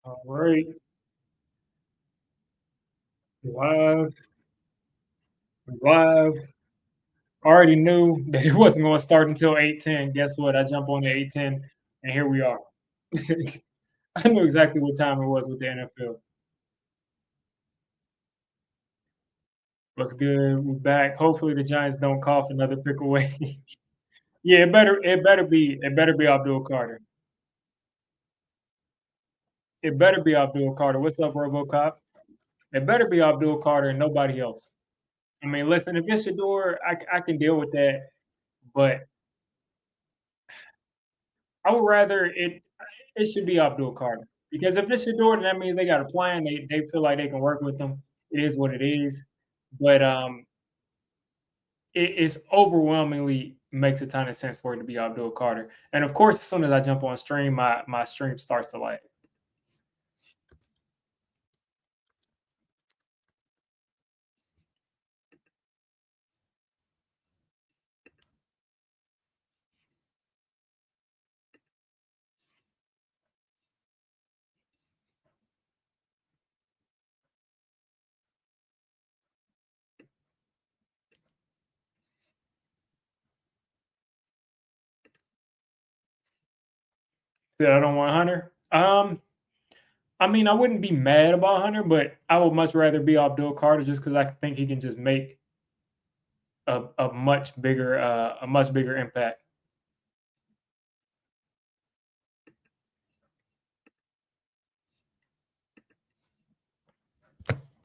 All right, live, live. Already knew that it wasn't going to start until 8:10. Guess what? I jump on the 8:10, and here we are. I knew exactly what time it was with the NFL. What's good? We're back. Hopefully, the Giants don't cough another pick away. Yeah, it better be Abdul Carter. It better be Abdul Carter. What's up, RoboCop? It better be Abdul Carter and nobody else. I mean, listen, if it's Shador, I can deal with that, but I would rather it should be Abdul Carter because if it's Shador, then that means they got a plan. They feel like they can work with them. It is what it is, but it is overwhelmingly makes a ton of sense for it to be Abdul Carter. And of course, as soon as I jump on stream, my stream starts to light. That I don't want Hunter. I mean, I wouldn't be mad about Hunter, but I would much rather be Abdul Carter just because I think he can just make a much bigger impact.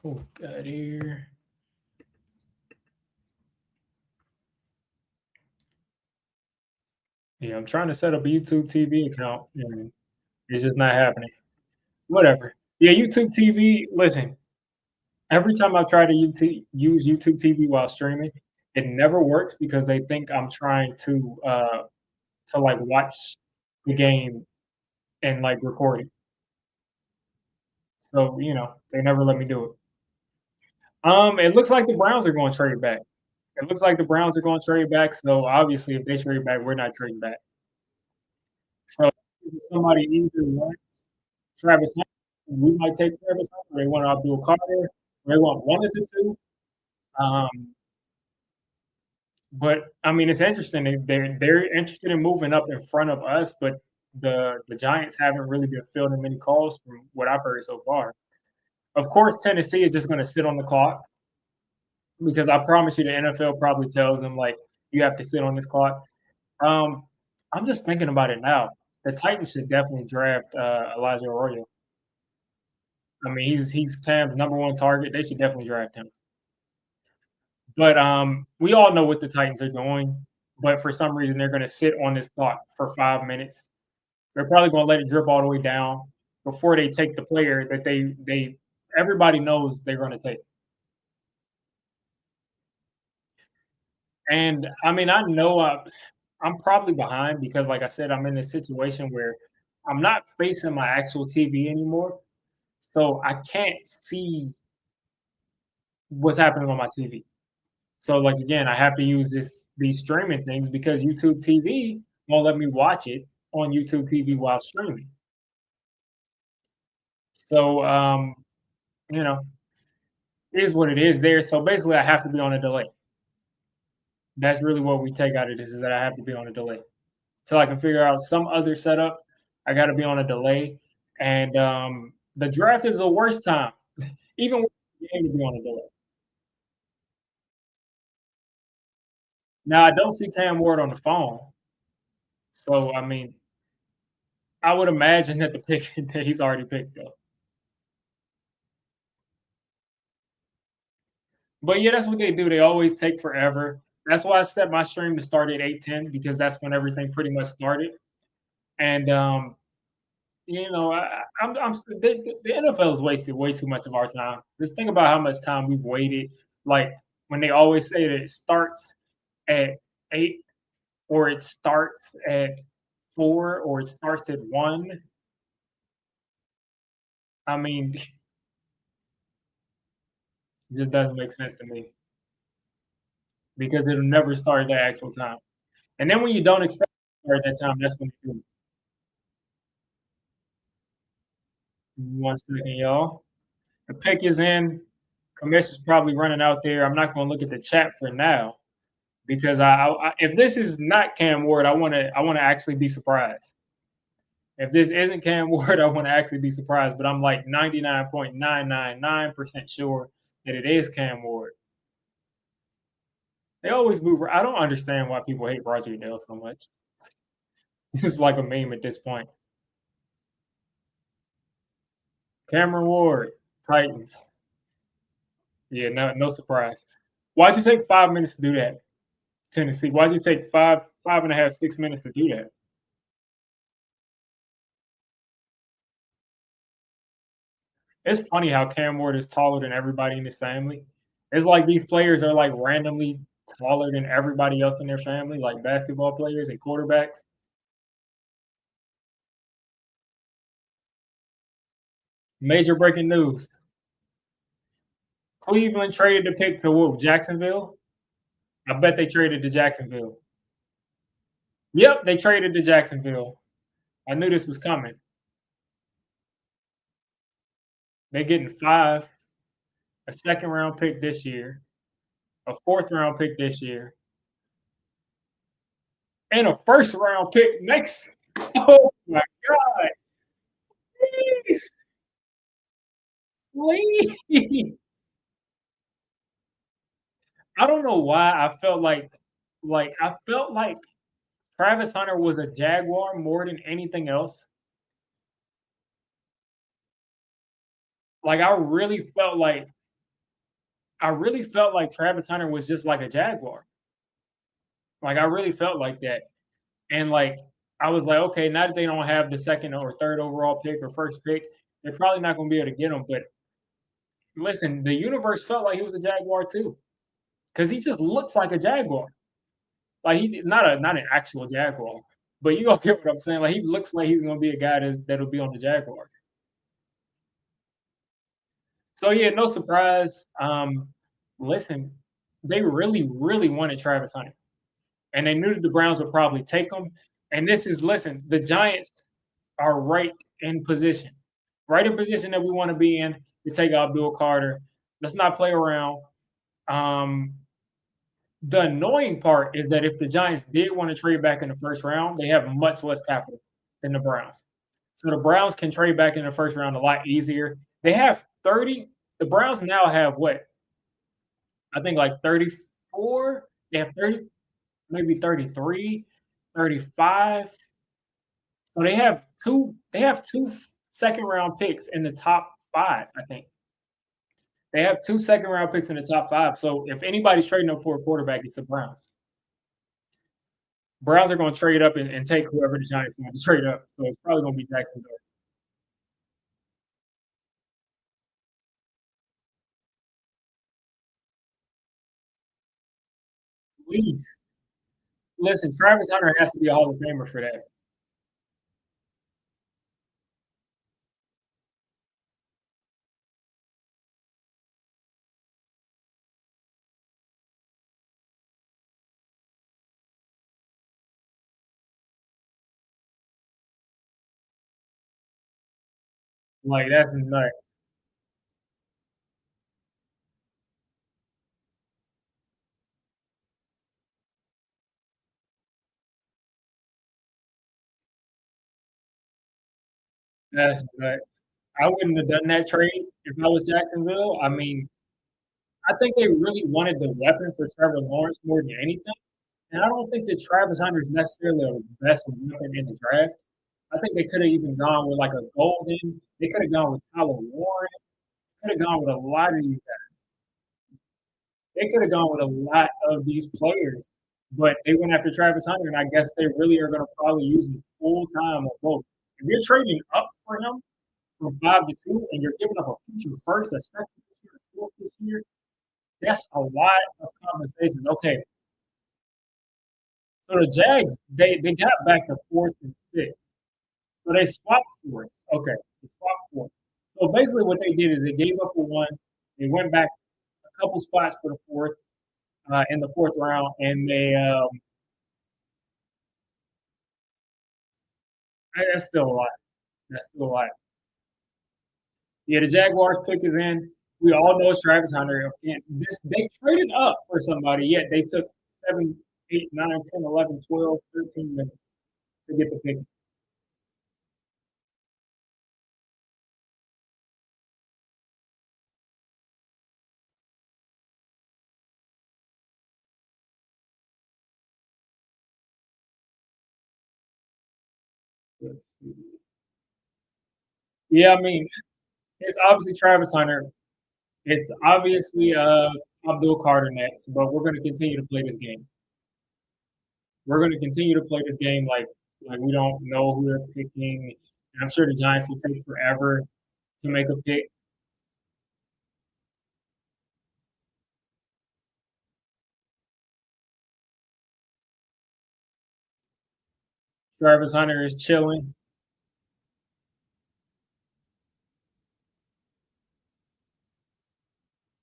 Oh, God, here. Yeah, I'm trying to set up a YouTube TV account, and it's just not happening. Whatever. Yeah, YouTube TV. Listen, every time I try to use YouTube TV while streaming, it never works because they think I'm trying to like watch the game and like record it. So they never let me do it. It looks like the Browns are going to trade back. It looks like the Browns are going to trade back. So obviously, if they trade back, we're not trading back. So if somebody either wants Travis Hunter, we might take Travis Hunter. They want Abdul Carter. They want one of the two. Um, but I mean, it's interesting. They're interested in moving up in front of us, but the Giants haven't really been fielding many calls from what I've heard so far. Of course, Tennessee is just going to sit on the clock because I promise you, the NFL probably tells them like you have to sit on this clock. Um, I'm just thinking about it now. The Titans should definitely draft Elijah Arroyo. I mean, he's Cam's number one target. They should definitely draft him. But we all know what the Titans are doing. But for some reason, they're going to sit on this clock for 5 minutes. They're probably going to let it drip all the way down before they take the player that they everybody knows they're going to take. And I mean, I know I'm probably behind because, like I said, I'm in this situation where I'm not facing my actual TV anymore, so I can't see what's happening on my TV. So, like again, I have to use these streaming things because YouTube TV won't let me watch it on YouTube TV while streaming. So, you know, it is what it is there. So basically, I have to be on a delay. That's really what we take out of this is that I have to be on a delay. Till I can figure out some other setup. I got to be on a delay, and the draft is the worst time, even with the game to be on a delay. Now I don't see Cam Ward on the phone, so I mean, I would imagine that the pick that he's already picked though. But yeah, that's what they do. They always take forever. That's why I set my stream to start at 8:10 because that's when everything pretty much started. And the NFL has wasted way too much of our time. Just think about how much time we've waited. Like when they always say that it starts at 8 or it starts at 4 or it starts at 1. I mean, it just doesn't make sense to me because it'll never start at the actual time. And then when you don't expect it to start at that time, that's when you do. 1 second, y'all. The pick is in. Commissioner's probably running out there. I'm not gonna look at the chat for now because if this is not Cam Ward, I wanna actually be surprised. If this isn't Cam Ward, I wanna actually be surprised, but I'm like 99.999% sure that it is Cam Ward. They always move. I don't understand why people hate Roger Goodell so much. It's like a meme at this point. Cameron Ward, Titans. Yeah, no surprise. Why'd you take 5 minutes to do that, Tennessee? Why'd you take five and a half, 6 minutes to do that? It's funny how Cam Ward is taller than everybody in his family. It's like these players are like randomly taller than everybody else in their family, like basketball players and quarterbacks. Major breaking news. Cleveland traded the pick to what, Jacksonville? I bet they traded to Jacksonville. Yep, they traded to Jacksonville. I knew this was coming. They getting 5, a second round pick this year, a fourth round pick this year, and a first round pick next. Oh my God. Please, please. I don't know why I felt like Travis Hunter was a Jaguar more than anything else. Like I really felt like Travis Hunter was just like a Jaguar. Like I really felt like that. And like I was like, okay, now that they don't have the second or third overall pick or first pick, they're probably not going to be able to get him. But listen, the universe felt like he was a Jaguar too, because he just looks like a Jaguar. Like he not an actual Jaguar, but you gonna get what I'm saying. Like he looks like he's gonna be a guy that'll be on the Jaguars. So yeah, no surprise. Listen, they really, really wanted Travis Hunter, and they knew that the Browns would probably take him. And this is listen, the Giants are right in position that we want to be in to take Abdul Carter. Let's not play around. Um, the annoying part is that if the Giants did want to trade back in the first round, they have much less capital than the Browns. So the Browns can trade back in the first round a lot easier. They have 30. The Browns now have what? I think like 34. They have 30, maybe 33, 35. So they have two second round picks in the top 5, I think. They have 2 second round picks in the top 5. So if anybody's trading up for a quarterback, it's the Browns. Browns are going to trade up and take whoever the Giants want to trade up. So it's probably going to be Jacksonville. Please listen. Travis Hunter has to be a Hall of Famer for that. Like that's nuts. That's nuts. I wouldn't have done that trade if I was Jacksonville. I mean, I think they really wanted the weapon for Trevor Lawrence more than anything. And I don't think that Travis Hunter is necessarily the best weapon in the draft. I think they could have even gone with like a Golden. They could have gone with Tyler Warren. Could have gone with a lot of these guys. They could have gone with a lot of these players, but they went after Travis Hunter, and I guess they really are going to probably use him full time on both. If you're trading up for him from 5 to 2, and you're giving up a future first, a second this year, a fourth this year, that's a lot of conversations. Okay, so the Jags they got back to fourth and sixth. So they swapped fourths. Okay, they swapped fourths. So basically, what they did is they gave up a one. They went back a couple spots for the fourth in the fourth round, and that's still a lot. That's still a lot. Yeah, the Jaguars pick is in. We all know it's Travis Hunter. And they traded up for somebody, yet they took 7, 8, 9, 10, 11, 12, 13 minutes to get the pick. Let's see. Yeah, I mean, it's obviously Travis Hunter. It's obviously Abdul Carter next, but we're going to continue to play this game. We're going to continue to play this game like we don't know who they're picking. And I'm sure the Giants will take forever to make a pick. Travis Hunter is chilling.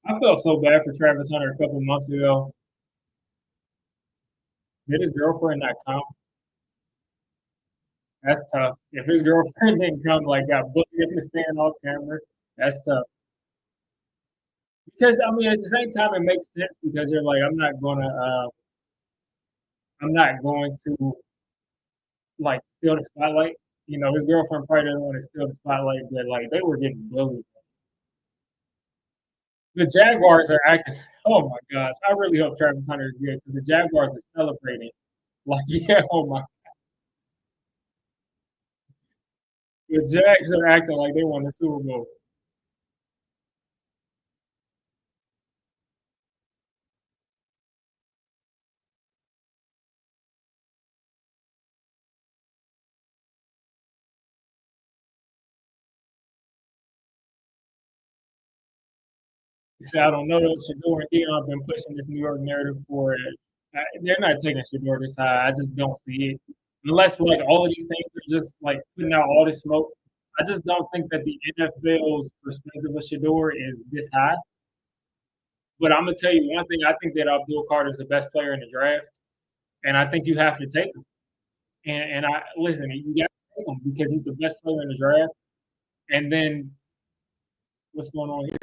I felt so bad for Travis Hunter a couple months ago. Did his girlfriend not come? That's tough. If his girlfriend didn't come, like got booked in the stand off camera, that's tough. Because I mean, at the same time, it makes sense because you're like, I'm not going to like steal the spotlight. You know, his girlfriend probably didn't want to steal the spotlight, but like they were getting bullied. The Jaguars are acting. Oh my gosh, I really hope Travis Hunter is good because the Jaguars are celebrating. Like, yeah, oh my, the Jags are acting like they won the Super Bowl. He said, I don't know. Shador and Dion have been pushing this New York narrative for it. They're not taking Shador this high. I just don't see it. Unless like all of these things are just like putting out all this smoke. I just don't think that the NFL's perspective of Shador is this high. But I'm gonna tell you one thing. I think that Abdul Carter is the best player in the draft, and I think you have to take him. And I listen. You got to take him because he's the best player in the draft. And then what's going on here?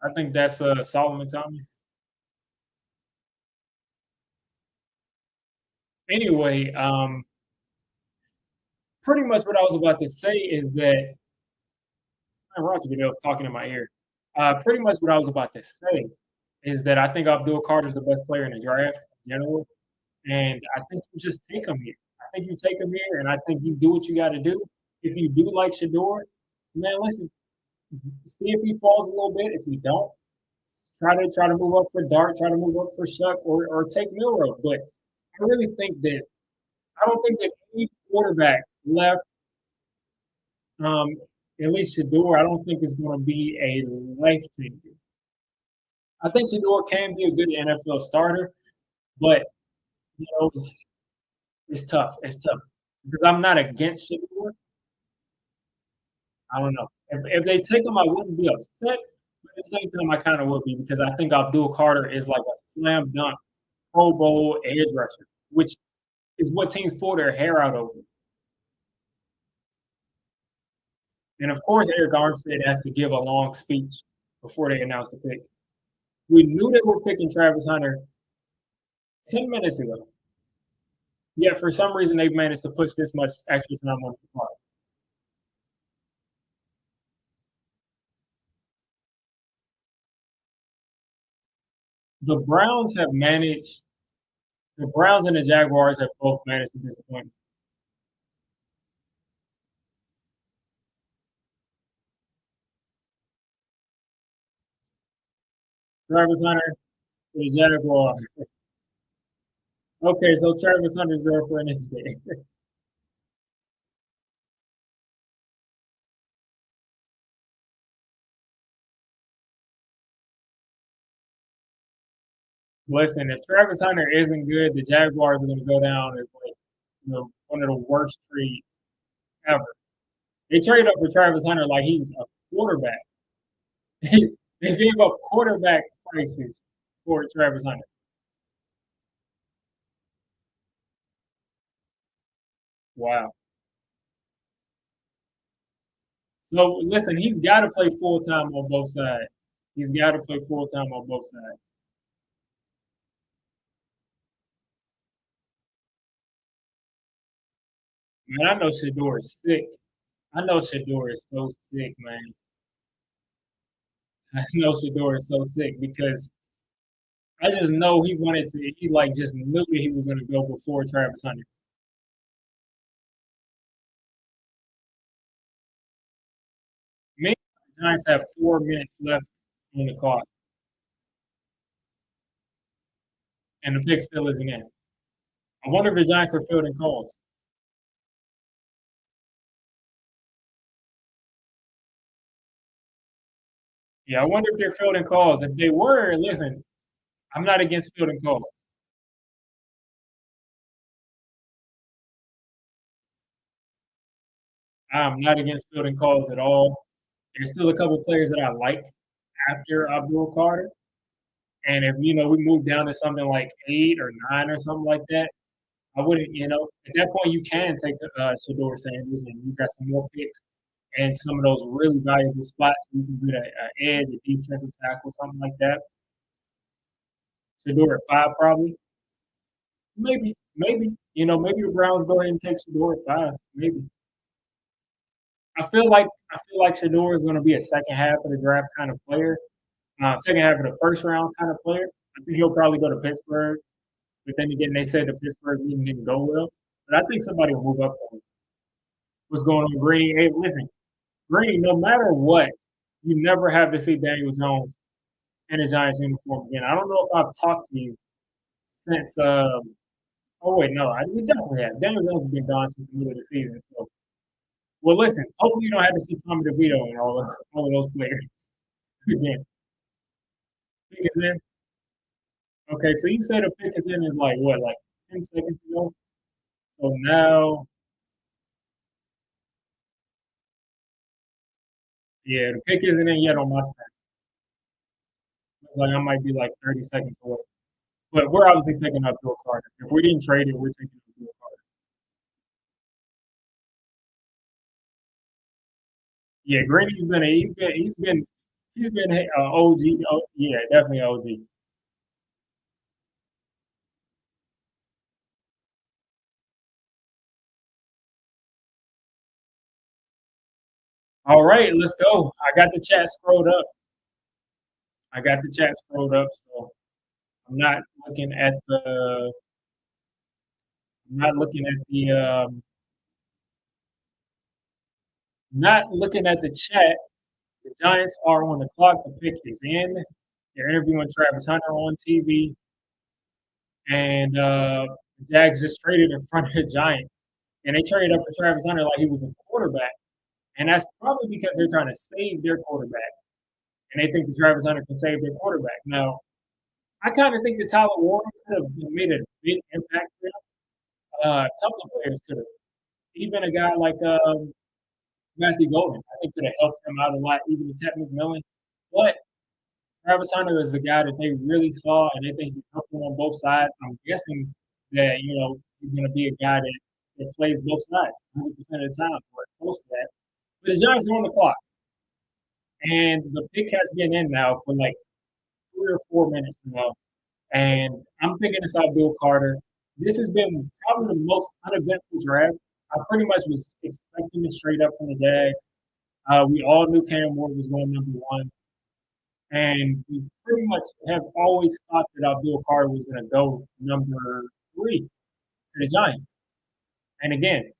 I think that's Solomon Thomas. Anyway, pretty much what I was about to say is that Roger Goodell was talking in my ear. Pretty much what I was about to say is that I think Abdul Carter is the best player in the draft in general, and I think you just take him here. I think you take him here, and I think you do what you got to do. If you do like Shador, man, listen, see if he falls a little bit. If you don't, try to move up for Dart, try to move up for Shuck, or take Milrow. But I really think that I don't think that any quarterback left um, at least Shador, I don't think is going to be a life changer. I think Shador can be a good NFL starter, but you know it's tough. It's tough because I'm not against Shador. I don't know if they take him, I wouldn't be upset. But at the same time, I kind of would be because I think Abdul Carter is like a slam dunk Pro Bowl edge rusher, which is what teams pull their hair out over. And of course, Eric Armstead has to give a long speech before they announce the pick. We knew they were picking Travis Hunter 10 minutes ago. Yet for some reason, they've managed to push this much extra time on the clock. The Browns have managed, the Browns and the Jaguars have both managed to disappoint. Travis Hunter for the Jaguars. Okay, so Travis Hunter's girlfriend is there. Listen, if Travis Hunter isn't good, the Jaguars are going to go down as like one of the worst trades ever. They traded up for Travis Hunter like he's a quarterback. They gave up quarterback prices for Travis Hunter. Wow. So listen, he's got to play full time on both sides. He's got to play full time on both sides. Man, I know Shador is sick. I know Shador is so sick, man. I know Shador is so sick because I just know he wanted to. He like just knew that he was going to go before Travis Hunter. Maybe the Giants have 4 minutes left on the clock, and the pick still isn't in. I wonder if the Giants are fielding calls. Yeah, I wonder if they're fielding calls. If they were, listen, I'm not against fielding calls. I'm not against fielding calls at all. There's still a couple players that I like after Abdul Carter. And if we move down to something like 8 or 9 or something like that, I wouldn't. At that point you can take Shador Sanders and you got some more picks and some of those really valuable spots where you can get an edge, a defensive tackle, something like that. Shador at 5 probably. Maybe. Maybe the Browns go ahead and take Shador at 5. Maybe. I feel like Shador is going to be a second half of the draft kind of player, second half of the first round kind of player. I think he'll probably go to Pittsburgh, but then again, they said the Pittsburgh meeting didn't go well. But I think somebody will move up for him. What's going on, Green? Hey, listen, Green. No matter what, you never have to see Daniel Jones in a Giants uniform again. I don't know if I've talked to you since. Oh wait, no, we definitely have. Daniel Jones has been gone since the middle of the season. So, well, listen. Hopefully, you don't have to see Tommy DeVito and all of those players again. Pick is in. Okay, so you said the pick is in is like what, like 10 seconds ago? So now, yeah, the pick isn't in yet on my side. It's like I might be like 30 seconds away. But we're obviously taking up Bill Carter. If we didn't trade it, we're taking up Bill Carter. Yeah, Greeny's been a, he's been OG. Oh, yeah, definitely OG. All right, let's go. I got the chat scrolled up. I got the chat scrolled up, so I'm not looking at the I'm not looking at the not looking at the chat. The Giants are on the clock. The pick is in. They're interviewing Travis Hunter on TV, and the Jags just traded in front of the Giants, and they traded up for Travis Hunter like he was a quarterback, and that's probably because they're trying to save their quarterback, and they think that Travis Hunter can save their quarterback. Now, I kind of think that Tyler Warren could have made a big impact for them. A couple of players could have. Even a guy like Matthew Golden, I think could have helped him out a lot, even Ted McMillan. But Travis Hunter is the guy that they really saw, and they think he helped them on both sides. I'm guessing that he's going to be a guy that plays both sides 100% of the time, or close to that. But the Giants are on the clock, and the pick has been in now for like 3 or 4 minutes now. And I'm thinking it's Abdul Carter. This has been probably the most uneventful draft. I pretty much was expecting it straight up from the Jags. We all knew Cam Ward was going number one. And we pretty much have always thought that Abdul Carter was going to go number 3 to the Giants. And again,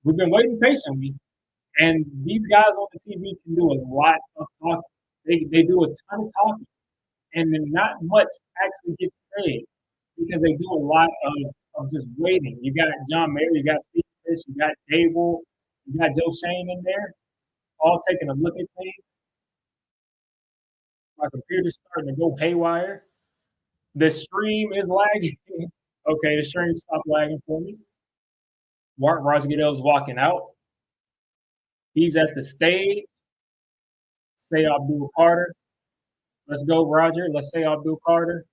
we've been waiting patiently. And these guys on the TV can do a lot of talking. They do a ton of talking. And then not much actually gets said because they do a lot of just waiting. You got John Mayer, you got Steve Fish, you got Daboll, you got Joe Schoen in there, all taking a look at things. My computer's starting to go haywire. The stream is lagging. Okay, the stream stopped lagging for me. Roger Goodell's walking out. He's at the stage. Say Abdul Carter. Let's go, Roger. Let's say Abdul Carter.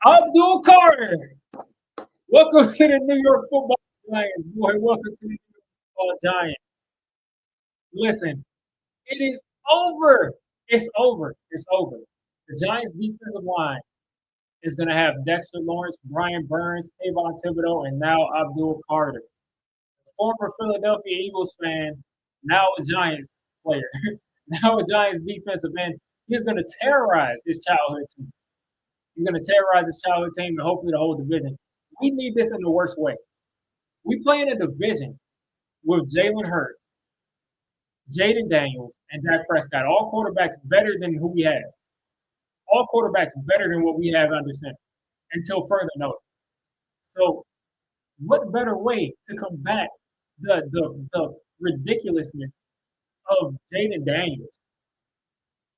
Abdul Carter. Welcome to the New York Football Giants, boy, welcome to the Giants. Listen, it is over. It's over. It's over. The Giants' defensive line is going to have Dexter Lawrence, Brian Burns, Kayvon Thibodeau, and now Abdul Carter. Former Philadelphia Eagles fan, now a Giants player, now a Giants defensive end. He's going to terrorize his childhood team. He's going to terrorize his childhood team and hopefully the whole division. We need this in the worst way. We play in a division with Jalen Hurts, Jaden Daniels, and Dak Prescott, all quarterbacks better than who we have. All quarterbacks better than what we have under center until further notice. So, what better way to combat the ridiculousness of Jaden Daniels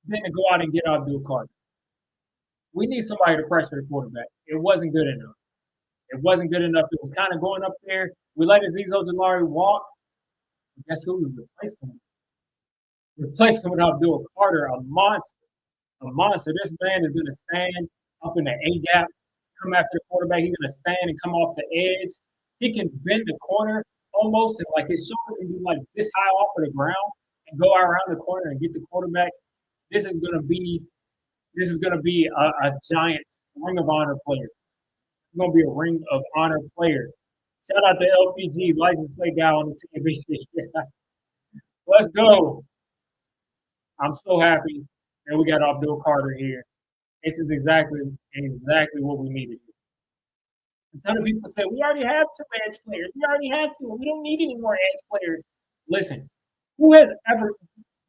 than to go out and get Abdul Carter? We need somebody to pressure the quarterback. It wasn't good enough. It wasn't good enough. It was kind of going up there. We let Azeez Ojulari walk. Guess who we replaced him? Replaced him with Abdul Carter, a monster. A monster. This man is going to stand up in the A gap, come after the quarterback. He's going to stand and come off the edge. He can bend the corner almost, and like his shoulder can be like this high off of the ground and go around the corner and get the quarterback. This is going to be a Giants Ring of Honor player. It's going to be a Ring of Honor player. Shout out to LPG, license plate guy on the TV. Let's go. I'm so happy that we got Abdul Carter here. This is exactly what we needed. A ton of people say, we already have two edge players. We already have two. We don't need any more edge players. Listen, do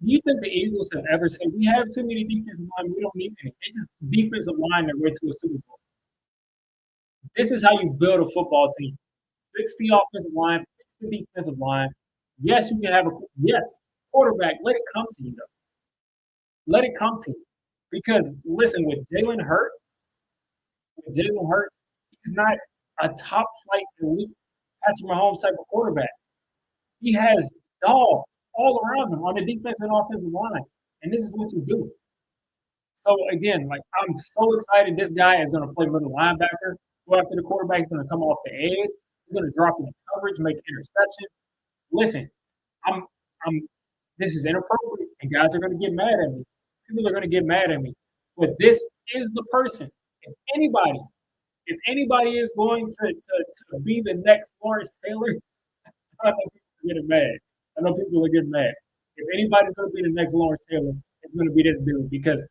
you think the Eagles have ever said, we have too many defensive line, we don't need any? It's just defensive line that went to a Super Bowl. This is how you build a football team. Fix the offensive line, fix the defensive line. Yes, you can have quarterback. Let it come to you, though. Let it come to you. Because, listen, with Jalen Hurts, he's not a top flight elite Patrick Mahomes type of quarterback. He has dogs all around him on the defense and offensive line. And this is what you do. So, again, I'm so excited this guy is going to play middle linebacker. Go after the quarterback. He's going to come off the edge. He's going to drop in the coverage, make interceptions. Listen, this is inappropriate, and guys are going to get mad at me. People are going to get mad at me. But this is the person. If anybody is going to be the next Lawrence Taylor, I know people are getting mad. I know people are getting mad. If anybody's going to be the next Lawrence Taylor, it's going to be this dude because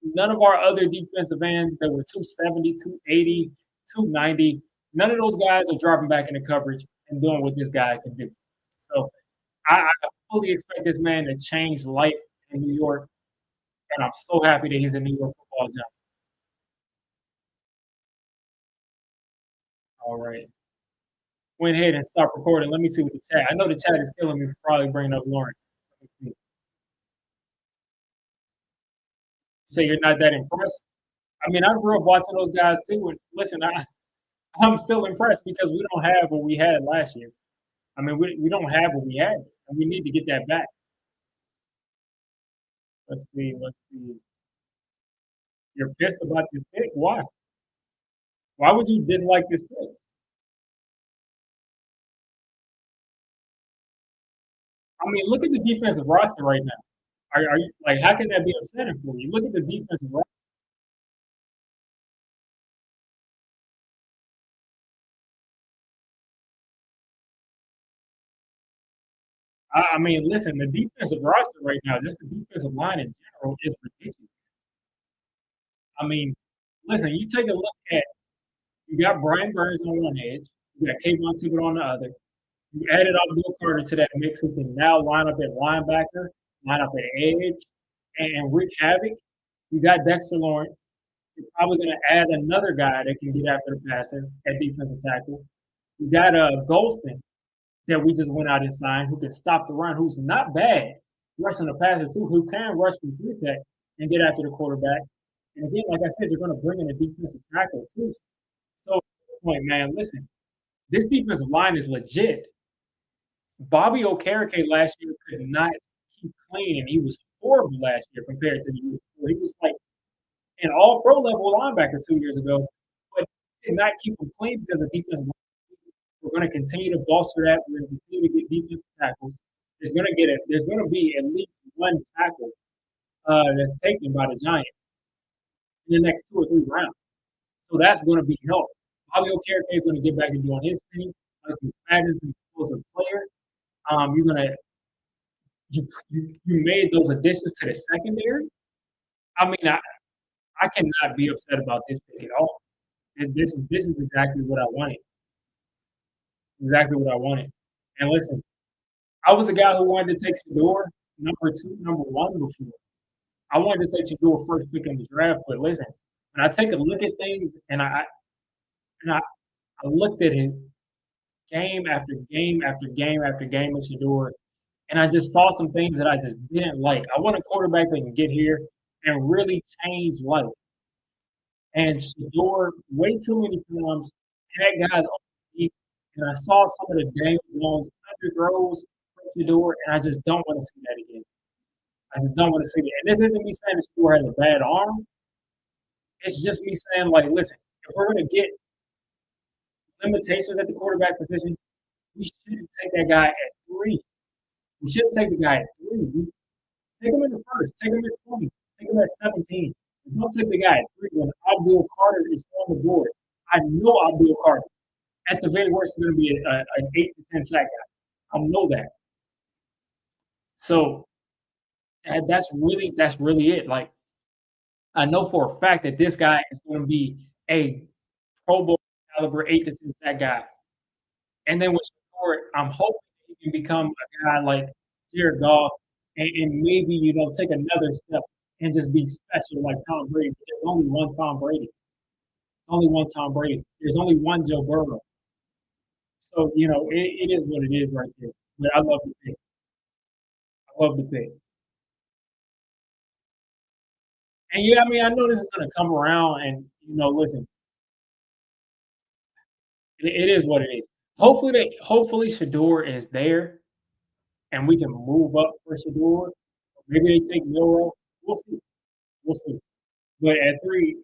none of our other defensive ends that were 270, 280, 290, none of those guys are dropping back into coverage and doing what this guy can do. So I fully expect this man to change life in New York, and I'm so happy that he's a New York Football Giant. All right. Went ahead and stop recording. Let me see what the chat. I know the chat is killing me for probably bringing up Lawrence. Let me see. Say you're not that impressed? I mean, I grew up watching those guys too. And listen, I'm still impressed because we don't have what we had last year. I mean, we don't have what we had, and we need to get that back. Let's see. You're pissed about this pick? Why? Why would you dislike this pick? I mean, look at the defensive roster right now. Are you like? How can that be upsetting for you? Look at the defensive roster. I mean, listen, the defensive roster right now, just the defensive line in general, is ridiculous. I mean, listen, you take a look at you got Brian Burns on one edge, you got Kayvon Thibodeau on the other. You added Abdul Carter to that mix, who can now line up at linebacker, line up at edge, and wreak havoc. You got Dexter Lawrence. You're probably going to add another guy that can get after the passer at defensive tackle. You got Golston that we just went out and signed, who can stop the run, who's not bad rushing the passer too, who can rush from three tech and get after the quarterback. And again, like I said, you're going to bring in a defensive tackle too. So, point, man, listen, this defensive line is legit. Bobby Okereke last year could not keep clean, and he was horrible last year compared to the year before. He was like an all-pro level linebacker 2 years ago, but he did not keep him clean because the defense We're going to continue to bolster that. We're going to continue to get defensive tackles. There's going to be at least one tackle that's taken by the Giants in the next 2 or 3 rounds. So that's going to be help. Bobby Okereke is going to get back and doing his thing. Like that is an explosive player. You're gonna you made those additions to the secondary. I mean, I cannot be upset about this pick at all. This is exactly what I wanted. Exactly what I wanted. And listen, I was a guy who wanted to take Shador #2, #1 before. I wanted to take Shador first pick in the draft, but listen, when I take a look at things and I looked at him game after game after game after game with Shador, and I just saw some things that I just didn't like. I want a quarterback that can get here and really change life. And Shador, way too many times, had guys on the feet, and I saw some of the Daniel Jones underthrows from Shador, and I just don't want to see that again. I just don't want to see it. And this isn't me saying that Shador has a bad arm. It's just me saying, like, listen, if we're going to get limitations at the quarterback position, we shouldn't take that guy at 3. We shouldn't take the guy at 3. Take him in the first. Take him at 20. Take him at 17. Don't take the guy at 3 when Abdul Carter is on the board. I know Abdul Carter. At the very worst, is going to be an 8 to 10 sack guy. I know that. So that's really it. Like I know for a fact that this guy is going to be a Pro Bowl caliber 8 to 10 sack guy. And then with Shador, I'm hoping he can become a guy like Jared Goff and maybe, take another step and just be special like Tom Brady. There's only one Tom Brady. Only one Tom Brady. There's only one Joe Burrow. So, it is what it is right there. But I love the pick. I love the pick. And yeah, I mean, I know this is going to come around and, listen, it is what it is. Hopefully Shador is there and we can move up for Shador. Maybe they take Milrow. We'll see. We'll see. But at 3,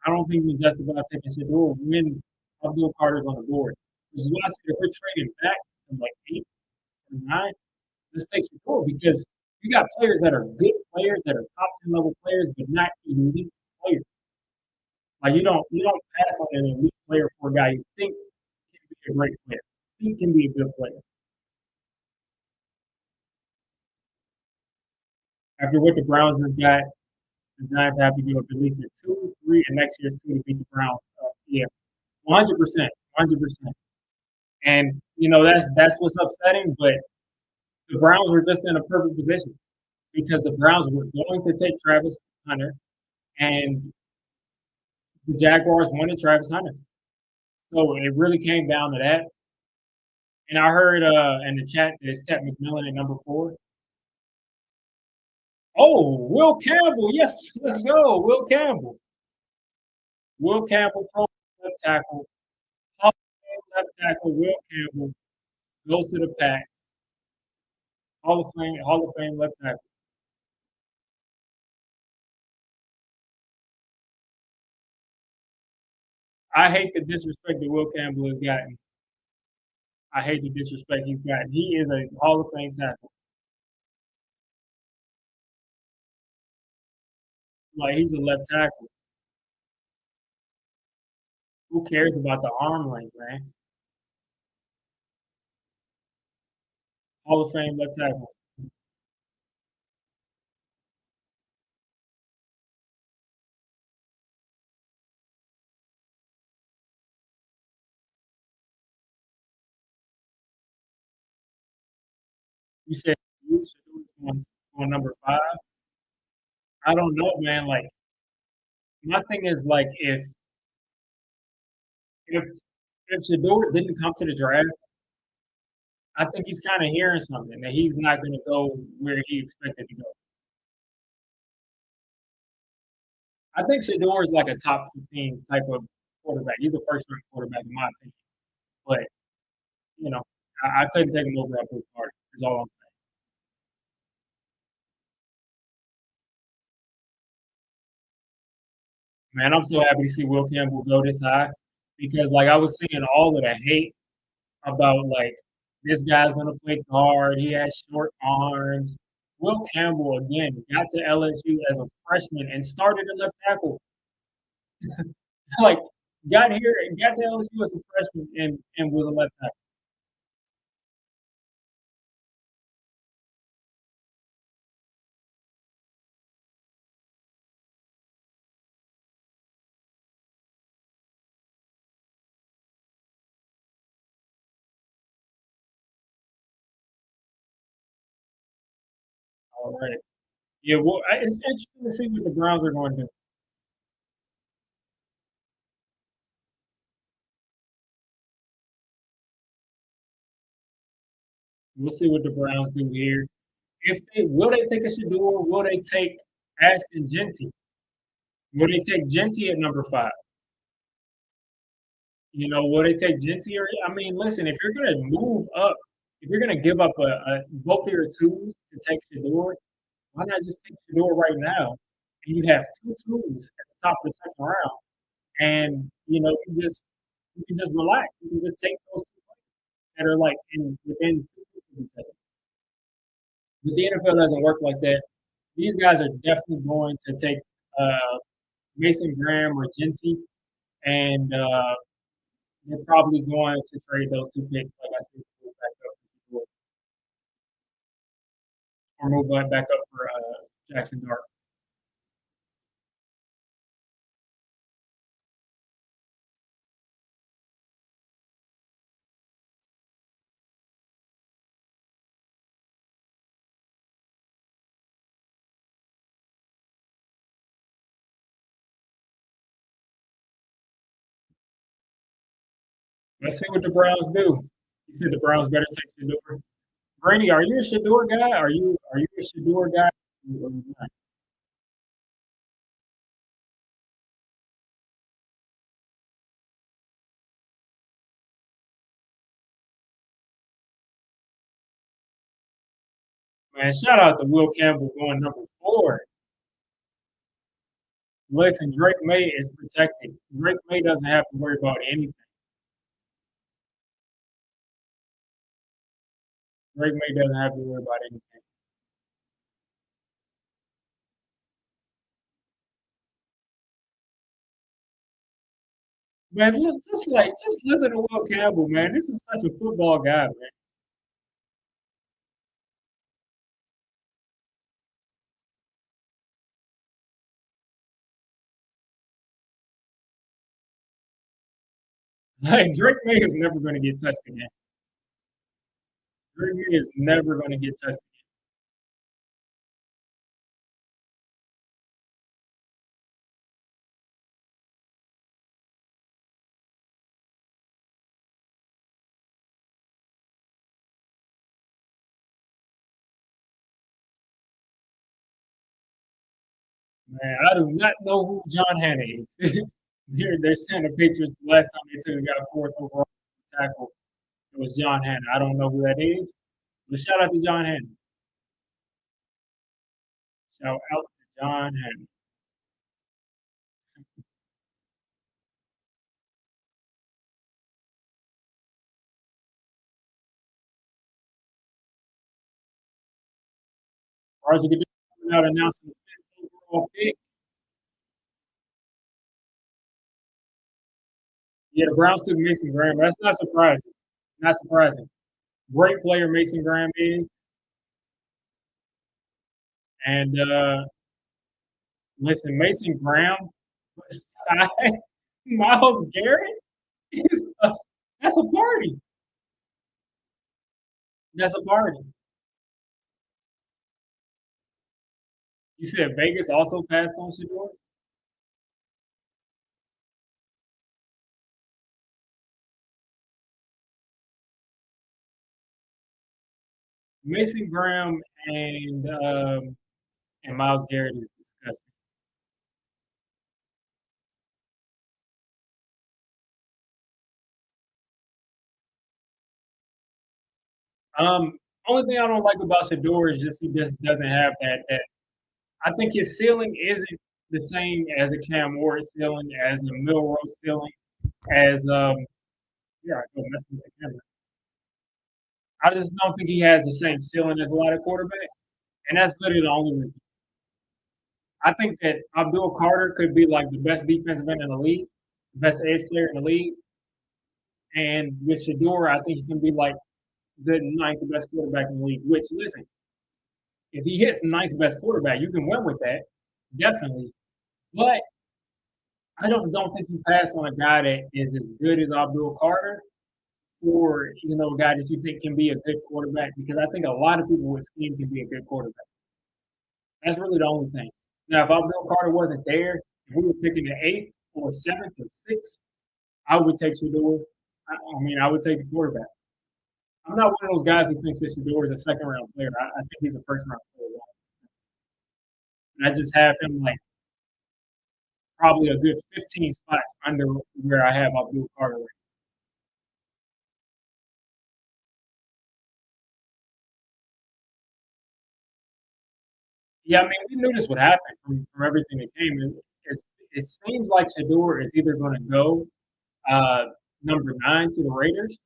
I don't think we justify taking Shador when Abdul Carter's on the board. This is what I said. If we're trading back from like 8 or 9, let's take Shador because you got players that are good players that are top 10 level players, but not elite players. Like you don't pass on an elite player for a guy you think can be a great player. He can be a good player. After what the Browns just got, the Giants have to give up at least a 2, 3, and next year's 2 to beat the Browns. Yeah, 100%, 100%. And that's what's upsetting. But the Browns were just in a perfect position because the Browns were going to take Travis Hunter, and the Jaguars wanted Travis Hunter. So it really came down to that. And I heard in the chat that it's Ted McMillan at #4. Oh, Will Campbell. Yes, let's go. Will Campbell. Will Campbell, pro left tackle. Hall of Fame left tackle, Will Campbell goes to the Packs. Hall of Fame left tackle. I hate the disrespect that Will Campbell has gotten. I hate the disrespect he's gotten. He is a Hall of Fame tackle. Like he's a left tackle. Who cares about the arm length, man? Hall of Fame left tackle. You said you should do it on #5. I don't know, man. Like my thing is like if if Shador didn't come to the draft, I think he's kind of hearing something that he's not going to go where he expected to go. I think Shador is like a top 15 type of quarterback. He's a first round quarterback in my opinion. But you know, I couldn't take him over Abdul Carter. Is all I'm saying. Man, I'm so happy to see Will Campbell go this high because like I was seeing all of the hate about like this guy's gonna play guard. He has short arms. Will Campbell again got to LSU as a freshman and started at left tackle. Like got to LSU as a freshman and was a left tackle. All right. Yeah, well, it's interesting to see what the Browns are going to do. We'll see what the Browns do here. If they will they take a Shador? Will they take Ashton Genty? Will they take Genty at number 5? You know, will they take Genty or I mean, listen, if you're gonna move up, if you're gonna give up both of your twos to take Shador, why not just take Shador right now? And you have two twos at the top of the second round, and you can just relax. You can just take those two that are like in within 2 feet of each other. But the NFL doesn't work like that. These guys are definitely going to take uh, Mason Graham or Genty, and they're probably going to trade those 2 picks, like I said, move back up or move back up for Jackson Dart. Let's see what the Browns do. You said the Browns better take Shador. Brady, are you a Shador guy? Are you a Shador guy? Man, shout out to Will Campbell going number 4. Listen, Drake May is protected. Drake May doesn't have to worry about anything. Drake May doesn't have to worry about anything. Man, look, just listen to Will Campbell, man. This is such a football guy, man. Like Drake May is never going to get touched again. Drake May is never going to get touched. Man, I do not know who John Hanna is. Here they're sending pictures. The last time they took got a fourth overall tackle, it was John Hanna. I don't know who that is, but shout out to John Hanna. Shout out to John Hanna. Roger Goodell coming out announcing the fifth overall pick. Yeah, the Browns took Mason Graham. That's not surprising. Not surprising. Great player Mason Graham is, and listen, Mason Graham beside Miles Garrett is that's a party. That's a party. You said Vegas also passed on Shador? Mason Graham and Miles Garrett is disgusting. Only thing I don't like about Shador is just he just doesn't have that. I think his ceiling isn't the same as a Cam Ward ceiling, as a Milrow ceiling, as yeah, I go messing with the camera. I just don't think he has the same ceiling as a lot of quarterbacks, and that's literally the only reason. I think that Abdul Carter could be like the best defensive end in the league, the best edge player in the league, and with Shador, I think he can be like the ninth best quarterback in the league. Which, listen, if he hits ninth best quarterback, you can win with that, definitely. But I just don't think you pass on a guy that is as good as Abdul Carter, or a guy that you think can be a good quarterback. Because I think a lot of people with scheme can be a good quarterback. That's really the only thing. Now, if Abdul Carter wasn't there, if we were picking the eighth or seventh or sixth, I would take Shador. I would take the quarterback. I'm not one of those guys who thinks that Shador is a second round player. I think he's a first round player. And I just have him like probably a good 15 spots under where I have Abdul Carter. Yeah, we knew this would happen from everything that came. It seems like Shador is either going to go uh, number 9 to the Raiders,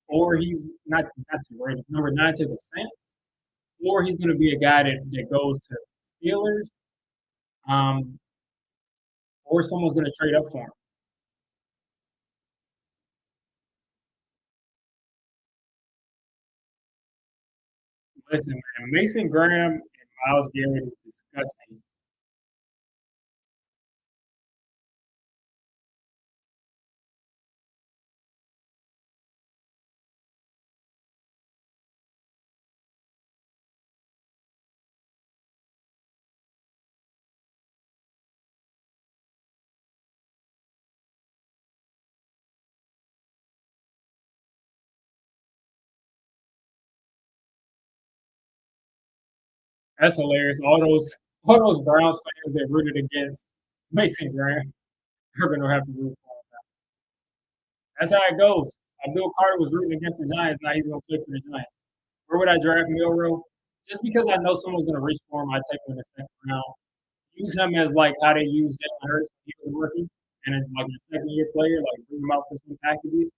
or he's not to the Raiders, number 9 to the Saints, or he's going to be a guy that goes to Steelers, um, or someone's going to trade up for him. Listen, man, Mason Graham and Miles Garrett is disgusting. That's hilarious. All those Browns fans that rooted against Mason Graham are going to have to root for him. That's how it goes. Bill Carter was rooting against the Giants. Now he's going to play for the Giants. Where would I draft Milrow? Just because I know someone's going to reach for him, I take him in the second round. Use him as like how they used Jalen Hurts when he was a rookie, and then like a second year player, like bring him out for some packages.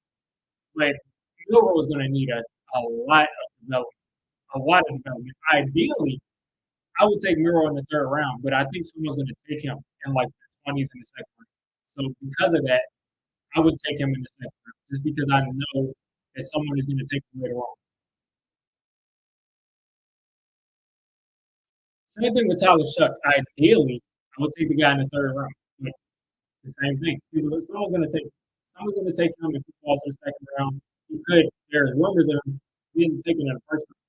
But Milrow is going to need a lot of development. A lot of development. Ideally, I would take Miro in the third round, but I think someone's going to take him in like the 20s in the second round. So because of that, I would take him in the second round just because I know that someone is going to take him later on. Same thing with Tyler Shuck. Ideally, I would take the guy in the third round. But the same thing. Someone's going to take him if he falls in the second round. He could. There's rumors of him being taken in the first round.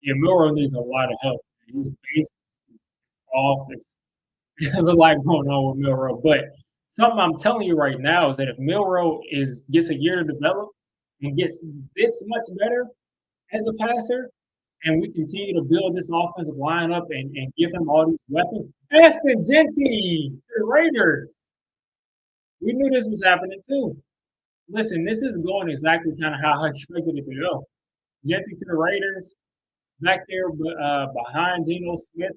Yeah, Milrow needs a lot of help. His base is off. There's a lot going on with Milrow. But something I'm telling you right now is that if Milrow gets a year to develop and gets this much better as a passer, and we continue to build this offensive line up and give him all these weapons, Aston Genty, the Raiders. We knew this was happening too. Listen, this is going exactly kind of how I expected it to go. Genty to the Raiders, back there behind Geno Smith.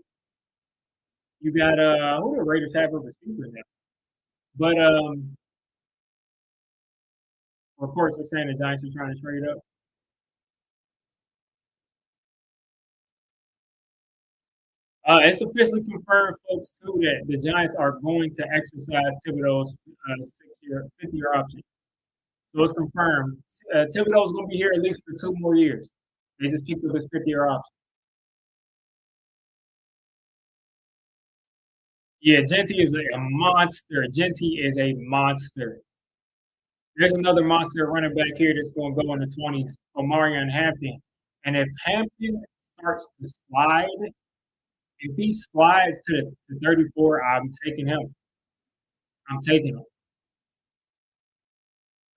You got who the Raiders have a receiver now. But reports are saying the Giants are trying to trade up. It's officially confirmed, folks, too, that the Giants are going to exercise Thibodeau's 6-year, 5th-year option. So it's confirmed. Thibodeau's going to be here at least for 2 more years. They just picked up his 5th-year option. Yeah, Genty is a monster. Genty is a monster. There's another monster running back here that's going to go in the 20s, Omarion Hampton. And if Hampton starts to slide, if he slides to 34, I'm taking him. I'm taking him.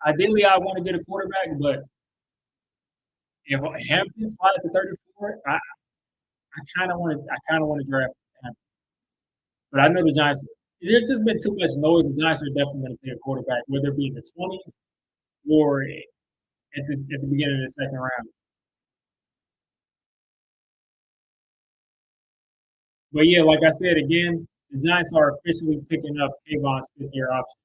Ideally, I want to get a quarterback, but if Hampton slides to 34, I kind of want to. I kind of want to draft him. But I know the Giants. There's just been too much noise. The Giants are definitely going to take a quarterback, whether it be in the 20s or at the beginning of the second round. But yeah, like I said again, the Giants are officially picking up Kayvon's fifth year option,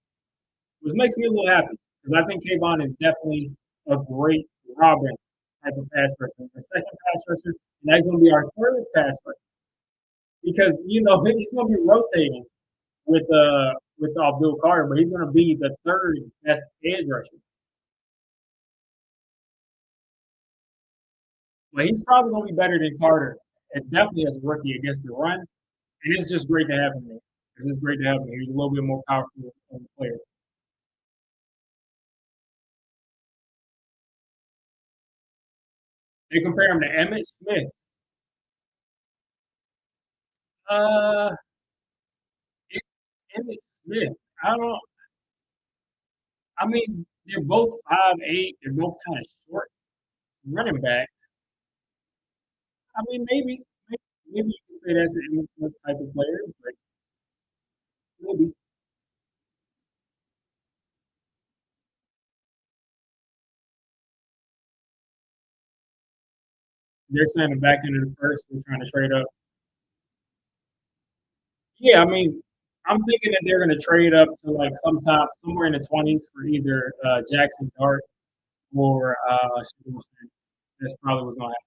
which makes me a little happy because I think Kayvon is definitely a great Robin type of pass rusher. Our second pass rusher, and that's going to be our third pass rusher because he's going to be rotating with Abdul Carter, but he's going to be the third best edge rusher. But he's probably going to be better than Carter, and definitely as a rookie against the run. And it's just great to have him there. It's just great to have him here. He's a little bit more powerful of a player. They compare him to Emmett Smith. Uh, Emmett Smith. I don't. I mean, they're both 5'8". They're both kind of short running back. I mean, maybe you could say that's an Emmett Smith type of player, but maybe they're saying the back end of the first. They're trying to trade up. Yeah, I mean, I'm thinking that they're going to trade up to like somewhere in the 20s for either Jackson Dart or Shadour Sanders. That's probably what's going to happen.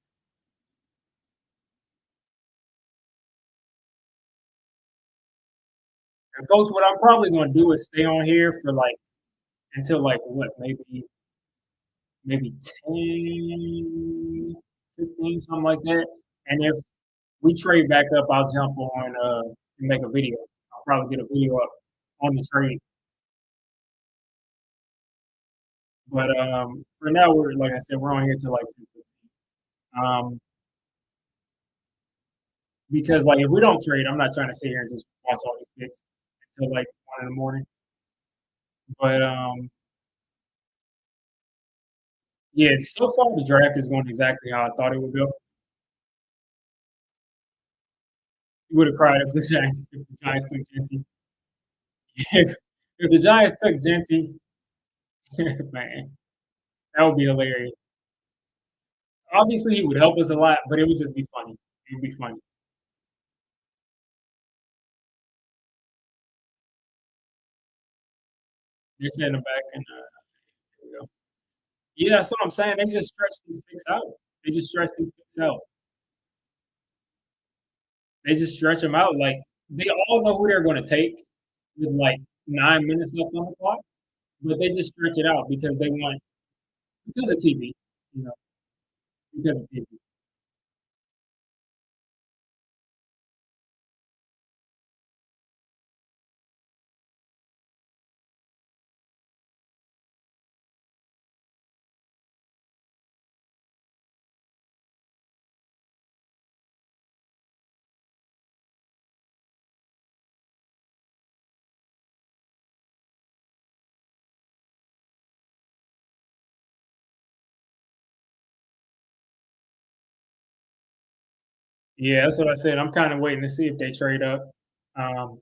And folks, what I'm probably going to do is stay on here for like until like what, maybe 10, 15, something like that. And if we trade back up, I'll jump on and make a video. I'll probably get a video up on the trade. But for now, we're like I said, we're on here till like 10:15. Because like if we don't trade, I'm not trying to sit here and just watch all these picks until like 1 in the morning. But yeah, so far the draft is going exactly how I thought it would go. You would have cried if the Giants took Genty. If the Giants took Genty, man, that would be hilarious. Obviously, he would help us a lot, but it would just be funny. It would be funny. It's in the back, and there we go. Yeah, that's what I'm saying. They just stretch these picks out. They just stretch these picks out. They just stretch them out. Like they all know who they're going to take with like 9 minutes left on the clock, but they just stretch it out because they want because of TV. You know, because of TV. Yeah, that's what I said. I'm kind of waiting to see if they trade up. Um,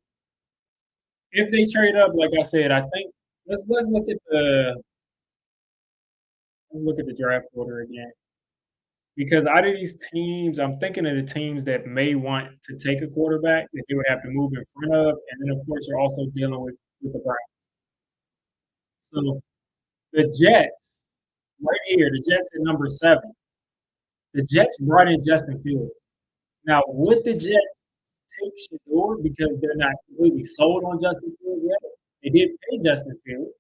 if they trade up, like I said, I think let's look at the let's look at the draft order again. Because out of these teams, I'm thinking of the teams that may want to take a quarterback that they would have to move in front of, and then of course you're also dealing with the Browns. So the Jets, right here, the Jets at number 7. The Jets brought in Justin Fields. Now, would the Jets take Shador because they're not completely sold on Justin Fields yet? They did pay Justin Fields,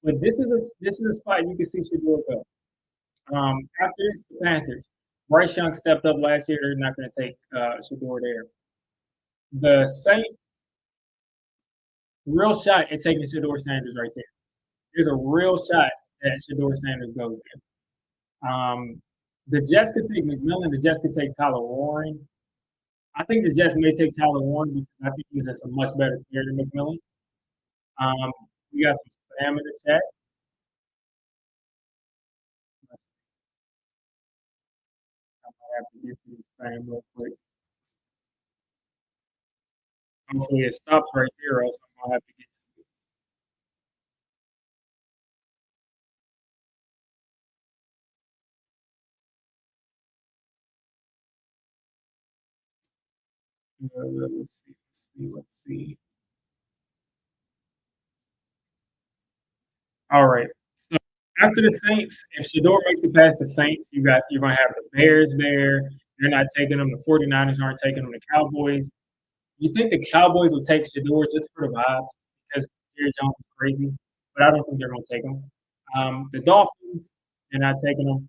but this is a spot you can see Shador go. After this, the Panthers. Bryce Young stepped up last year. They're not going to take Shador there. The Saints, real shot at taking Shador Sanders right there. There's a real shot that Shador Sanders goes there. The Jets could take McMillan. The Jets could take Tyler Warren. I think the Jets may take Tyler Warren because I think he's a much better player than McMillan. Um, we got some spam in the chat. I might have to get to this spam real quick. Hopefully it stops right there, or else I'm gonna have to get Let's see. All right. So after the Saints, if Shador makes it past the Saints, you're gonna have the Bears there. They're not taking them. The 49ers aren't taking them. The Cowboys. You think the Cowboys will take Shador just for the vibes because Jerry Jones is crazy, but I don't think they're gonna take him. The Dolphins, they're not taking them.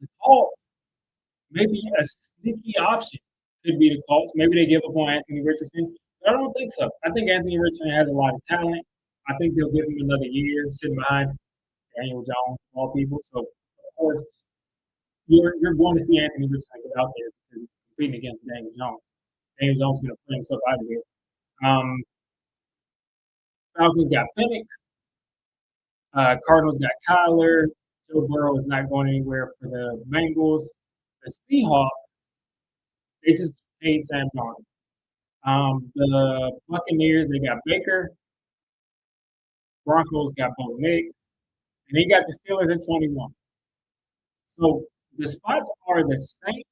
The Colts, maybe a sneaky option could be the Colts. Maybe they give up on Anthony Richardson, but I don't think so. I think Anthony Richardson has a lot of talent. I think they'll give him another year sitting behind Daniel Jones, of all people. So, of course, you're going to see Anthony Richardson get out there because he's competing against Daniel Jones. Daniel Jones is going to put himself out of here. Um, Falcons got Penix. Cardinals got Kyler. Joe Burrow is not going anywhere for the Bengals. The Seahawks, they just paid Sam Darnold. The Buccaneers, they got Baker. Broncos got Bo Nix. And they got the Steelers at 21. So the spots are the Saints,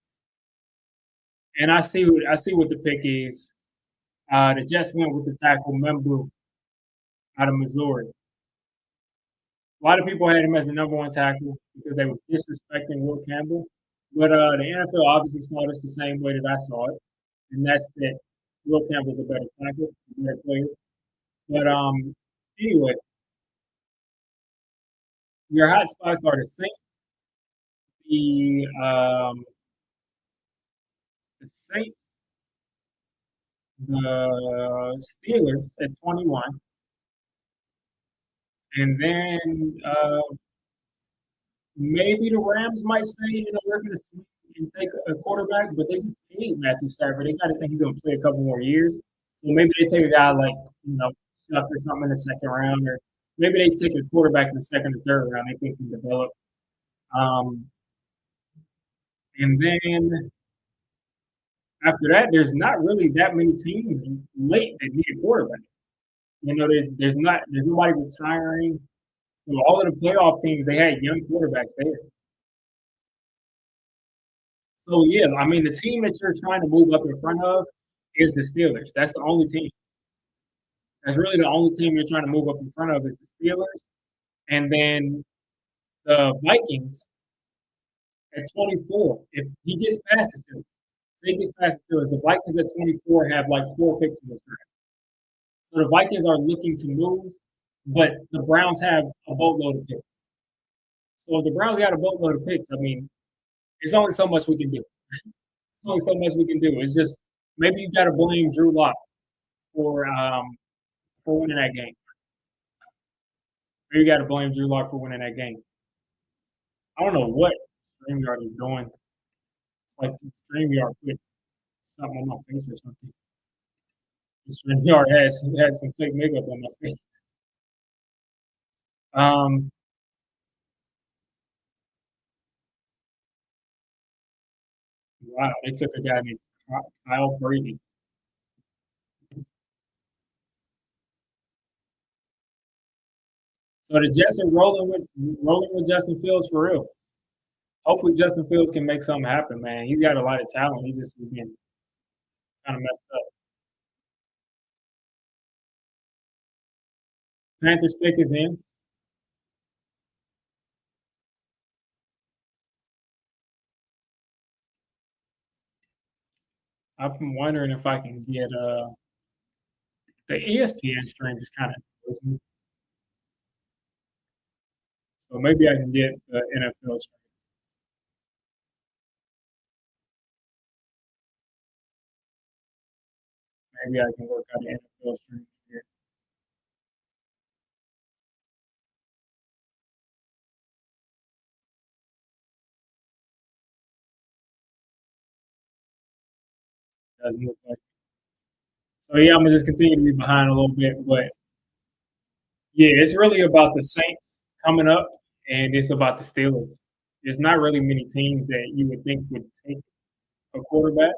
and I see what the pick is. The Jets went with the tackle Membu out of Missouri. A lot of people had him as the number one tackle because they were disrespecting Will Campbell. But the NFL obviously saw this the same way that I saw it, and that's that Will Campbell's a better tackle, a better player. But anyway, your hot spots are the Saints, the um, the Saints, the Steelers at 21, and then maybe the Rams might say, we're going to and take a quarterback, but they just paid Matthew Stafford. They got to think he's going to play a couple more years. So maybe they take a guy like, Chuck or something in the second round, or maybe they take a quarterback in the second or third round they think can develop. Um, and then after that, there's not really that many teams late that need a quarterback. There's nobody retiring. All of the playoff teams, they had young quarterbacks there. So yeah, I mean, the team that you're trying to move up in front of is the Steelers. That's the only team. That's really the only team you're trying to move up in front of is the Steelers, and then the Vikings at 24. If he gets past the Steelers, if he gets past the Steelers, the Vikings at 24 have like 4 picks in this draft. So the Vikings are looking to move, but the Browns have a boatload of picks. So if the Browns got a boatload of picks, I mean, it's only so much we can do. Only so much we can do. It's just maybe you got to blame Drew Lock for winning that game. Maybe you got to blame Drew Lock for winning that game. I don't know what StreamYard is doing. It's like StreamYard put something on my face or something. StreamYard had some fake makeup on my face. Um, wow, they took a guy named Kyle Brady. So the Jets are rolling with Justin Fields for real. Hopefully Justin Fields can make something happen, man. He's got a lot of talent. He just been kind of messed up. Panthers pick is in. I'm wondering if I can get the ESPN stream just kind of so maybe I can get the NFL stream. Maybe I can work out the NFL stream here. Doesn't look like. So yeah, I'm gonna just continue to be behind a little bit, but yeah, it's really about the Saints coming up, and it's about the Steelers. There's not really many teams that you would think would take a quarterback.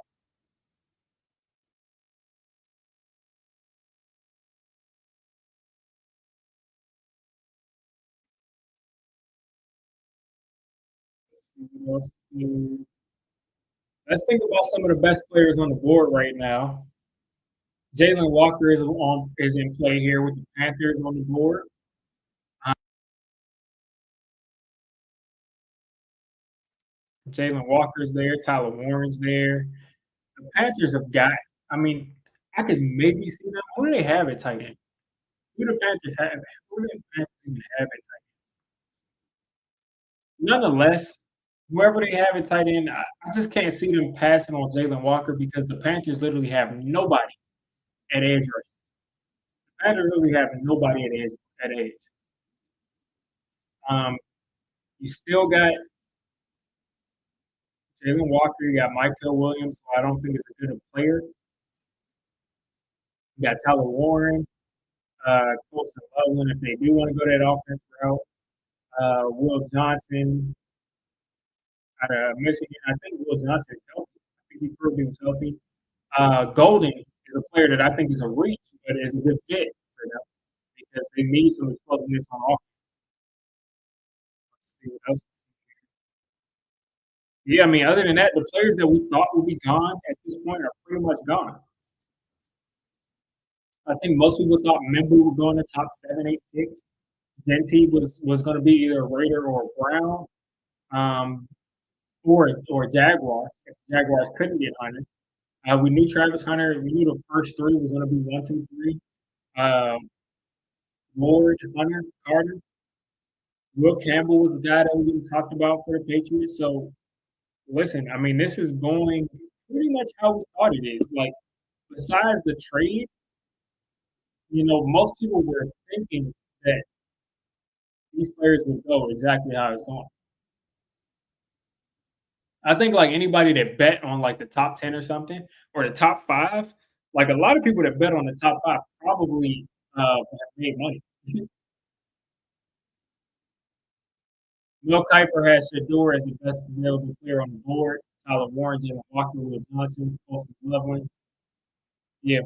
Let's see what else. Let's think about some of the best players on the board right now. Jalen Walker is in play here with the Panthers on the board. Uh, Jalen Walker's there. Tyler Warren's there. The Panthers have got. I mean, I could maybe see them. Who do they have at tight end? Who do the Panthers have? Who do the Panthers even have at tight end? Nonetheless, whoever they have at tight end, I just can't see them passing on Jalen Walker because the Panthers literally have nobody at edge rush. The Panthers literally have nobody at edge. Um, you still got Jalen Walker, you got Michael Williams, who I don't think is a good player. You got Tyler Warren, Colson Loveland if they do want to go that offense route. Will Johnson out of Michigan. I think Will Johnson is healthy. I think he proved he was healthy. Golden is a player that I think is a reach, but is a good fit for them because they need some explosiveness on offense. Let's see what else. Yeah, I mean, other than that, the players that we thought would be gone at this point are pretty much gone. I think most people thought Membu would go in the top 7, 8 picks. Genty was going to be either a Raider or a Brown, um, or a Jaguar. If the Jaguars couldn't get Hunter, we knew Travis Hunter. We knew the first three was going to be 1, 2, 3. Um, Ward, Hunter, Carter. Will Campbell was the guy that we even talked about for the Patriots. So listen, I mean, this is going pretty much how we thought it is. Like besides the trade, most people were thinking that these players would go exactly how it's going. I think like anybody that bet on like the top 10 or something or the top five, like a lot of people that bet on the top five probably have made money. Mel Kiper has Shador as the best available player on the board. Tyler Warren, Jalen Walker, Will Johnson, Colson Loveland. Yeah,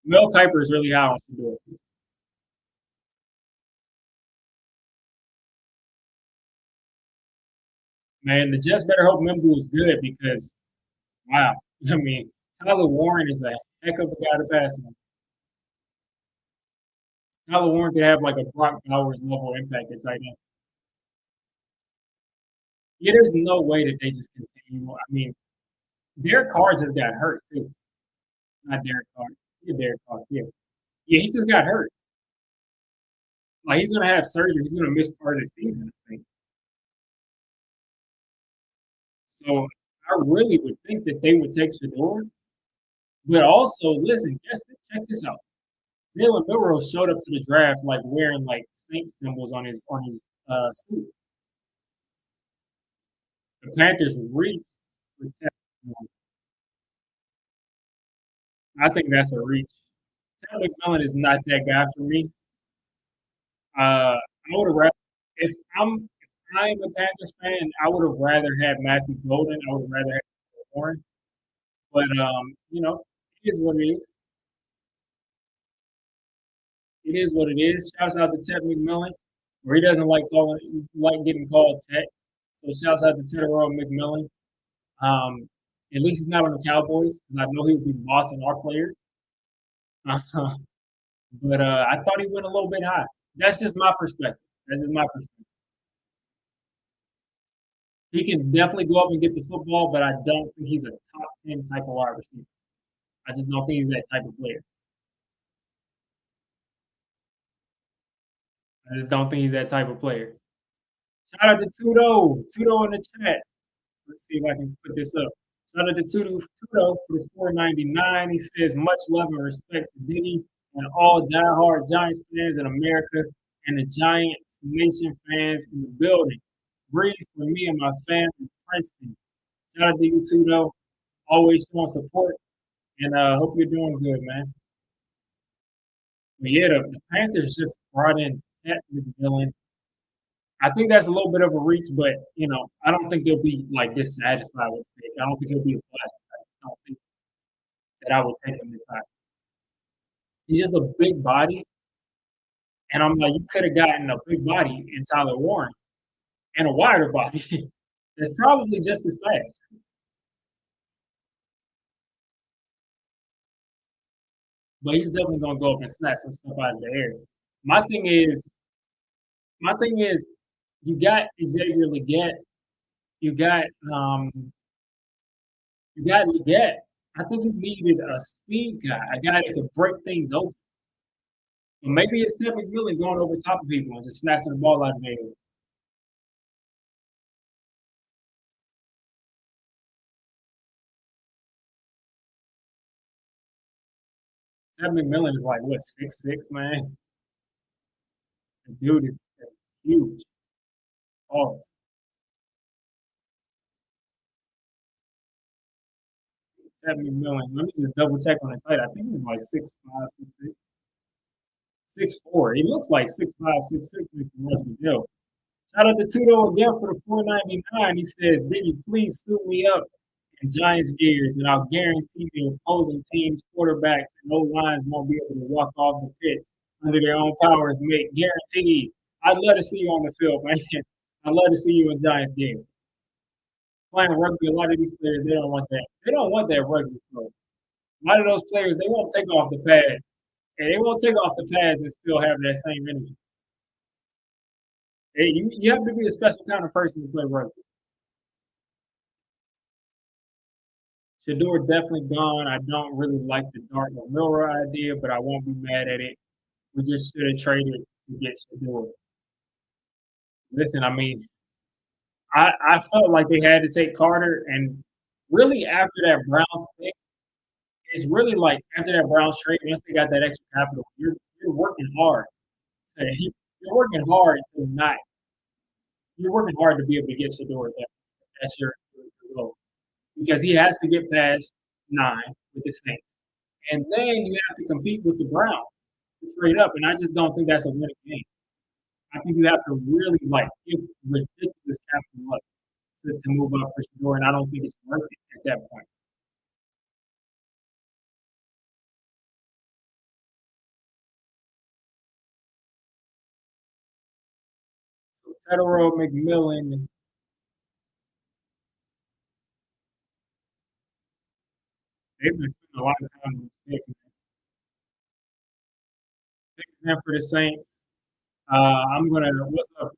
Mel Kiper is really high on Shador. Man, the Jets better hope Membu is good because wow, I mean Tyler Warren is a heck of a guy to pass on. Tyler Warren could have like a Brock Bowers level impact at tight end. Yeah, there's no way that they just continue. I mean, Derek Carr just got hurt too. Not Derek Carr. Yeah, Derek Carr. Yeah, yeah, he just got hurt. Like he's gonna have surgery. He's gonna miss part of the season, I think. So I really would think that they would take Shador. But also, listen, check this out. Jalen Milroe showed up to the draft like wearing like Saint symbols on his suit. The Panthers reached for Ted. I think that's a reach. Ted McMillan is not that guy for me. I would have rather if I'm a Panthers fan, I would have rather had Matthew Golden. I would have rather had Warren. But it is what it is. It is what it is. Shouts out to Ted McMillan, where he doesn't like getting called Ted. So shouts out to Ted McMillan. Um, at least he's not on the Cowboys because I know he would be bossing our players. But I thought he went a little bit high. That's just my perspective. That's just my perspective. He can definitely go up and get the football, but I don't think he's a top 10 type of wide receiver. I just don't think he's that type of player. I just don't think he's that type of player. Shout out to Tudo. Tudo in the chat. Let's see if I can put this up. Shout out to Tudo for the 4.99. He says much love and respect to Diddy and all diehard Giants fans in America and the Giants Nation fans in the building. Breathe for me and my family in Princeton. Shout out to you, Tudo. Always showing support, and hope you're doing good, man. But yeah, the Panthers just brought in Pat McMillan. I think that's a little bit of a reach, but I don't think they'll be like dissatisfied with the pick. I don't think he'll be a blast. I don't think that I would take him this high. He's just a big body, and I'm like, you could have gotten a big body in Tyler Warren and a wider body that's probably just as fast. but he's definitely gonna go up and snatch some stuff out of the air. My thing is, my thing is, you got Xavier Leggett, you got um, you got Leggett. I think you needed a speed guy, a guy that could break things open. Or maybe it's Ted McMillan going over top of people and just snatching the ball out of the air. Ted McMillan is like what 6'6", man. The dude is huge. Oh, Ted McMillan. Let me just double check on his height. I think he's like 6'5", 6'6". 6'4". He looks like 6'5", 6'6", Mr. Russell Hill. Shout out to Tudo again for the 4.99. He says, "Did you please suit me up in Giants gears, and I'll guarantee the opposing team's quarterbacks and no lines won't be able to walk off the pitch under their own powers, mate. Guaranteed. I'd love to see you on the field, man. I'd love to see you in Giants gear. Playing rugby, a lot of these players, they don't want that. They don't want that rugby flow. A lot of those players, they won't take off the pads. And they won't take off the pads and still have that same energy. You have to be a special kind of person to play rugby. Shador definitely gone. I don't really like the Dartmouth Milroy idea, but I won't be mad at it. We just should have traded to get Shador. Listen, I mean, I felt like they had to take Carter, and really after that Browns pick, it's really like after that Browns trade, once they got that extra capital, you're working hard. You're working hard to not. You're working hard to be able to get Shador. That's your goal because he has to get past 9 with the Saints, and then you have to compete with the Browns to trade up, and I just don't think that's a winning game. I think you have to really like give ridiculous capital up to move up for Shador, and I don't think it's worth it at that point. So Federal McMillan, they've been spending a lot of time picking them for the Saints. I'm gonna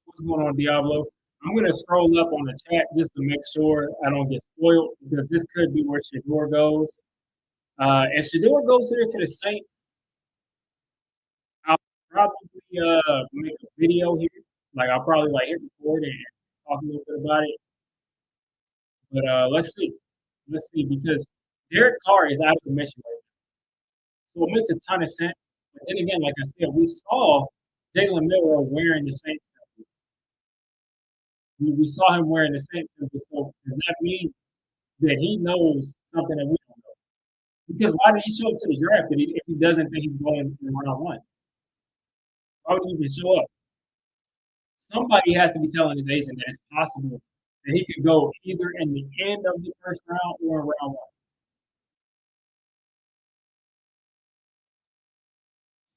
what's going on, Diablo? I'm gonna scroll up on the chat just to make sure I don't get spoiled because this could be where Shador goes. If Shador goes here to the Saints, I'll probably make a video here. Like I'll probably like hit record and talk a little bit about it. But let's see. Let's see because Derek Carr is out of commission right now. So it makes a ton of sense. But then again, like I said, we saw Jalen Miller wearing the Saints. We saw him wearing the Saints. So does that mean that he knows something that we don't know? Because why did he show up to the draft if he doesn't think he's going in round one? Why would he even show up? Somebody has to be telling his agent that it's possible that he could go either in the end of the first round or in round one.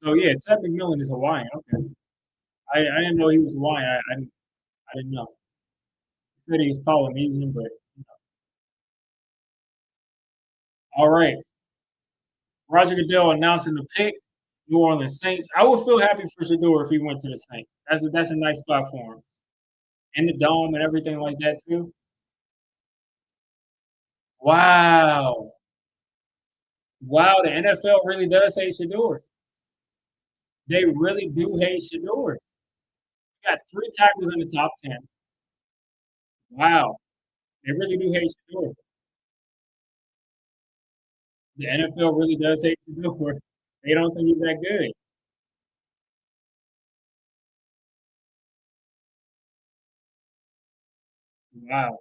So yeah, Ted McMillan is Hawaiian. Okay, I didn't know he was Hawaiian. I didn't know. He said he was Polynesian, but all right. Roger Goodell announcing the pick. New Orleans Saints. I would feel happy for Shador if he went to the Saints. That's a nice spot for him. And the dome and everything like that too. Wow. Wow, the NFL really does hate Shador. They really do hate Shador. He got 3 tackles in the top 10. Wow. They really do hate Shador. The NFL really does hate Shador. They don't think he's that good. Wow.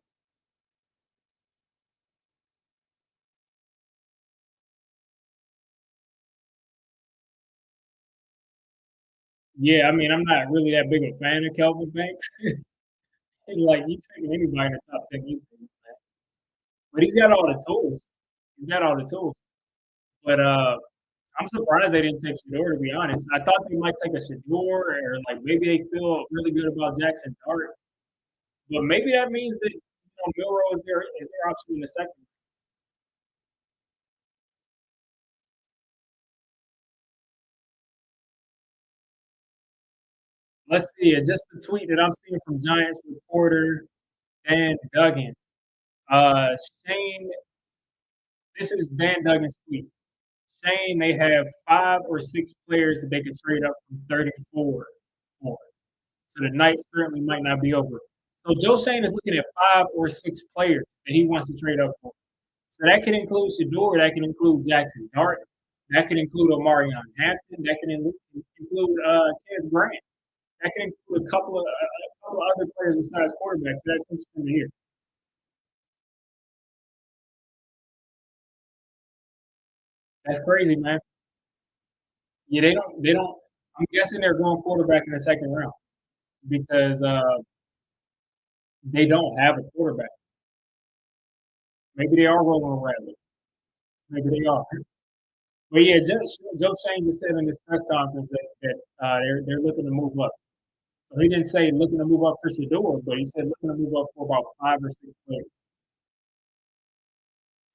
Yeah, I mean, I'm not really that big a fan of Kelvin Banks. He's like, you taking anybody in the top 10, but he's got all the tools. He's got all the tools. But I'm surprised they didn't take Shador, to be honest. I thought they might take a Shador or like maybe they feel really good about Jackson Dart. But maybe that means that Milrow is their option in the second. Let's see. Just the tweet that I'm seeing from Giants reporter Dan Duggan. Uh, Shane, this is Dan Duggan's tweet. Shane, they have 5 or 6 players that they could trade up from 34 for. So the night certainly might not be over. So Joe Shane is looking at 5 or 6 players that he wants to trade up for. So that can include Shador, that can include Jackson Dart, that can include Omarion Hampton, that can include Kenneth Grant, that can include a couple of other players besides quarterbacks. So that's interesting to hear. That's crazy, man. Yeah, they don't. I'm guessing they're going quarterback in the second round because they don't have a quarterback. Maybe they are rolling Radley. Maybe they are. But yeah, Joe Shane just said in this press conference that they're looking to move up. So he didn't say looking to move up for Shador, but he said looking to move up for about 5 or 6 players.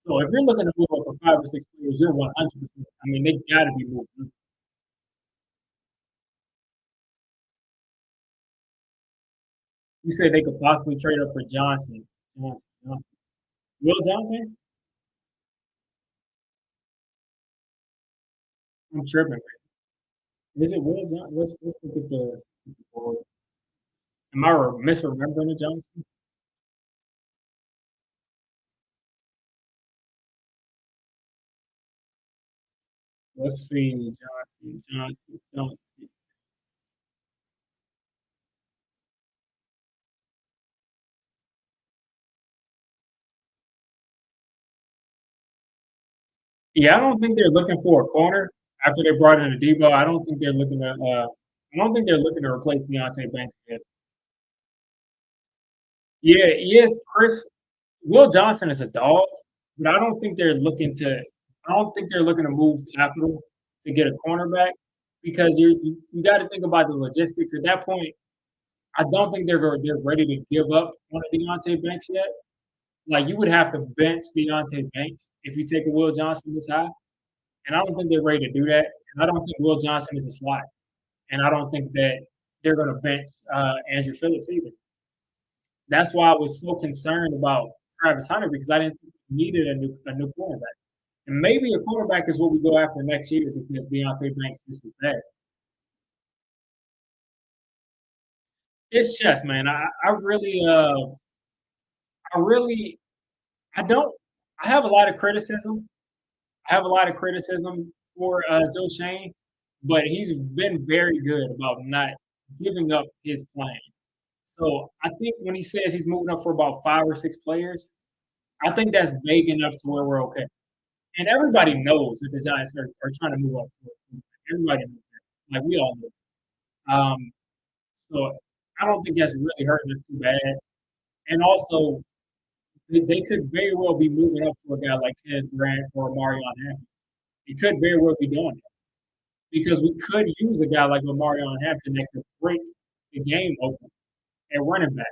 So if you're looking to move up for 5 or 6 players, you're 100%. I mean, they got to be moving. You said they could possibly trade up for Johnson. Johnson. Will Johnson? I'm tripping. Is it Will Johnson? Let's look at the board. Am I misremembering the Johnson? Let's see. Johnson. Yeah, I don't think they're looking for a corner after they brought in a Debo. I don't think they're looking to. I don't think they're looking to replace Deontay Banks yet. Yeah, yeah, Chris. Will Johnson is a dog, but I don't think they're looking to. I don't think they're looking to move capital to get a cornerback because you got to think about the logistics at that point. I don't think they're ready to give up on a Deontay Banks yet. Like you would have to bench Deontay Banks if you take a Will Johnson this high, and I don't think they're ready to do that. And I don't think Will Johnson is a slot, and I don't think that they're going to bench Andrew Phillips either. That's why I was so concerned about Travis Hunter because I didn't think we needed a new cornerback. And maybe a quarterback is what we go after next year because Deontay Banks just is bad. It's chess, man. I really, I don't. I have a lot of criticism. I have a lot of criticism for Joe Shane, but he's been very good about not giving up his plan. So I think when he says he's moving up for about 5 or 6 players, I think that's vague enough to where we're okay. And everybody knows that the Giants are trying to move up. Everybody knows that. Like we all know. So I don't think that's really hurting us too bad. And also, they could very well be moving up for a guy like Ted Grant or Marion Hampton. He could very well be doing that because we could use a guy like Marion Hampton that could break the game open at running back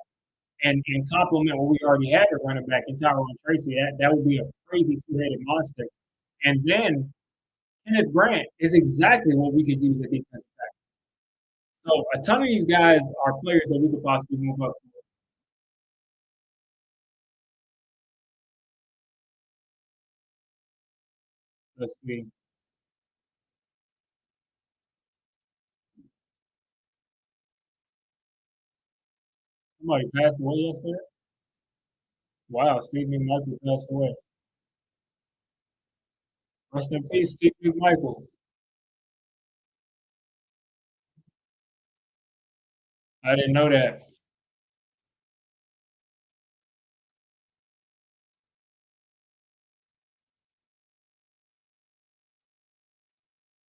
and complement what we already had at running back in Tyrone Tracy. That would be a crazy two-headed monster. And then Kenneth Grant is exactly what we could use at defensive tackle. So a ton of these guys are players that we could possibly move up. Let's see. Somebody passed away yesterday. Wow, Steve McMichael passed away. Rest in peace, Steve McMichael. I didn't know that.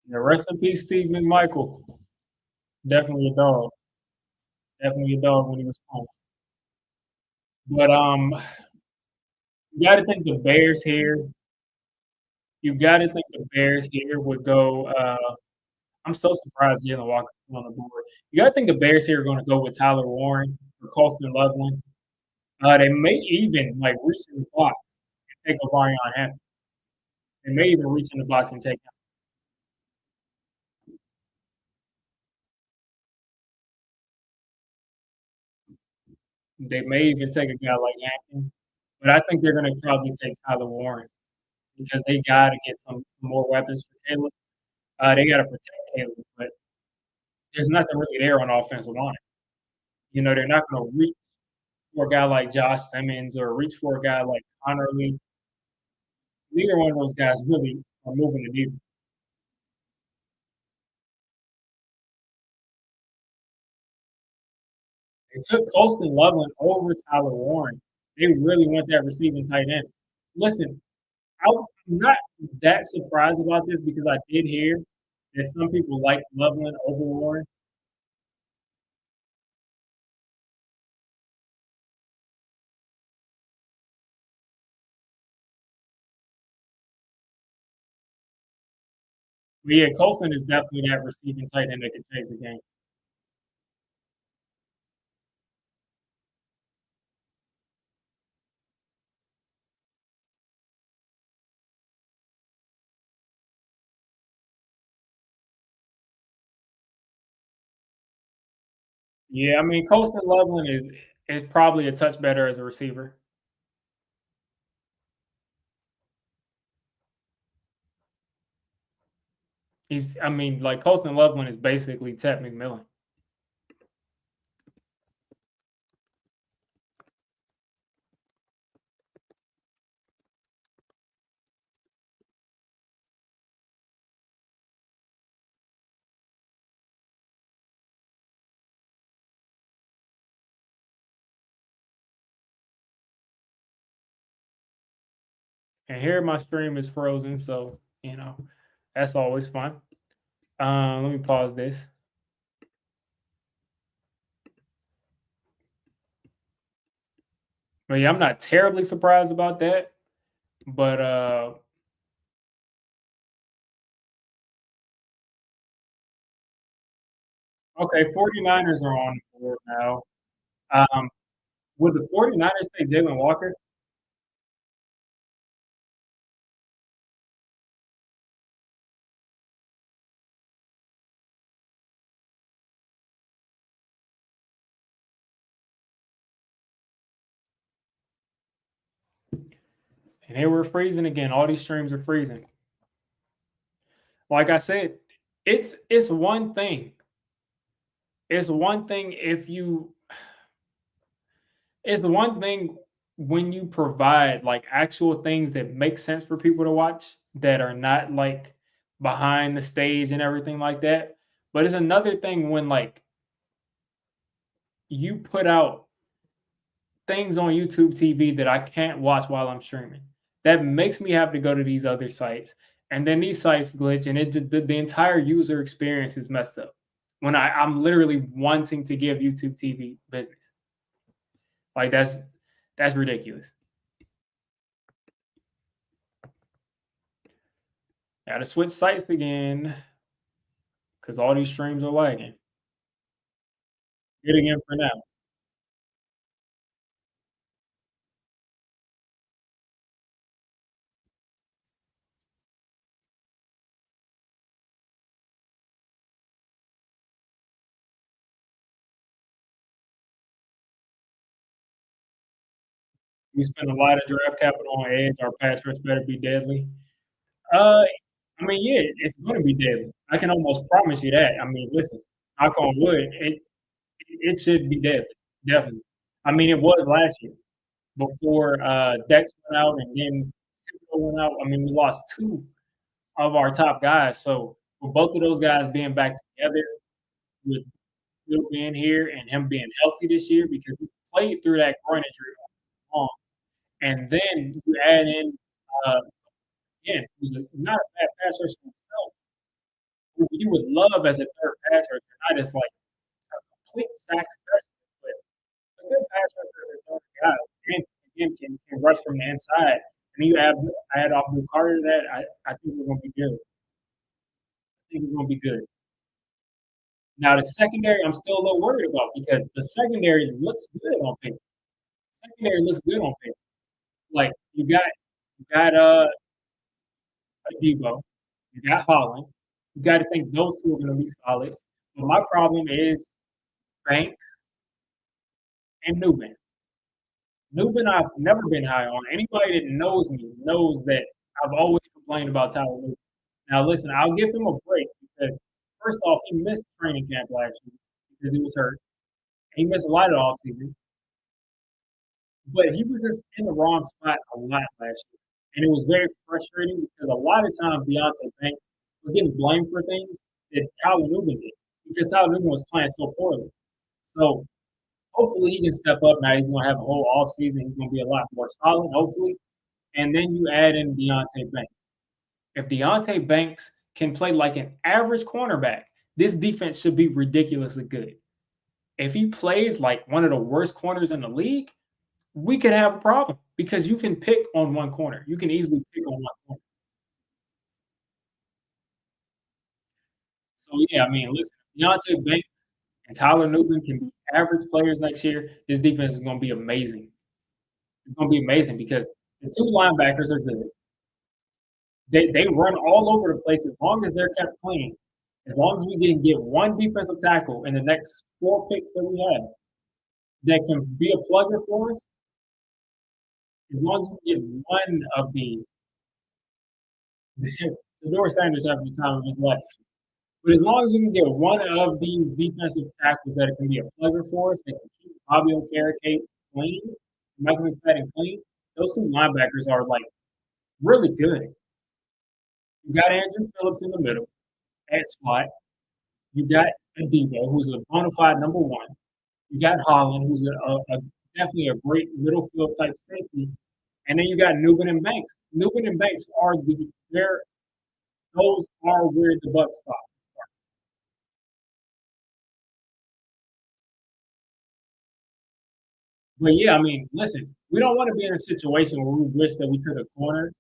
Yeah, rest in peace, Steve McMichael. Definitely a dog. Definitely a dog when he was home. But you got to think the Bears here. You got to think the Bears here would go. I'm so surprised Jalen Walker's on the board. You got to think the Bears here are going to go with Tyler Warren or Colston Loveland. They may even like reach in the box and take Omarion Hampton. They may even reach in the box and take him. They may even take a guy like Hampton, but I think they're gonna probably take Tyler Warren because they gotta get some more weapons for Caleb. They gotta protect Caleb, but there's nothing really there on the offensive line. You know, they're not gonna reach for a guy like Josh Simmons or reach for a guy like Connerly. Neither one of those guys really are moving the needle. They took Colston Loveland over Tyler Warren. They really want that receiving tight end. Listen, I'm not that surprised about this because I did hear that some people like Loveland over Warren. But yeah, Colston is definitely that receiving tight end that can change the game. Yeah, I mean, Colston Loveland is probably a touch better as a receiver. I mean, like Colston Loveland is basically Ted McMillan. And here my stream is frozen, so that's always fun. Let me pause this. But yeah, I'm not terribly surprised about that. But okay, 49ers are on board now. Um, would the 49ers take Jalen Walker? And they were freezing again. All these streams are freezing. Like I said, it's one thing. It's one thing if you it's one thing when you provide like actual things that make sense for people to watch that are not like behind the stage and everything like that. But it's another thing when like you put out things on YouTube TV that I can't watch while I'm streaming. That makes me have to go to these other sites, and then these sites glitch, and the entire user experience is messed up. When I'm literally wanting to give YouTube TV business, like that's ridiculous. Got to switch sites again because all these streams are lagging. Good again for now. We spend a lot of draft capital on edge. Our pass rush better be deadly. Uh, I mean, yeah, it's gonna be deadly. I can almost promise you that. I mean, listen, knock on wood, it should be deadly, definitely. I mean, it was last year before Dex went out and then Thibodeau went out. I mean, we lost two of our top guys. So with both of those guys being back together, with Will being here and him being healthy this year because he played through that groin injury long. And then you add in uh, again, who's not a bad passer himself, who you would love as a third passer, not as like a complete sack specialist, but a good pass rusher is another guy. And again, can rush from the inside. And you add Abdul Carter to that, I think we're gonna be good. I think we're gonna be good. Now the secondary, I'm still a little worried about because the secondary looks good on paper. Secondary looks good on paper. Like you got Debo, you got Holland. You got to think those two are going to be solid. But my problem is Banks and Newman. Newman, I've never been high on. Anybody that knows me knows that I've always complained about Tyler Newman. Now, listen, I'll give him a break because first off, he missed training camp last year because he was hurt. He missed a lot of the offseason, but he was just in the wrong spot a lot last year. And it was very frustrating because a lot of times Deontay Banks was getting blamed for things that Tyler Newman did because Tyler Newman was playing so poorly. So hopefully he can step up now. He's going to have a whole off season. He's going to be a lot more solid, hopefully. And then you add in Deontay Banks. If Deontay Banks can play like an average cornerback, this defense should be ridiculously good. If he plays like one of the worst corners in the league, we could have a problem because you can pick on one corner. You can easily pick on one corner. So yeah, I mean, listen, Deontay Banks and Tyler Newton can be average players next year. This defense is going to be amazing. It's going to be amazing because the two linebackers are good. They run all over the place as long as they're kept clean. As long as we can get one defensive tackle in the next 4 picks that we have that can be a plugger for us, as long as we get one of these, Fedora Sanders having the time of his life. But as long as we can get one of these defensive tackles that can be a plugger for us, that can keep Bobby Okereke clean, Michael McFadden clean, those two linebackers are like really good. You got Andrew Phillips in the middle at slot. You got Adebo, who's a bona fide number one. You got Holland, who's definitely a great middle field type safety. And then you got Newman and Banks. Newman and Banks are those are where the buck stops. But yeah, I mean, listen, we don't want to be in a situation where we wish that we took a corner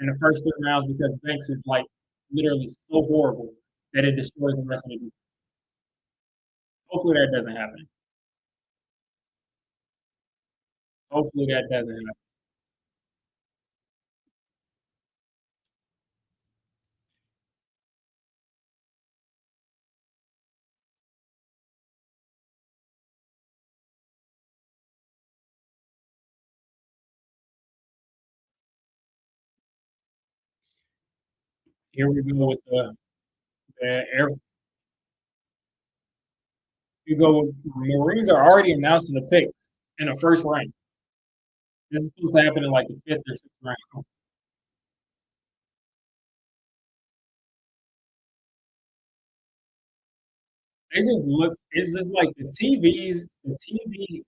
in the first 3 rounds because Banks is like literally so horrible that it destroys the rest of the game. Hopefully that doesn't happen. Hopefully that doesn't happen. Here we go with the air. You go with Marines are already announcing the picks in the first round. This is supposed to happen in like the fifth or sixth round. They just look. It's just like the TVs, the TV,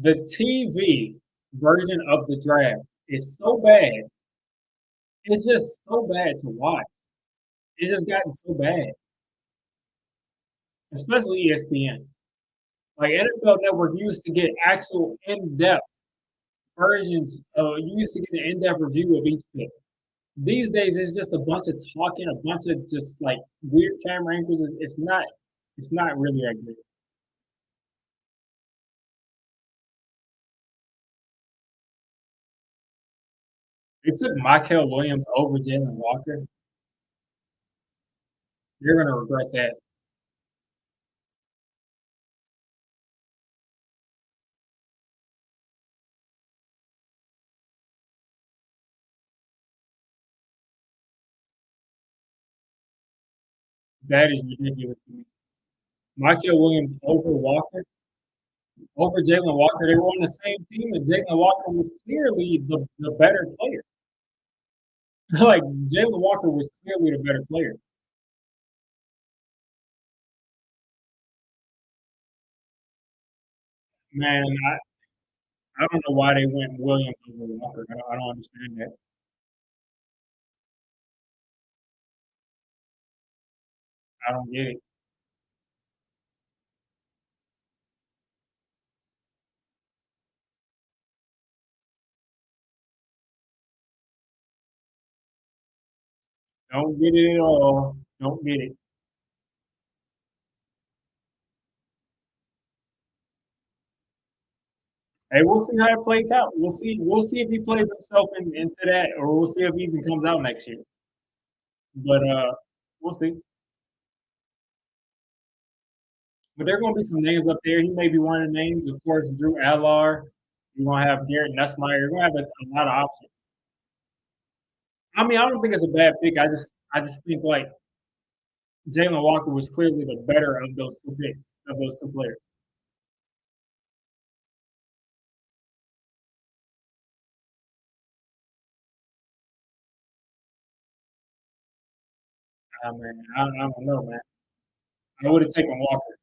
the TV version of the draft is so bad. It's just so bad to watch. It's just gotten so bad, especially ESPN. Like NFL Network used to get actual in-depth versions. You used to get an in-depth review of each pick. These days, it's just a bunch of talking, a bunch of just like weird camera angles. It's not. It's not really that good. It took Michael Williams over Jalen Walker. You're gonna regret that. That is ridiculous to me. Michael Williams over Walker, over Jalen Walker. They were on the same team, and Jalen Walker was clearly the better player. Like Jalen Walker was clearly the better player. Man, I don't know why they went Williams over Walker. I don't understand that. I don't get it. Don't get it at all. Don't get it. Hey, we'll see how it plays out. We'll see. We'll see if he plays himself into that, or we'll see if he even comes out next year. But We'll see. But there are gonna be some names up there. He may be one of the names, of course, Drew Allar. You're gonna have Garrett Nussmeier. You're gonna have a lot of options. I mean, I don't think it's a bad pick. I just think like Jalen Walker was clearly the better of those two picks, of those two players. Man, I don't know, man. I would have taken Walker.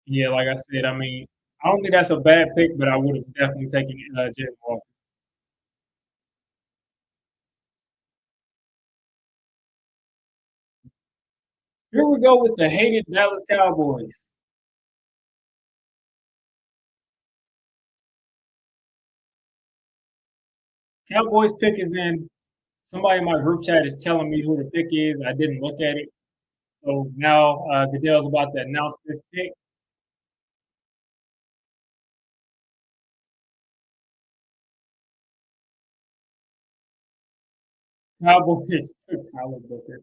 Yeah, like I said, I mean, I don't think that's a bad pick, but I would have definitely taken Jalen Walker. Here we go with the hated Dallas Cowboys. Cowboys pick is in. Somebody in my group chat is telling me who the pick is. I didn't look at it. So now Goodell's about to announce this pick. Cowboys took Tyler Booker.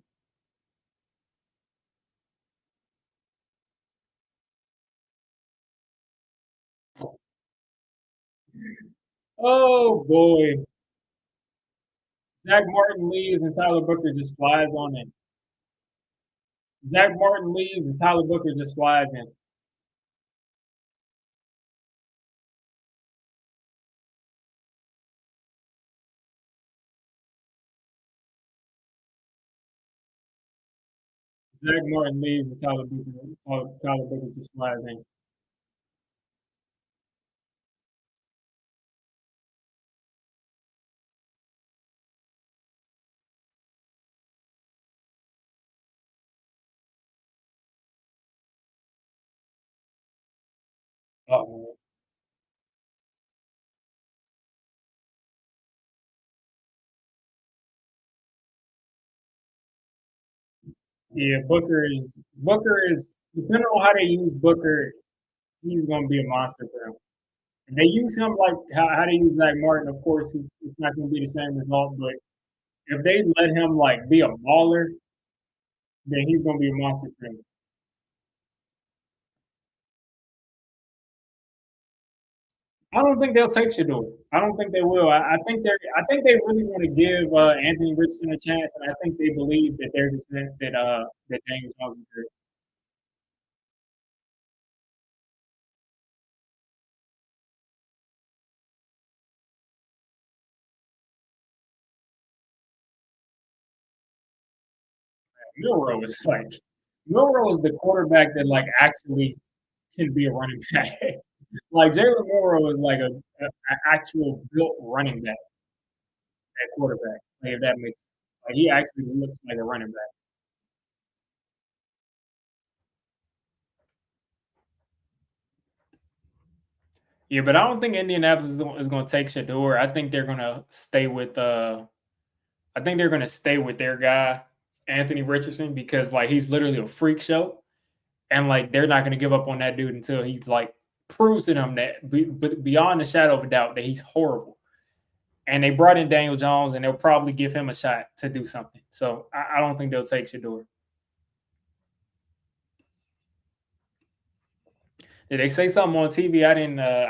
Oh boy. Zach Martin leaves and Tyler Booker just slides on in. Zach Martin leaves and Tyler Booker just slides in. Zach Martin leaves and Tyler Booker just slides in. Oh, yeah, Booker is depending on how they use Booker, he's gonna be a monster for them. If they use him like how they use Zach Martin, of course it's not gonna be the same result, but if they let him like be a baller, then he's gonna be a monster for them. I don't think they'll take Shador. I don't think they will. I think they really want to give Anthony Richardson a chance, and I think they believe that there's a chance that Daniel Jones is good. Milrow is like Milrow is the quarterback that like actually can be a running back. Like Jalen Milrow is like a actual built running back at quarterback. Like if that makes like he actually looks like a running back. Yeah, but I don't think Indianapolis is going to take Shador. I think they're going to stay with their guy Anthony Richardson because like he's literally a freak show, and like they're not going to give up on that dude until he's like proves to them that but beyond the shadow of a doubt that he's horrible. And they brought in Daniel Jones, and they'll probably give him a shot to do something. So I don't think they'll take Shador. Did they say something on TV? I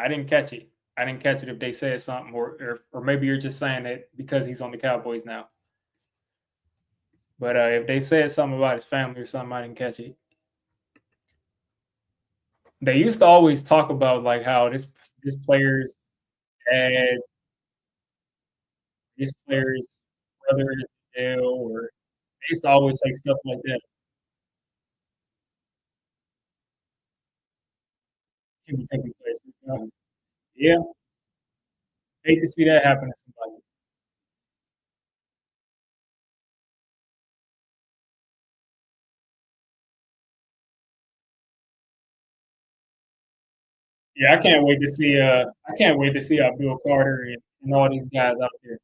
didn't catch it. I didn't catch it if they said something, or maybe you're just saying it because he's on the Cowboys now. But if they said something about his family or something, I didn't catch it. They used to always talk about like how this player's dad, this player's brother is in jail, or they used to always say stuff like that. Can be taking place. Yeah, hate to see that happen to somebody. Yeah, I can't wait to see Abdul Carter and all these guys out there.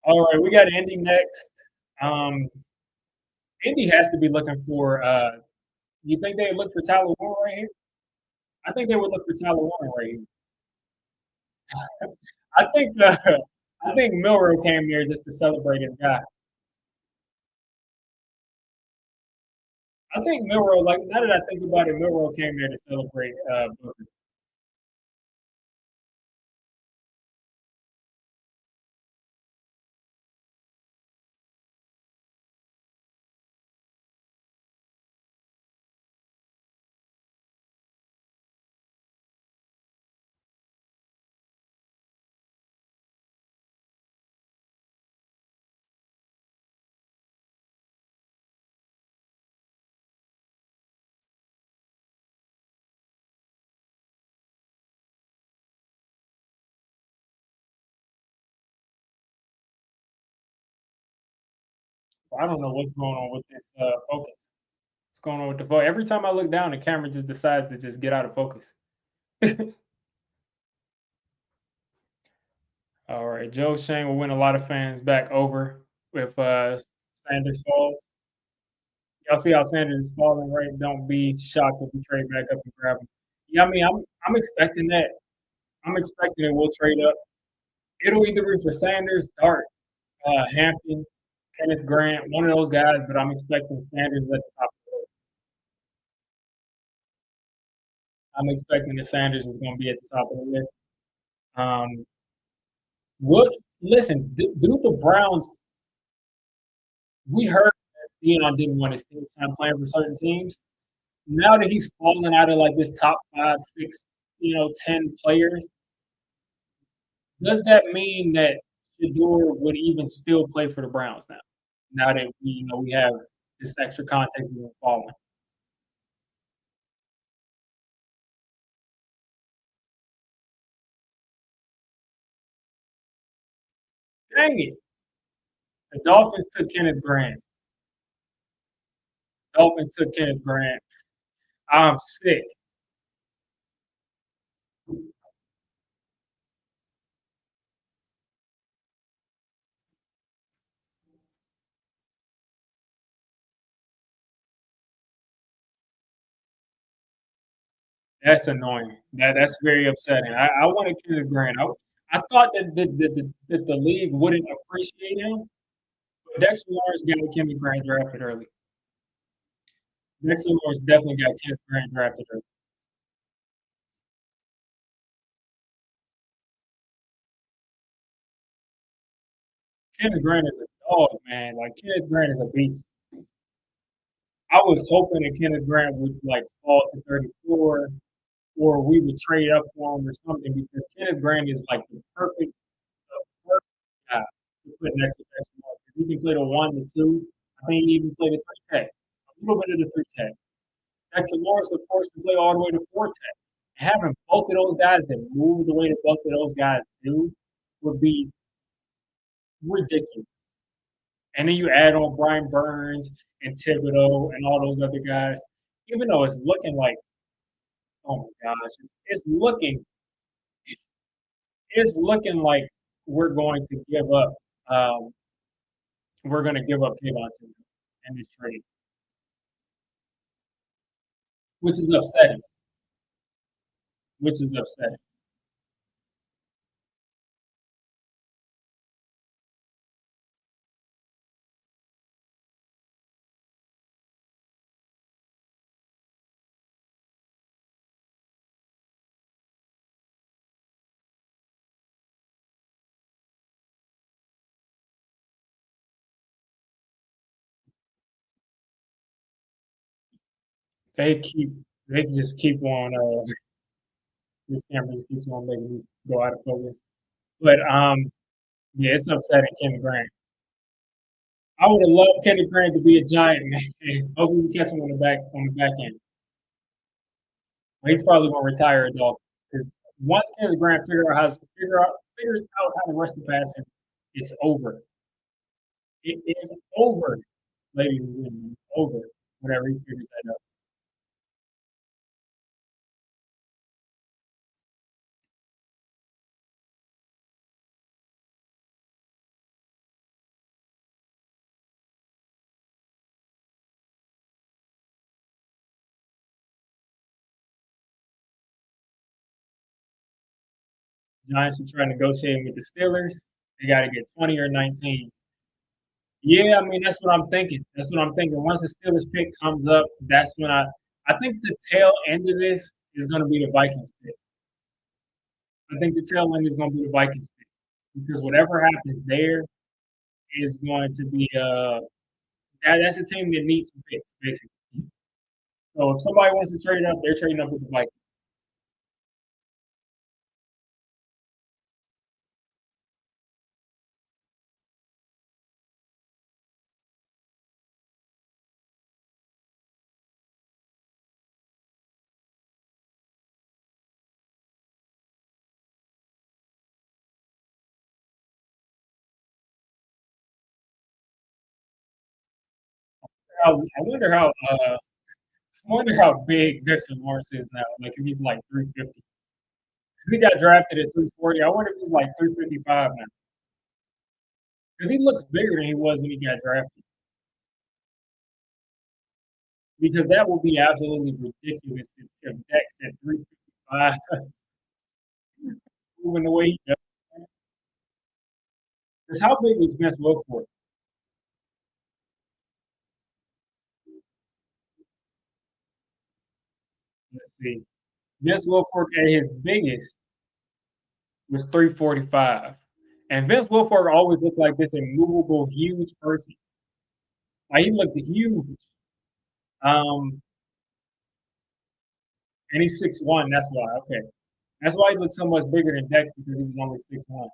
All right, we got Indy next. Um, Indy has to be looking for. You think they would look for Tyler Warren right here? I think they would look for Tyler Warren right here. I think. I think Milrow came here just to celebrate his guy. I think Milrow, like now that I think about it, Milrow came there to celebrate Booker. I don't know what's going on with this focus. What's going on with the focus? Every time I look down, the camera just decides to just get out of focus. All right, Joe Shane will win a lot of fans back over if Sanders falls. Y'all see how Sanders is falling, right? Don't be shocked if we trade back up and grab him. Yeah, I mean, I'm expecting that. I'm expecting that we'll trade up. It'll either be for Sanders, Dart, Hampton, Kenneth Grant, one of those guys, but I'm expecting Sanders at the top of the list. I'm expecting that Sanders is going to be at the top of the list. Um, what? Listen, do the Browns? We heard that Dion didn't want to stay time playing for certain teams. Now that he's falling out of like this top five, six, 10 players, does that mean that Shador would even still play for the Browns now? Now that we have this extra context of him falling. Dang it! The Dolphins took Kenneth Grant. Dolphins took Kenneth Grant. I'm sick. That's annoying. That's very upsetting. I wanted Kenneth Grant. I thought that the league wouldn't appreciate him. But Dexter Lawrence got Kenneth Grant drafted early. Dexter Lawrence definitely got Kenneth Grant drafted early. Kenneth Grant is a dog, man. Like Kenneth Grant is a beast. I was hoping that Kenneth Grant would like fall to 34, or we would trade up for him or something because Kenneth Grant is like the perfect guy to put next to Dexter Lawrence. He can play the one, the two. I think he even play the three tech. A little bit of the three tech. Dexter Lawrence, of course, can play all the way to four tech. Having both of those guys that move the way that both of those guys do would be ridiculous. And then you add on Brian Burns and Thibodeau and all those other guys. Even though it's looking like, oh my gosh, it's looking like we're going to give up. Um, we're going to give up Kayvon to in this trade, which is upsetting. Which is upsetting. They keep they just keep on. This camera just keeps on making me go out of focus. But Yeah, it's upsetting Kenny Grant. I would have loved Kenny Grant to be a Giant, man. Hopefully we catch him on the back end. But he's probably gonna retire a Dolphin because once Kenny Grant figures out how to rush the passer, it's over. It is over, ladies and gentlemen. It's over whenever he figures that out. Giants should try negotiating with the Steelers. They got to get 20 or 19. Yeah, I mean that's what I'm thinking. That's what I'm thinking. Once the Steelers pick comes up, that's when I think the tail end of this is going to be the Vikings pick. I think the tail end is going to be the Vikings pick because whatever happens there is going to be that's a team that needs some picks basically. So if somebody wants to trade up, they're trading up with the Vikings. I wonder how big Dexter Lawrence is now. Like if he's like 350. He got drafted at 340. I wonder if he's like 355 now. Because he looks bigger than he was when he got drafted. Because that would be absolutely ridiculous if Dex at 355 moving the way he does. Because how big was Vince Wilfork? Let's see. Vince Wilfork at his biggest was 345. And Vince Wilfork always looked like this immovable, huge person. Like he looked huge. Um, and he's 6'1", that's why. Okay. That's why he looked so much bigger than Dex because he was only 6'1".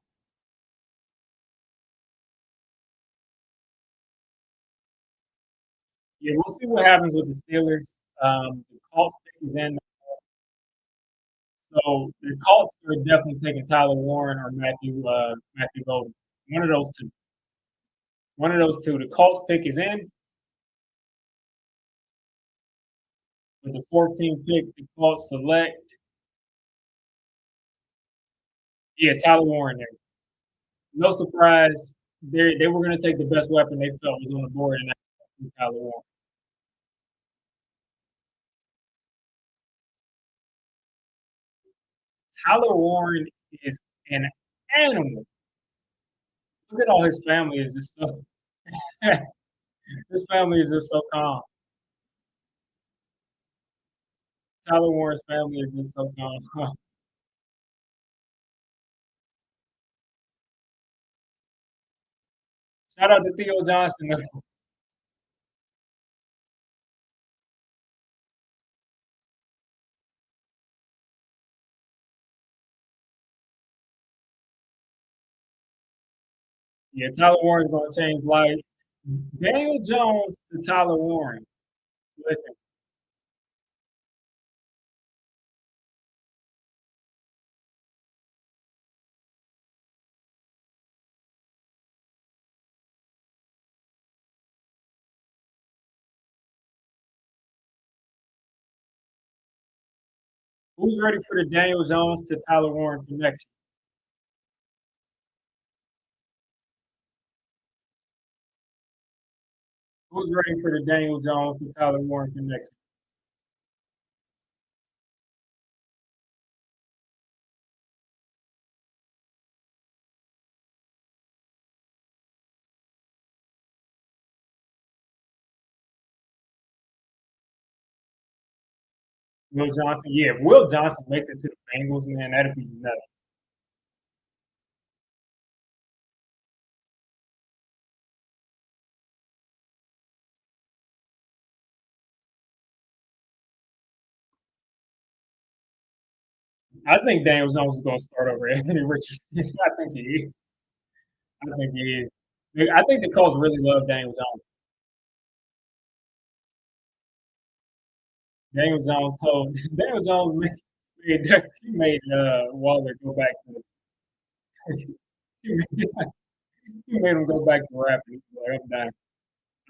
Yeah, we'll see what happens with the Steelers. The Colts pick is in, so the Colts are definitely taking Tyler Warren or Matthew Golden. One of those two. One of those two. The Colts pick is in with the 14th pick. The Colts select. Yeah, Tyler Warren there. No surprise. They were going to take the best weapon they felt was on the board, and that's Tyler Warren. Tyler Warren is an animal. Look at all his family is just so. His family is just so calm. Tyler Warren's family is just so calm. Shout out to Theo Johnson. Yeah, Tyler Warren's going to change life. Daniel Jones to Tyler Warren. Listen, who's ready for the Daniel Jones to Tyler Warren connection? Who's ready for the Daniel Jones to Tyler Warren connection? Will Johnson? Yeah, if Will Johnson makes it to the Bengals, man, that'd be nuts. I think Daniel Jones is going to start over Anthony Richardson. I think he is. I think he is. I think the Colts really love Daniel Jones. Daniel Jones told Daniel Jones made Waller go back to he made he made him go back to rapping. He's like, "I'm done.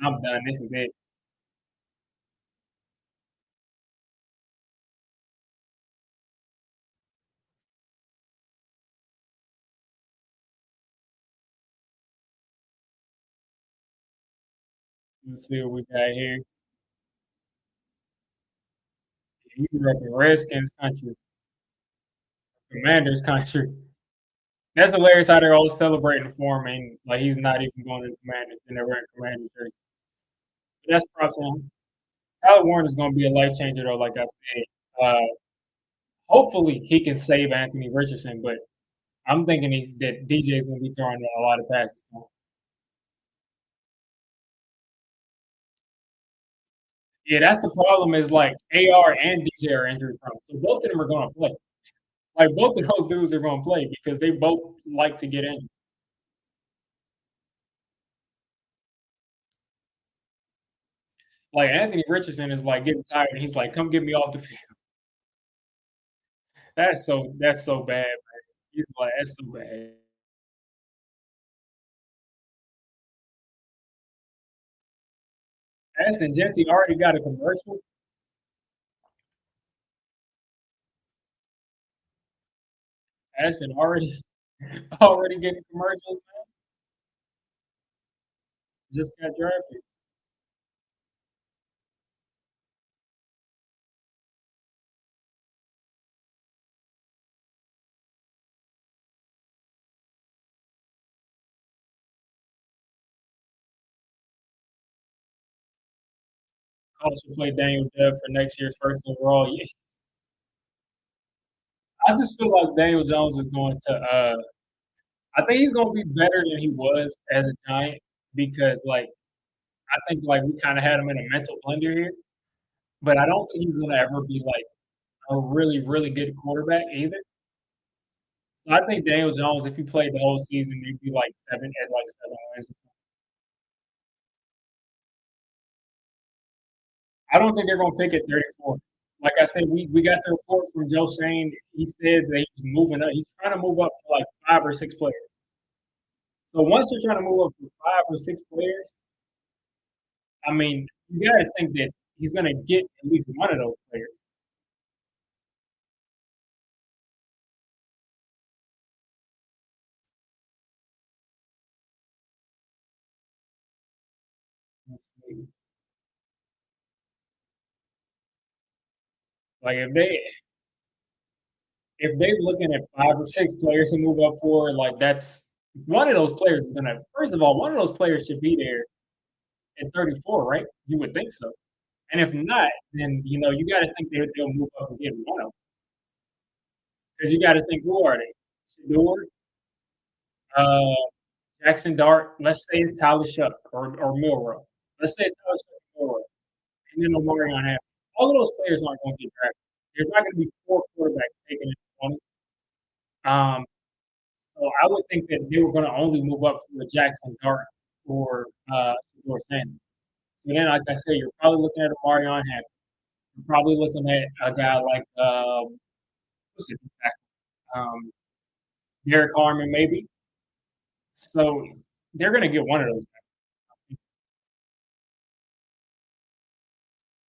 I'm done. This is it." Let's see what we got here. He grew up in Redskins country, Commanders country. That's hilarious how they're all celebrating for him and like he's not even going to the Commanders and they're wearing Commanders jersey. But that's props to him. Tyler Warren is going to be a life changer though, like I said. Hopefully he can save Anthony Richardson, but I'm thinking that DJ is going to be throwing a lot of passes to him. Yeah, that's the problem. Is like AR and DJ are injury prone, so both of them are going to play. Like both of those dudes are going to play because they both like to get injured. Like Anthony Richardson is like getting tired, and he's like, "Come get me off the field." That's so bad, man. He's like, "That's so bad." Aston Genty already got a commercial. Aston already already getting commercials. Just got drafted. Also play Daniel Dev for next year's first overall. Yeah, I just feel like Daniel Jones is going to. I think he's going to be better than he was as a Giant because, like, I think like we kind of had him in a mental blender here, but I don't think he's going to ever be like a really, really good quarterback either. So I think Daniel Jones, if he played the whole season, he'd be like seven wins. I don't think they're going to pick at 34. Like I said, we got the report from Joe Schoen. He said that he's moving up. He's trying to move up to like 5 or 6 players. So once you're trying to move up to 5 or 6 players, I mean, you got to think that he's going to get at least one of those players. Like if they looking at 5 or 6 players to move up for, like that's one of those players is gonna. First of all, one of those players should be there at 34, right? You would think so. And if not, then you got to think they'll move up and get one of them because you got to think who are they? Shador, uh, Jackson Dart. Let's say it's Tyler Shuck or Milrow. Let's say it's Tyler Shuck or Milrow, and then Omarion Hampton. All of those players aren't going to get drafted. There's not going to be 4 quarterbacks taken in 20. Um, So I would think that they were going to only move up for Jackson Dart or Sanders. So then, like I said, you're probably looking at Omarion Hampton. You're probably looking at a guy like what's it, Derek Harmon, maybe. So they're going to get one of those guys.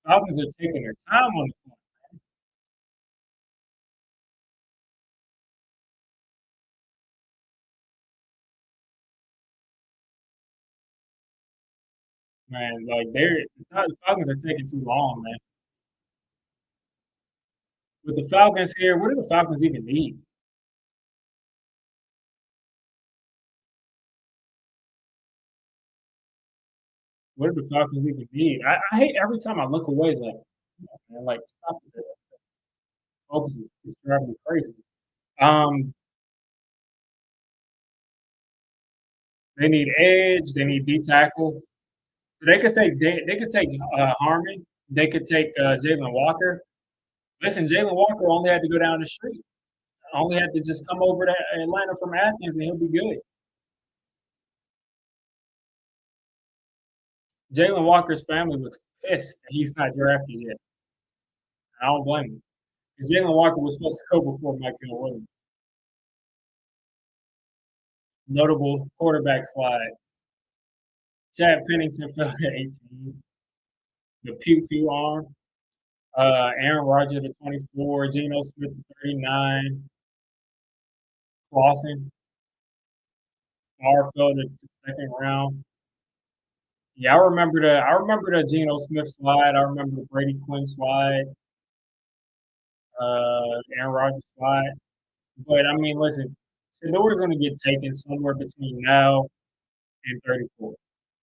Falcons are taking their time on the phone. Man. Like the Falcons are taking too long, man. With the Falcons here, what do the Falcons even need? What do the Falcons even need? I hate every time I look away, like, man, like stop it. Focus is driving me crazy. Um, they need edge. They need D tackle. They could take Harmon. They could take Jalen Walker. Listen, Jalen Walker only had to go down the street. Only had to just come over to Atlanta from Athens, and he'll be good. Jalen Walker's family looks pissed that he's not drafted yet. I don't blame him. 'Cause Jalen Walker was supposed to go before Michael Williams. Notable quarterback slide. Chad Pennington fell to 18. The pew pew arm. Aaron Rodgers to 24. Geno Smith to 39. Clausen. Barr fell to second round. Yeah, I remember the Geno Smith slide. I remember the Brady Quinn slide. Aaron Rodgers slide. But I mean, listen, Shadour's going to get taken somewhere between now and 34.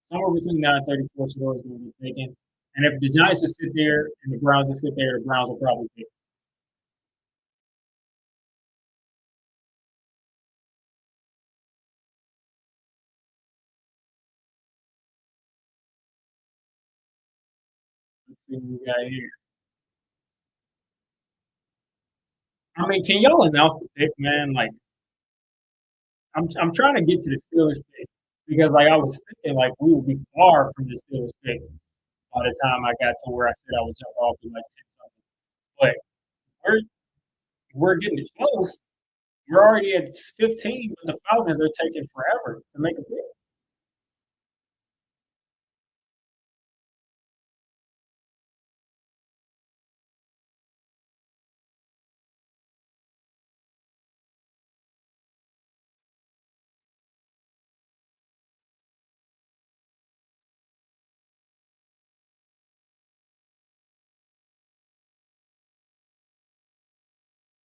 Somewhere between now and 34, Shadour's going to get taken. And if the Giants just sit there and the Browns just sit there, the Browns will probably take it. Let's see what we got here. I mean, can y'all announce the pick, man? Like, I'm trying to get to the Steelers pick because like I was thinking like we would be far from the Steelers pick by the time I got to where I said I would jump off in like 10 something. But we're we're getting close. We're already at 15, but the Falcons are taking forever to make a pick.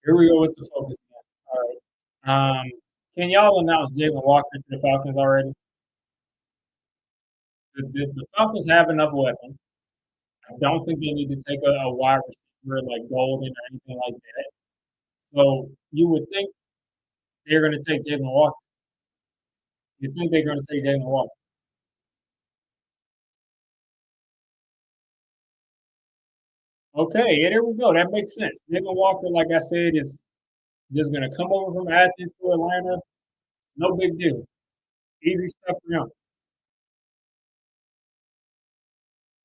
Here we go with the focus now. All right. Can y'all announce Jalen Walker to the Falcons already? The Falcons have enough weapons. I don't think they need to take a wide receiver like Golden or anything like that. So you would think they're going to take Jalen Walker. You think they're going to take Jalen Walker? Okay, yeah, there we go. That makes sense. Jalen Walker, like I said, is just going to come over from Athens to Atlanta. No big deal. Easy stuff for him.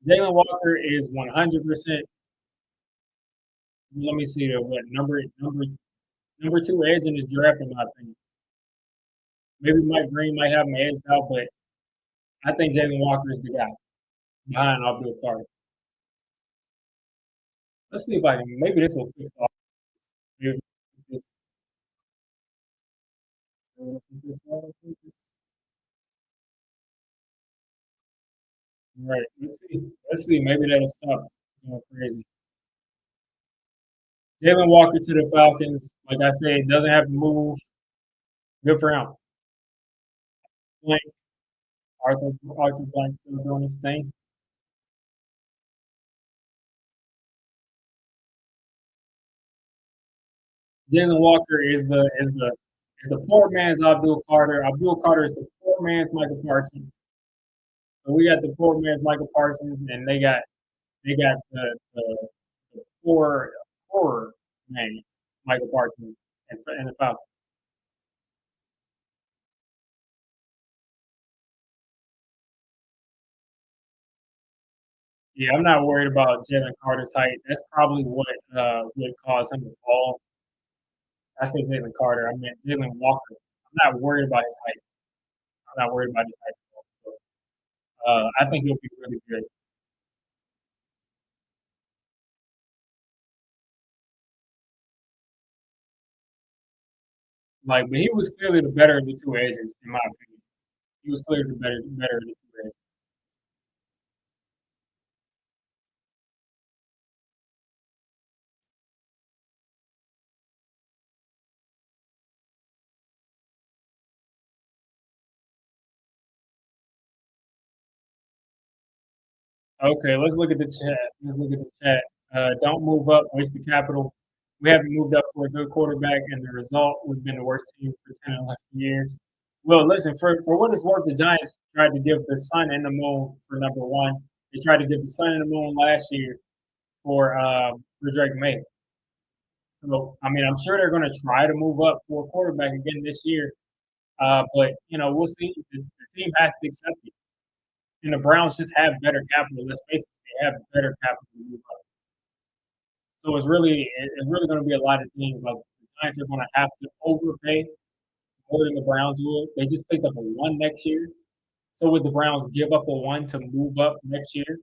Jalen Walker is 100%. Let me see the what number two edge in this draft, in my opinion. Maybe Mike Green might have him edged out, but I think Jalen Walker is the guy behind Abdul Carter. Let's see if I can. Maybe this will fix off. Maybe this, right. Let's see. Let's see. Maybe that'll stop going crazy. Jalen Walker to the Falcons. Like I said, doesn't have to move. Good for him. Blank. Arthur Blank still doing his thing. Jalen Walker is the poor man's Abdul Carter. Abdul Carter is the poor man's Michael Parsons. So we got the poor man's Michael Parsons, and they got the poor man Michael Parsons and the Falcons. Yeah, I'm not worried about Jalen Carter's height. That's probably what would cause him to fall. I said Jalen Carter. I meant Jalen Walker. I'm not worried about his height. I'm not worried about his height. So, I think he'll be really good. Like, but he was clearly the better of the two edges, in my opinion. He was clearly the better of the two edges. Okay, let's look at the chat. Let's look at the chat. Don't move up, waste the capital. We haven't moved up for a good quarterback, and the result, we've been the worst team for 10 and 11 years. Well, listen, for what it's worth, the Giants tried to give the sun and the moon for number one. They tried to give the sun and the moon last year for Drake May. So, I mean, I'm sure they're going to try to move up for a quarterback again this year. But, we'll see. The team has to accept it. And the Browns just have better capital. Let's face it, they have better capital to move up. So it's really going to be a lot of things. Like the Giants are going to have to overpay more than the Browns will. They just picked up a one next year. So would the Browns give up a one to move up next year?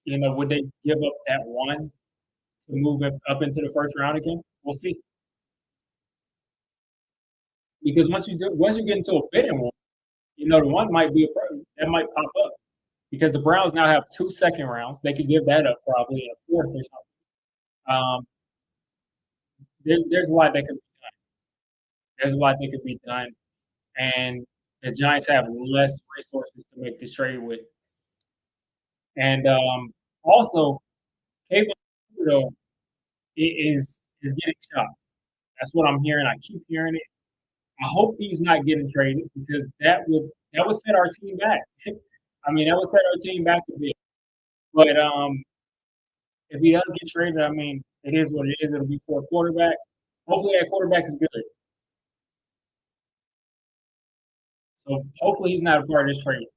Would they give up that one to move it up into the first round again? We'll see. Because once you get into a bidding war, the one might be a problem that might pop up because the Browns now have 2 second rounds. They could give that up probably in a fourth or something. There's a lot that could be done. There's a lot that could be done, and the Giants have less resources to make this trade with. And also, Kayvon Thibodeau is getting chopped. That's what I'm hearing. I keep hearing it. I hope he's not getting traded because that would set our team back. I mean, that would set our team back a bit. But if he does get traded, I mean, it is what it is. It'll be for a quarterback. Hopefully, that quarterback is good. So hopefully, he's not a part of this trade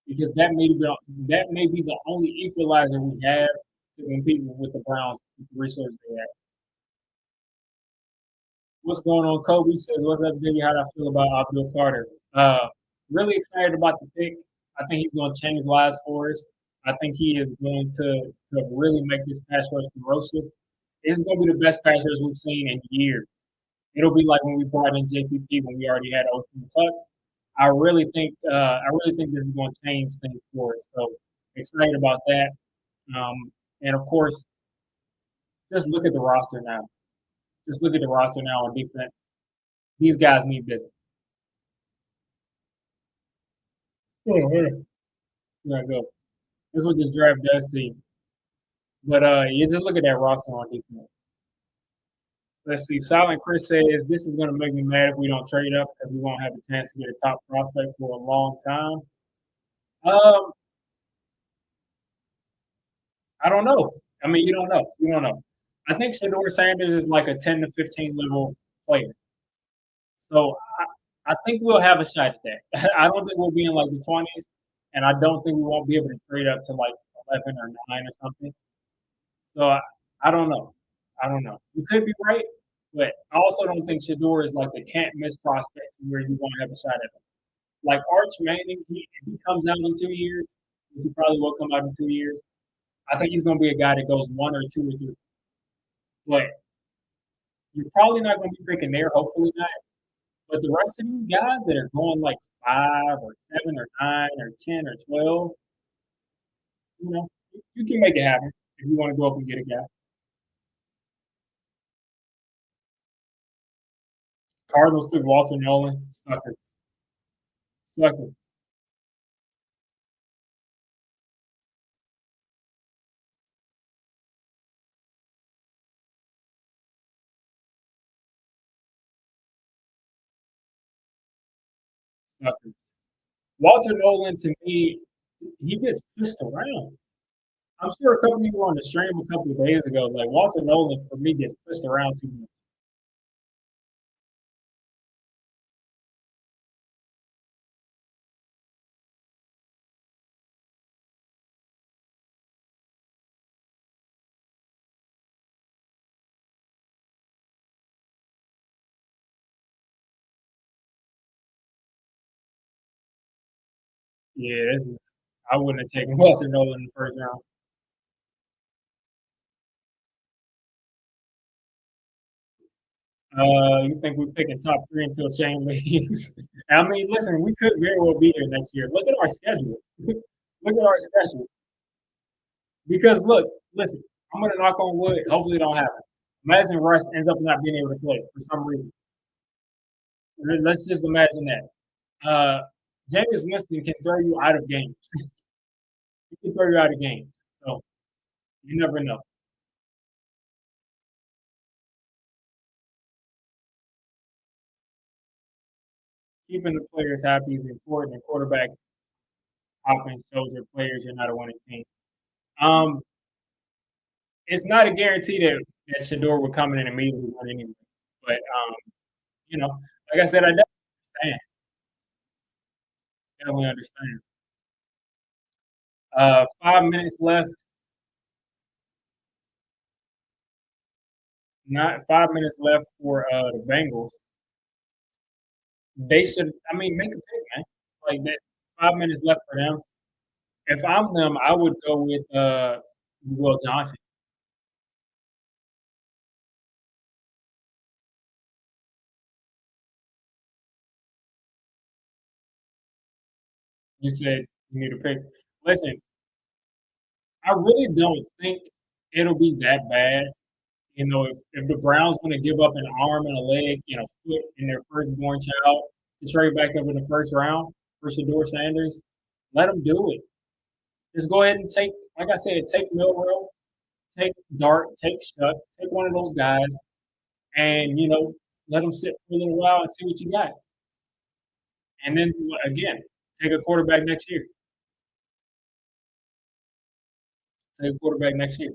because that may be the only equalizer we have to compete with the Browns with the resources they have. What's going on? Kobe says, "What's up, Diggy? How do I feel about Abdul Carter? Really excited about the pick. I think he's going to change lives for us. I think he is going to really make this pass rush ferocious. This is going to be the best pass rush we've seen in years. It'll be like when we brought in JPP when we already had Austin Tuck. I really think this is going to change things for us. So excited about that. And of course, just look at the roster now. Just look at the roster now on defense. These guys need business. Oh, yeah. Yeah, go. That's what this draft does to you. But you just look at that roster on defense. Let's see. Silent Chris says this is going to make me mad if we don't trade up because we won't have a chance to get a top prospect for a long time. Um, I don't know. I mean, you don't know. You don't know. I think Shador Sanders is like a 10 to 15 level player. So I think we'll have a shot at that. I don't think we'll be in like the 20s, and I don't think we won't be able to trade up to like 11 or 9 or something. So I don't know. I don't know. You could be right, but I also don't think Shador is like the can't miss prospect where you won't have a shot at him. Like Arch Manning, if he comes out in 2 years, he probably will come out in 2 years. I think he's going to be a guy that goes 1 or 2 or 3. But you're probably not going to be picking there. Hopefully not. But the rest of these guys that are going like 5 or 7 or 9 or 10 or 12, you can make it happen if you want to go up and get a guy. Cardinals took Walter Nolan. Sucker. Sucker. Sucker. Walter Nolan, to me, he gets pushed around. I'm sure a couple people on the stream a couple of days ago, like Walter Nolan, for me, gets pushed around too much. Yeah, I wouldn't have taken Walter Nolan in the first round. You think we're picking top three until Shane leaves? I mean, listen, we could very well be there next year. Look at our schedule. Look at our schedule. Because look, listen, I'm gonna knock on wood. Hopefully, it don't happen. Imagine Russ ends up not being able to play for some reason. Let's just imagine that. Jameis Winston can throw you out of games. He can throw you out of games. So you never know. Keeping the players happy is important, and quarterback offense shows your players you're not a winning team. Um, it's not a guarantee that Shador will come in and immediately win anyway. But you know, like I said, I definitely understand. Definitely understand. 5 minutes left. Not 5 minutes left for the Bengals. They should. I mean, make a pick, man. Like that. 5 minutes left for them. If I'm them, I would go with Will Johnson. You said you need a pick. Listen, I really don't think it'll be that bad. If the Browns want to give up an arm and a leg, foot in their firstborn child to trade back up in the first round for Shador Sanders, let them do it. Just go ahead and take, like I said, take Milrow, take Dart, take Shuck, take one of those guys, and let them sit for a little while and see what you got. And then again, take a quarterback next year. Take a quarterback next year.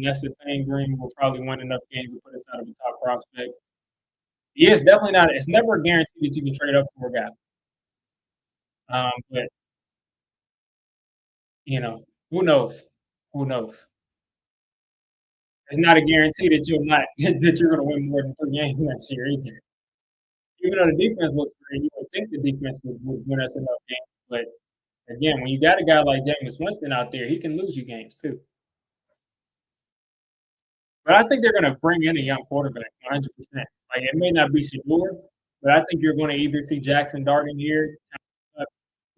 That's the thing. Green will probably win enough games to put us out of the top prospect. Yeah, it's definitely not. It's never a guarantee that you can trade up for a guy. But who knows? Who knows? It's not a guarantee that you're not that you're going to win more than 3 games next year either. Even though the defense looks great, you would think the defense would win us enough games. But again, when you got a guy like Jameis Winston out there, he can lose you games too. But I think they're going to bring in a young quarterback, 100%. Like it may not be Shador, but I think you're going to either see Jackson Dart in here or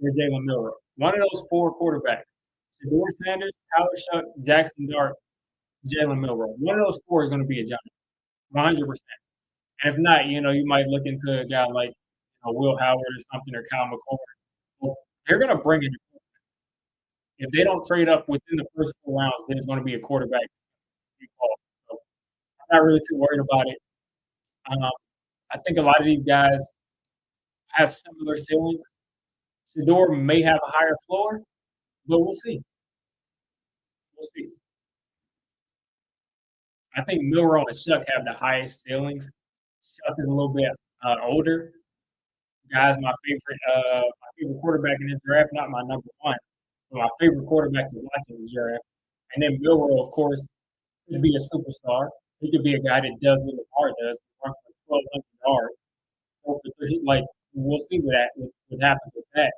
Jalen Milrow. One of those four quarterbacks: Shador Sanders, Tyler Shuck, Jackson Dart, Jalen Milrow. One of those four is going to be a giant, 100%. And if not, you might look into a guy like Will Howard or something, or Kyle McCord. Well, they're going to bring in. If they don't trade up within the first 4 rounds, there's going to be a quarterback. So I'm not really too worried about it. Um, I think a lot of these guys have similar ceilings. Shador may have a higher floor, but we'll see. We'll see. I think Milrow and Shuck have the highest ceilings. Shuck is a little bit older. Guy's my favorite quarterback in this draft, not my number one, but my favorite quarterback to watch in this draft. And then Milrow, of course, could be a superstar. He could be a guy that does what Lamar does, run for 1,200 yards, go for three. Like we'll see what happens with that.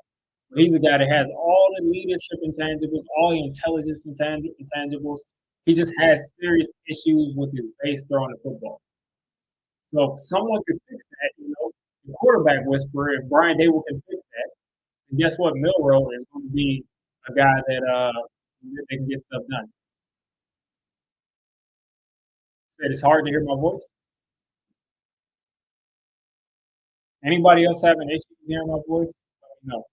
But he's a guy that has all the leadership intangibles, all the intelligence intangibles. He just has serious issues with his base throwing the football. So if someone could fix that, the quarterback whisperer, if Brian Daboll can fix that, then guess what? Milrow is going to be a guy that can get stuff done. Said it's hard to hear my voice. Anybody else having issues hearing my voice? No.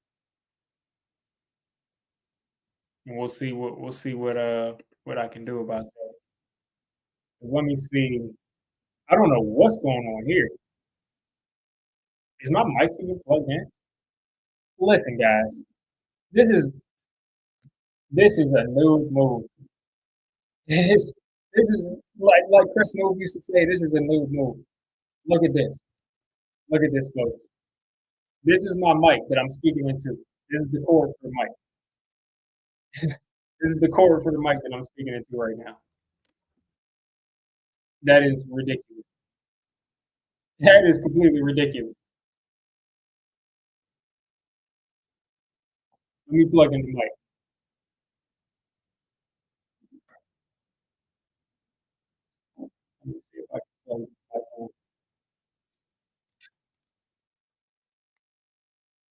And we'll see what I can do about that. 'Cause let me see. I don't know what's going on here. Is my mic even plugged in? Listen, guys, this is this is a new move. This this is like Chris Move used to say. This is a new move. Look at this. Look at this, folks. This is my mic that I'm speaking into. This is the cord for the mic. This is the cord for the mic that I'm speaking into right now. That is ridiculous. That is completely ridiculous. Let me plug in the mic. Let me see if I can plug this mic in.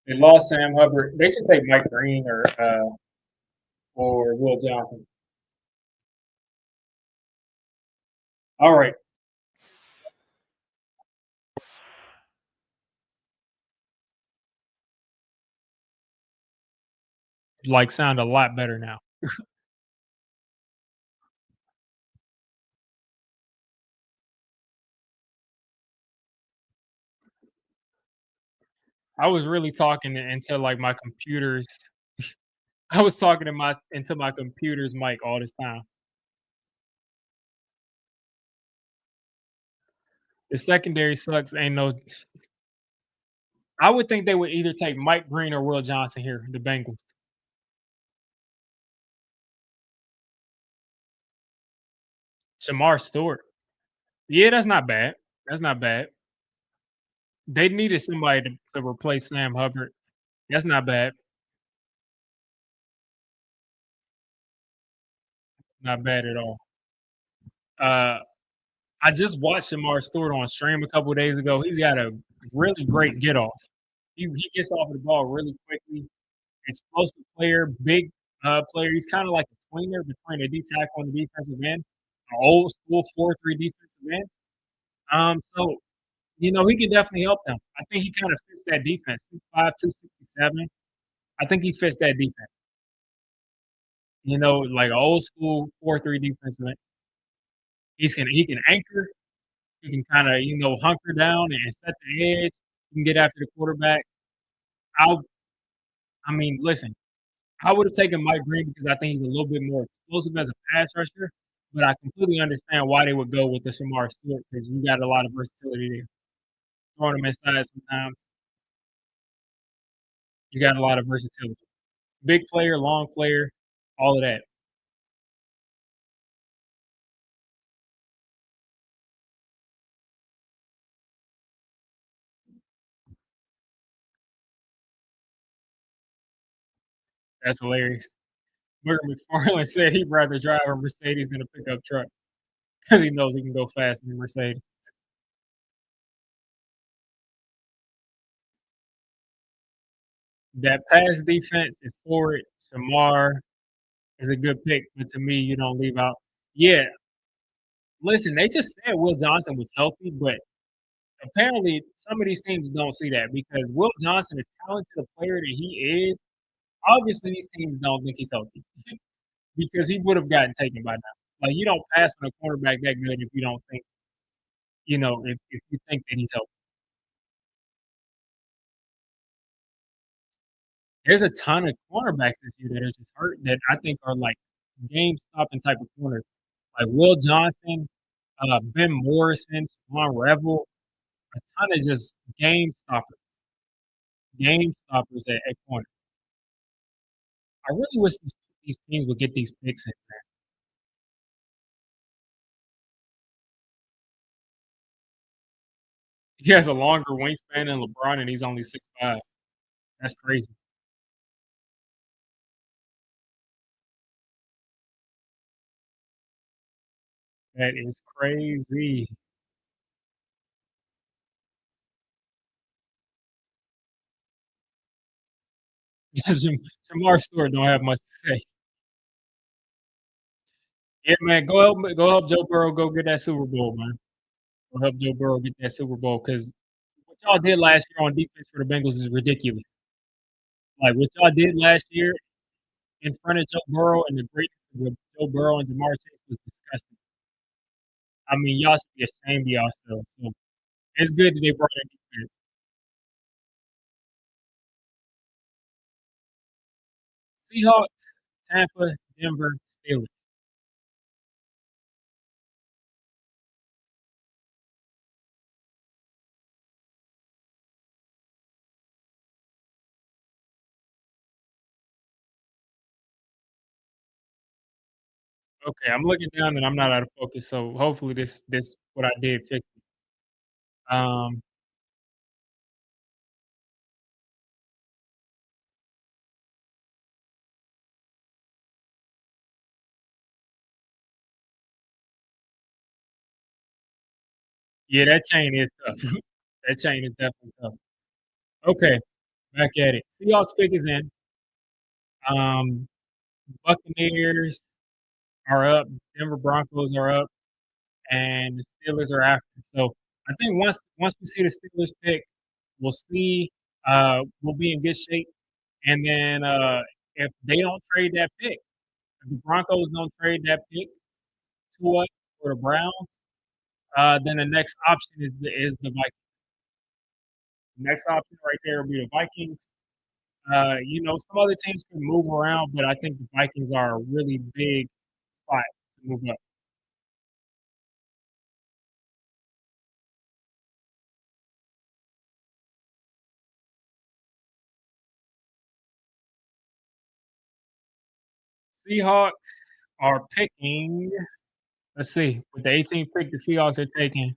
They lost Sam Hubbard. They should take Mike Green or Will Johnson. All right. Like sound a lot better now. I was really talking into like my computer's I was talking to my into my computer's mic all this time. The secondary sucks. Ain't no I would think they would either take Mike Green or Will Johnson here, the Bengals. Shamar Stewart. Yeah, that's not bad. That's not bad. They needed somebody to replace Sam Hubbard. That's not bad. Not bad at all. Uh, I just watched Shamar Stewart on stream a couple days ago. He's got a really great get off. He gets off of the ball really quickly. Explosive player, big player. He's kind of like a tweener between a D tackle and the defensive end, an old school 4-3 defensive end. So he could definitely help them. I think he kind of fits that defense. He's 5'2", 67. I think he fits that defense. Like an old school 4-3 defensive end. He can anchor. He can kind of hunker down and set the edge. He can get after the quarterback. I I mean, listen, I would have taken Mike Green because I think he's a little bit more explosive as a pass rusher, but I completely understand why they would go with the Shamar Stewart because you got a lot of versatility there. Throwing him inside sometimes, you got a lot of versatility. Big player, long player, all of that. That's hilarious. Murray McFarland said he'd rather drive a Mercedes than a pickup truck because he knows he can go fast in a Mercedes. That pass defense is forward. Shamar is a good pick, but to me, you don't leave out. Yeah, listen, they just said Will Johnson was healthy, but apparently some of these teams don't see that because Will Johnson is talented a player that he is. Obviously, these teams don't think he's healthy because he would have gotten taken by now. Like you don't pass on a quarterback that good if you don't think, if you think that he's healthy. There's a ton of cornerbacks this year that are just hurt that I think are like game stopping type of corners. Like Will Johnson, Ben Morrison, Juan Revel, a ton of just game stoppers at corner. I really wish these teams would get these picks in. He has a longer wingspan than LeBron, and he's only 6'5". That's crazy. That is crazy. Jamar Stewart don't have much to say. Yeah, man, go help Joe Burrow go get that Super Bowl, man. Go help Joe Burrow get that Super Bowl because what y'all did last year on defense for the Bengals is ridiculous. Like what y'all did last year in front of Joe Burrow and the greatness of Joe Burrow and Jamar Chase was disgusting. I mean, y'all should be ashamed of yourselves. So it's good that they brought that defense. Seahawks, Tampa, Denver, Steelers. Okay, I'm looking down and I'm not out of focus, so hopefully this what I did fix it. Um, yeah, that chain is tough. That chain is definitely tough. Okay, back at it. Seahawks pick is in. Um, Buccaneers are up, Denver Broncos are up, and the Steelers are after. So I think once we see the Steelers pick, we'll see we'll be in good shape. And then if they don't trade that pick, if the Broncos don't trade that pick to us for the Browns, then the next option is the Vikings. Next option right there will be the Vikings. Some other teams can move around, but I think the Vikings are a really big spot to move up. Seahawks are picking, let's see, with the 18th pick, the Seahawks are taking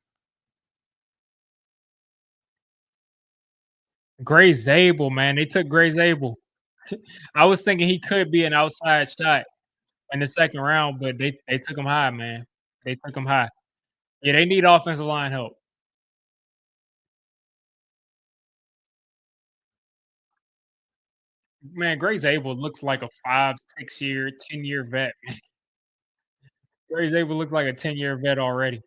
Gray Zabel, man. They took Gray Zabel. I was thinking he could be an outside shot in the second round, but they took him high, man. They took him high. Yeah, they need offensive line help. Man, Gray Zabel looks like a 5, 6 year, 10-year vet. Gray Zabel looks like a 10-year vet already.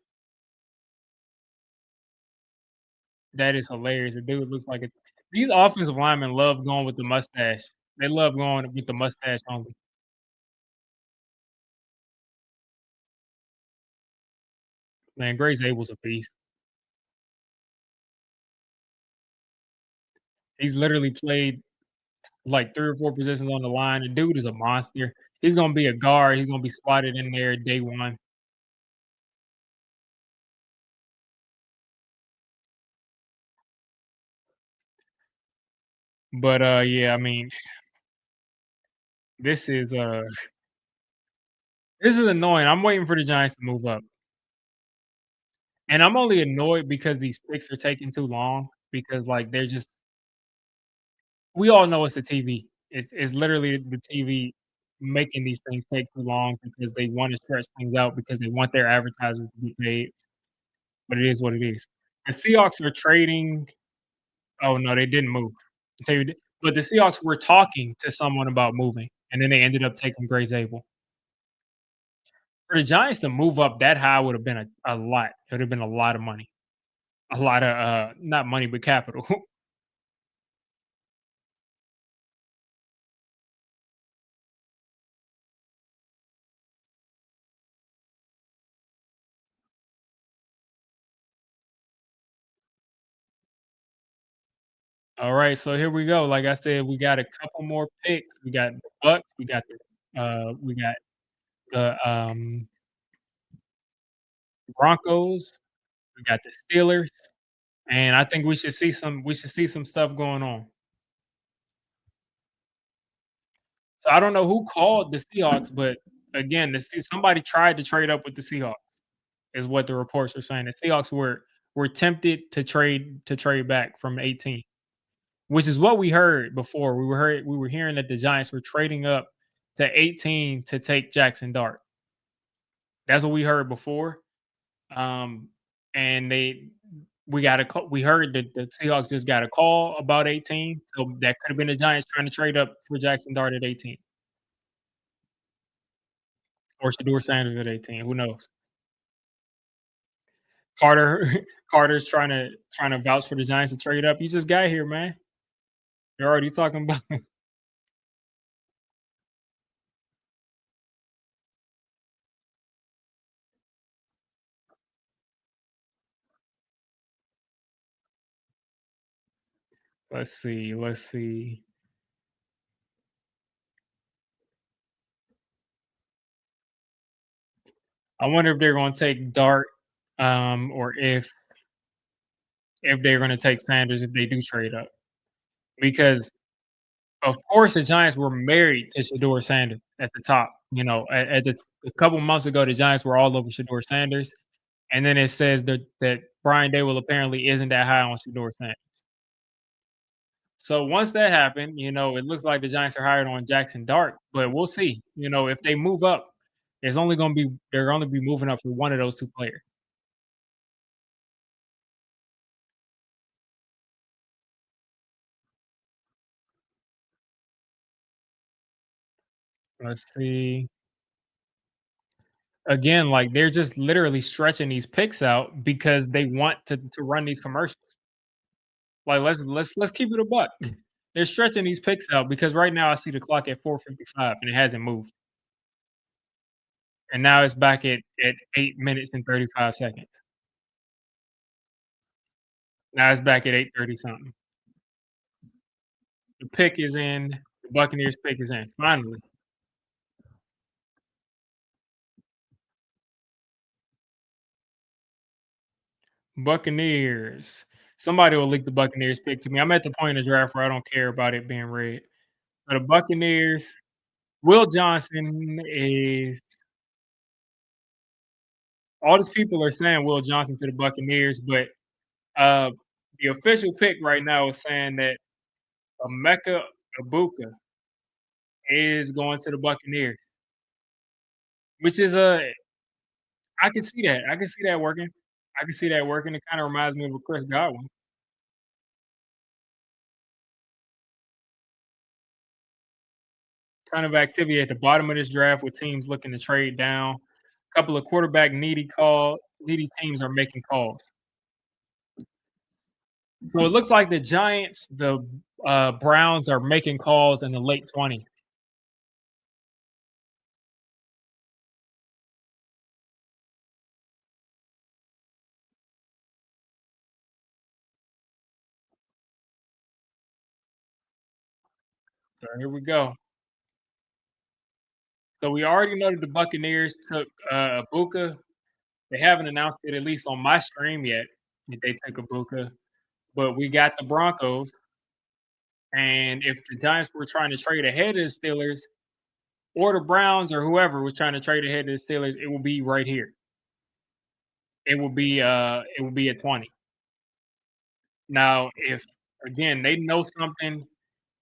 That is hilarious. The dude looks like a these offensive linemen love going with the mustache. They love going with the mustache only. Man, Gray Zabel's a beast. He's literally played like 3 or 4 positions on the line. The dude is a monster. He's gonna be a guard. He's gonna be slotted in there day 1. But, yeah, I mean, this is, uh this is annoying. I'm waiting for the Giants to move up, and I'm only annoyed because these picks are taking too long because, like, they're just we all know it's the TV. It's literally the TV making these things take too long because they wanna stretch things out because they want their advertisers to be paid, but it is what it is. The Seahawks are trading. Oh, no, they didn't move. They d but the Seahawks were talking to someone about moving, and then they ended up taking Grey Zabel. For the Giants to move up that high would have been a lot. It would have been a lot of money. A lot of, not money, but capital. Alright, so here we go. Like I said, we got a couple more picks. We got the Bucks, we got the, Broncos, we got the Steelers, and I think we should see some stuff going on. So I don't know who called the Seahawks, but again, somebody tried to trade up with the Seahawks, is what the reports are saying. The Seahawks were tempted to trade back from 18, which is what we heard before. We were hearing that the Giants were trading up to 18 to take Jackson Dart. That's what we heard before. Um, and we heard that the Seahawks just got a call about 18, so that could have been the Giants trying to trade up for Jackson Dart at 18 or Shador Sanders at 18. Who knows? Carter Carter's trying to vouch for the Giants to trade up. You just got here, man. You're already talking about let's see. I wonder if they're gonna take Dart, or if they're gonna take Sanders if they do trade up. Because of course the Giants were married to Shador Sanders at the top. A couple months ago, the Giants were all over Shador Sanders, and then it says that Brian Daboll apparently isn't that high on Shador Sanders. So once that happened, it looks like the Giants are hired on Jackson Dart, but we'll see. If they move up, they're only be moving up for one of those two players. Let's see. Again, like they're just literally stretching these picks out because they want to run these commercials. Like let's keep it a buck. They're stretching these picks out because right now I see the clock at 4:55 and it hasn't moved. And now it's back at 8 minutes and 35 seconds. Now it's back at 8:30 something. The pick is in. The Buccaneers pick is in. Finally. Buccaneers. Somebody will leak the Buccaneers pick to me. I'm at the point in the draft where I don't care about it being read. So the Buccaneers Will Johnson is all these people are saying Will Johnson to the Buccaneers, but uh, the official pick right now is saying that Emeka Ibuka is going to the Buccaneers, which is I can see that. I can see that working. I can see that working. It kind of reminds me of a Chris Godwin kind of activity at the bottom of this draft with teams looking to trade down. A couple of quarterback needy teams are making calls. So it looks like the Giants, the Browns are making calls in the late 20s. So here we go. So we already know that the Buccaneers took Ibuka. They haven't announced it, at least on my stream yet, that they took Ibuka. But we got the Broncos. And if the Giants were trying to trade ahead of the Steelers, or the Browns, or whoever was trying to trade ahead of the Steelers, it will be right here. It will be at 20. Now, if again they know something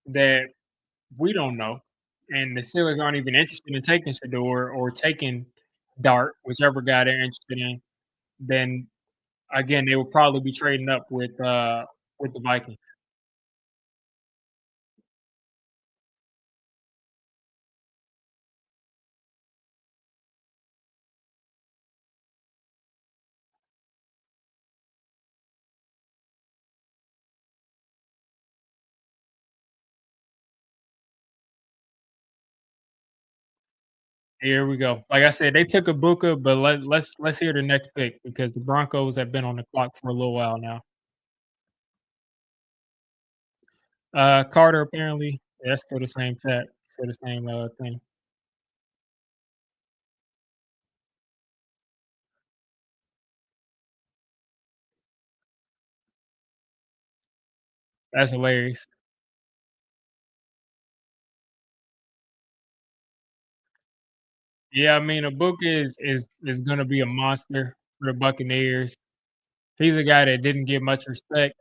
that we don't know, and the Steelers aren't even interested in taking Shador or taking Dart, whichever guy they're interested in, then again they will probably be trading up with the Vikings. Here we go. Like I said, they took a Buka, but let's hear the next pick because the Broncos have been on the clock for a little while now. Carter apparently, yeah, that's still the same chat, still the same thing. That's hilarious. Yeah, I mean, Ibuka is gonna be a monster for the Buccaneers. He's a guy that didn't get much respect.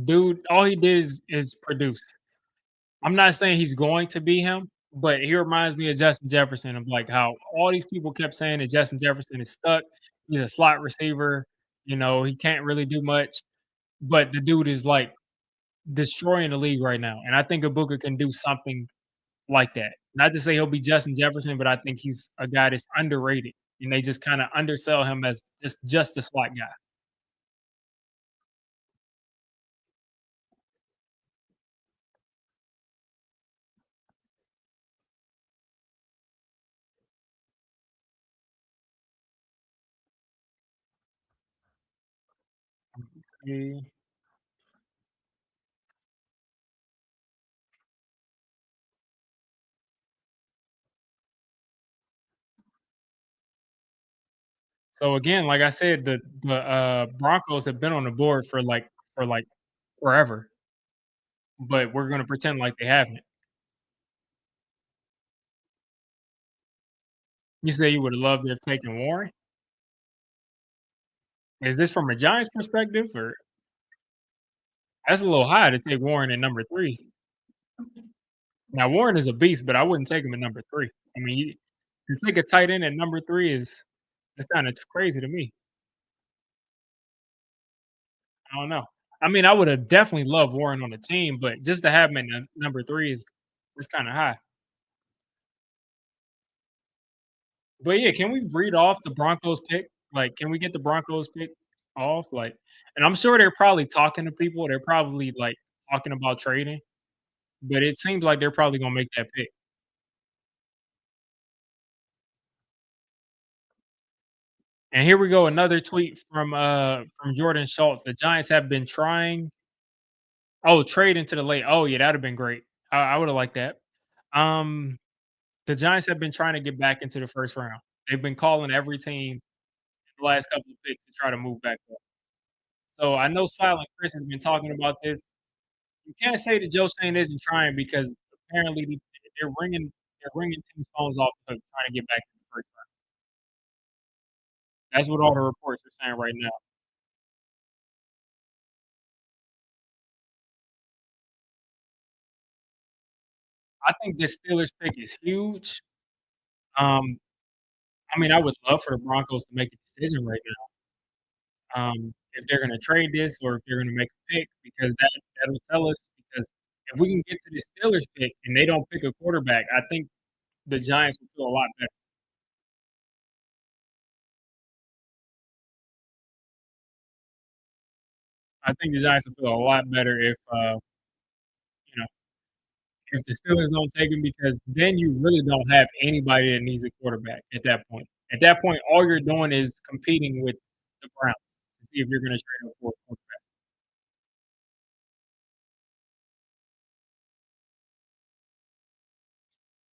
Dude, all he did is produce. I'm not saying he's going to be him, but he reminds me of Justin Jefferson of like how all these people kept saying that Justin Jefferson is stuck. He's a slot receiver. You know, he can't really do much. But the dude is like destroying the league right now. And I think Ibuka can do something like that. Not to say he'll be Justin Jefferson, but I think he's a guy that's underrated. And they just kind of undersell him as just a slot guy. Yeah. So again, like I said, the Broncos have been on the board for like forever, but we're gonna pretend like they haven't. You say you would have loved to have taken Warren. Is this from a Giants perspective, or that's a little high to take Warren at number 3? Now Warren is a beast, but I wouldn't take him at number 3. I mean, you to take a tight end at number 3 is that's kinda crazy to me. I don't know. I mean, I would have definitely loved Warren on the team, but just to have him at number 3 is kinda high. But yeah, can we read off the Broncos pick? Like, can we get the Broncos pick off? Like, and I'm sure they're probably talking to people. They're probably like talking about trading, but it seems like they're probably gonna make that pick. And here we go, another tweet from Jordan Schultz. The Giants have been trying. Oh, trade into the late. Oh yeah, that'd have been great. I would have liked that. Um, the Giants have been trying to get back into the first round. They've been calling every team the last couple of picks to try to move back up. So I know Silent Chris has been talking about this. You can't say that Joe Schoen isn't trying because apparently they're ringing teams' phones off the hook trying to get back to the first round. That's what all the reports are saying right now. I think this Steelers pick is huge. Um, I mean, I would love for the Broncos to make a decision right now, if they're gonna trade this or if they're gonna make a pick because that'll tell us because if we can get to the Steelers pick and they don't pick a quarterback, I think the Giants will feel a lot better. I think the Giants will feel a lot better if, you know, if the Steelers don't take him because then you really don't have anybody that needs a quarterback at that point. At that point, all you're doing is competing with the Browns to see if you're gonna trade up for a quarterback.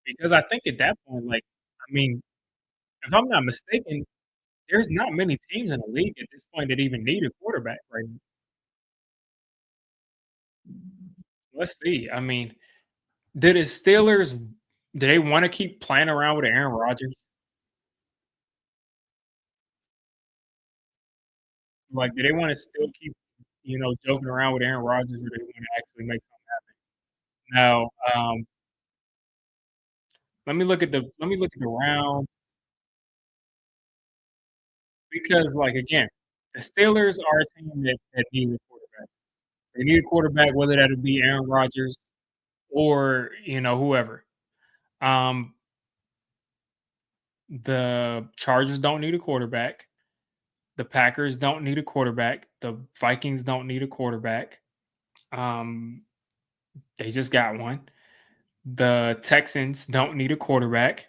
Because I think at that point, like, I mean, if I'm not mistaken, there's not many teams in the league at this point that even need a quarterback right now. Let's see. I mean, did the Steelers do they wanna keep playing around with Aaron Rodgers? Like, do they wanna still keep, joking around with Aaron Rodgers, or do they wanna actually make something happen? Now, let me look at the round because, like, again, the Steelers are a team that needs a quarterback. They need a quarterback, whether that'll be Aaron Rodgers or, whoever. Um, the Chargers don't need a quarterback. The Packers don't need a quarterback. The Vikings don't need a quarterback. Um, they just got one. The Texans don't need a quarterback.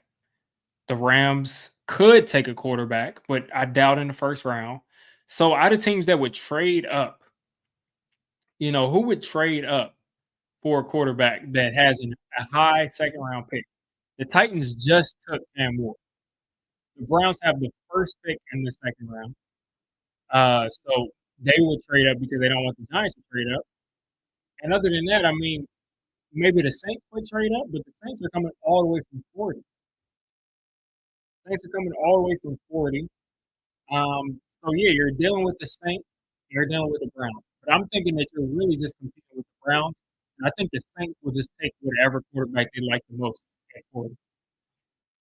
The Rams could take a quarterback, but I doubt in the first round. So out of teams that would trade up, who would trade up for a quarterback that has a high second round pick? The Titans just took Cam Ward. The Browns have the first pick in the second round. So they would trade up because they don't want the Giants to trade up. And other than that, I mean, maybe the Saints would trade up, but the Saints are coming all the way from 40. Saints are coming all the way from 40. So yeah, you're dealing with the Saints, you're dealing with the Browns. But I'm thinking that you're really just competing with the Browns. And I think the Saints will just take whatever quarterback they like the most at 40.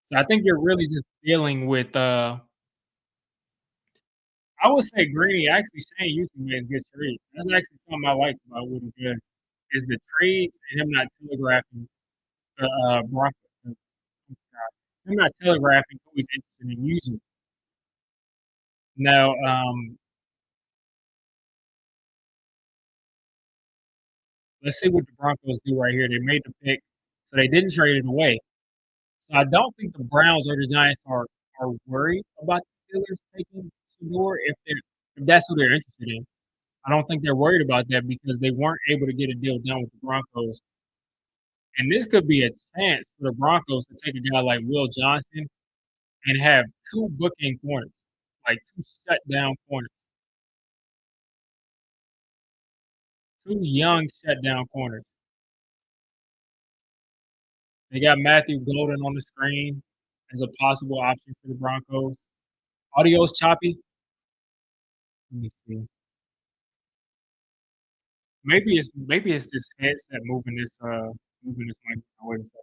So I think you're really just dealing with I would say Greeny actually Shane Houston made a good trade. That's actually something I like about what he does is the trades and him not telegraphing the Broncos. Him not telegraphing who he's interested in using. Now, let's see what the Broncos do right here. They made the pick, so they didn't trade it away. So I don't think the Browns or the Giants are worried about the Steelers taking Shador if that's who they're interested in. I don't think they're worried about that because they weren't able to get a deal done with the Broncos. And this could be a chance for the Broncos to take a guy like Will Johnson and have two booking corners, like two shutdown corners, two young shutdown corners. They got Matthew Golden on the screen as a possible option for the Broncos. Audio's choppy. Let me see. Maybe it's this headset moving this microphone. Wait a second.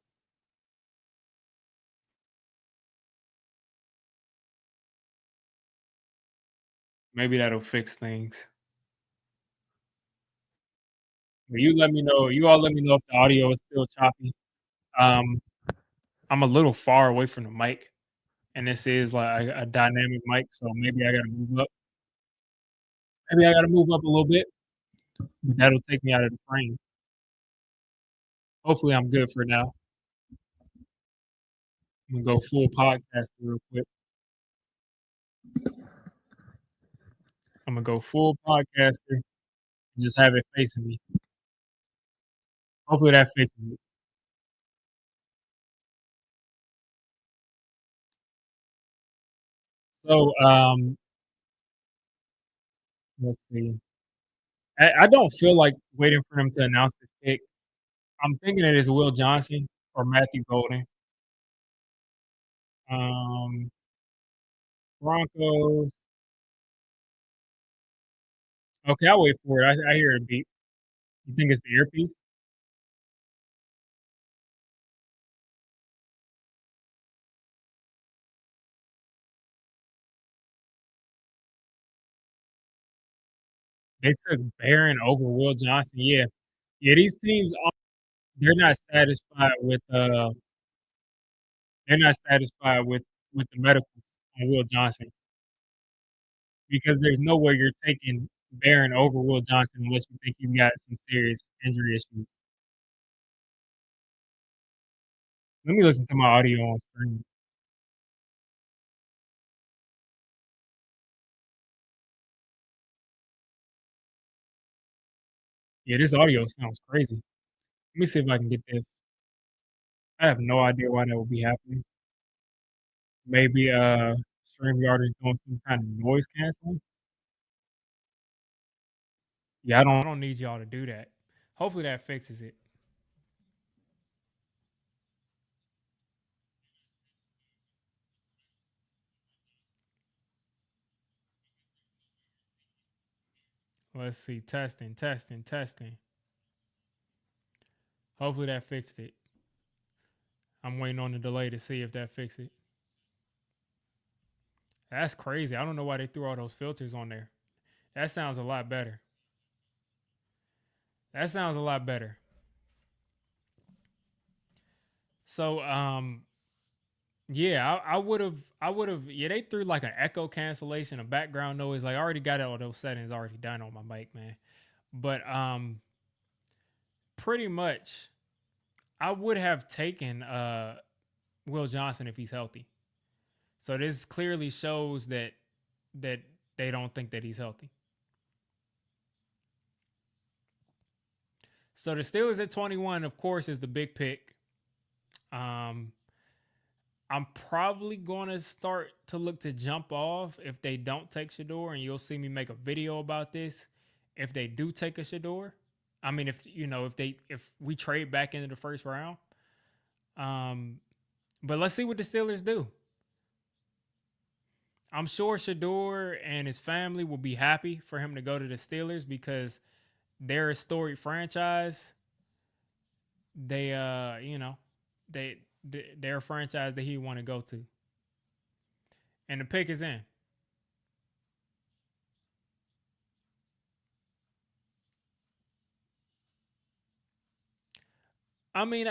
Maybe that'll fix things. But you let me know. You all let me know if the audio is still choppy. Um, I'm a little far away from the mic, and this is like a dynamic mic, so maybe I gotta move up. Maybe I gotta move up a little bit, but that'll take me out of the frame. Hopefully, I'm good for now. I'm gonna go full podcast real quick. I'm gonna go full podcaster and just have it facing me. Hopefully that fixes it. So, let's see. I don't feel like waiting for them to announce this pick I'm thinking it is Will Johnson or Matthew Golden. Um, Broncos. Okay, I'll wait for it. I hear a beep. You think it's the earpiece? They took Barron over Will Johnson. Yeah. Yeah, these teams are they're not satisfied with, they're not satisfied with the medicals on Will Johnson because there's no way you're taking Barron over Will Johnson unless you think he's got some serious injury issues. Let me listen to my audio on stream. Yeah, this audio sounds crazy. Let me see if I can get this. I have no idea why that would be happening. Maybe, StreamYard is doing some kind of noise canceling? Yeah, I don't need y'all to do that. Hopefully that fixes it. Let's see. Testing, testing, testing. Hopefully that fixed it. I'm waiting on the delay to see if that fixed it. That's crazy. I don't know why they threw all those filters on there. That sounds a lot better. That sounds a lot better. So, yeah, I would have. Yeah, they threw like an echo cancellation, a background noise. Like I already got all those settings already done on my mic, man. But pretty much, I would have taken Will Johnson if he's healthy. So this clearly shows that they don't think that he's healthy. So the Steelers at 21, of course, is the big pick. Um, I'm probably going to start to look to jump off if they don't take Shador, and you'll see me make a video about this. If they do take a Shador, I mean, if we trade back into the first round, um, but let's see what the Steelers do. I'm sure Shador and his family will be happy for him to go to the Steelers because they're a storied franchise. They, they they're a franchise that he want to go to, and the pick is in. I mean,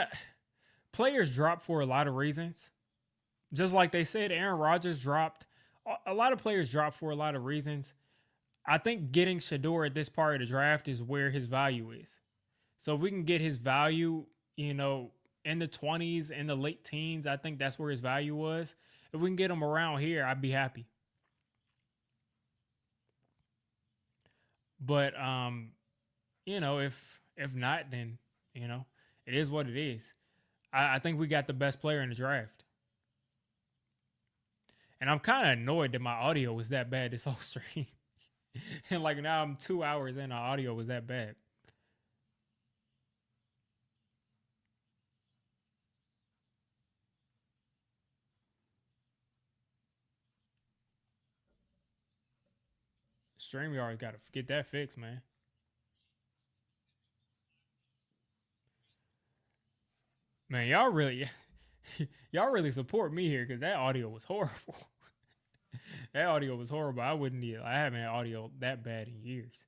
players drop for a lot of reasons. Just like they said, Aaron Rodgers dropped. A lot of players drop for a lot of reasons. I think getting Shador at this part of the draft is where his value is. So if we can get his value, you know, in the 20s, in the late teens, I think that's where his value was. If we can get him around here, I'd be happy. But if not, then you know, it is what it is. I think we got the best player in the draft. And I'm kind of annoyed that my audio was that bad this whole stream. And like now I'm 2 hours in, the audio was that bad. StreamYard got to get that fixed, man. Man, y'all really support me here because that audio was horrible. That audio was horrible. I wouldn't need. I haven't had audio that bad in years.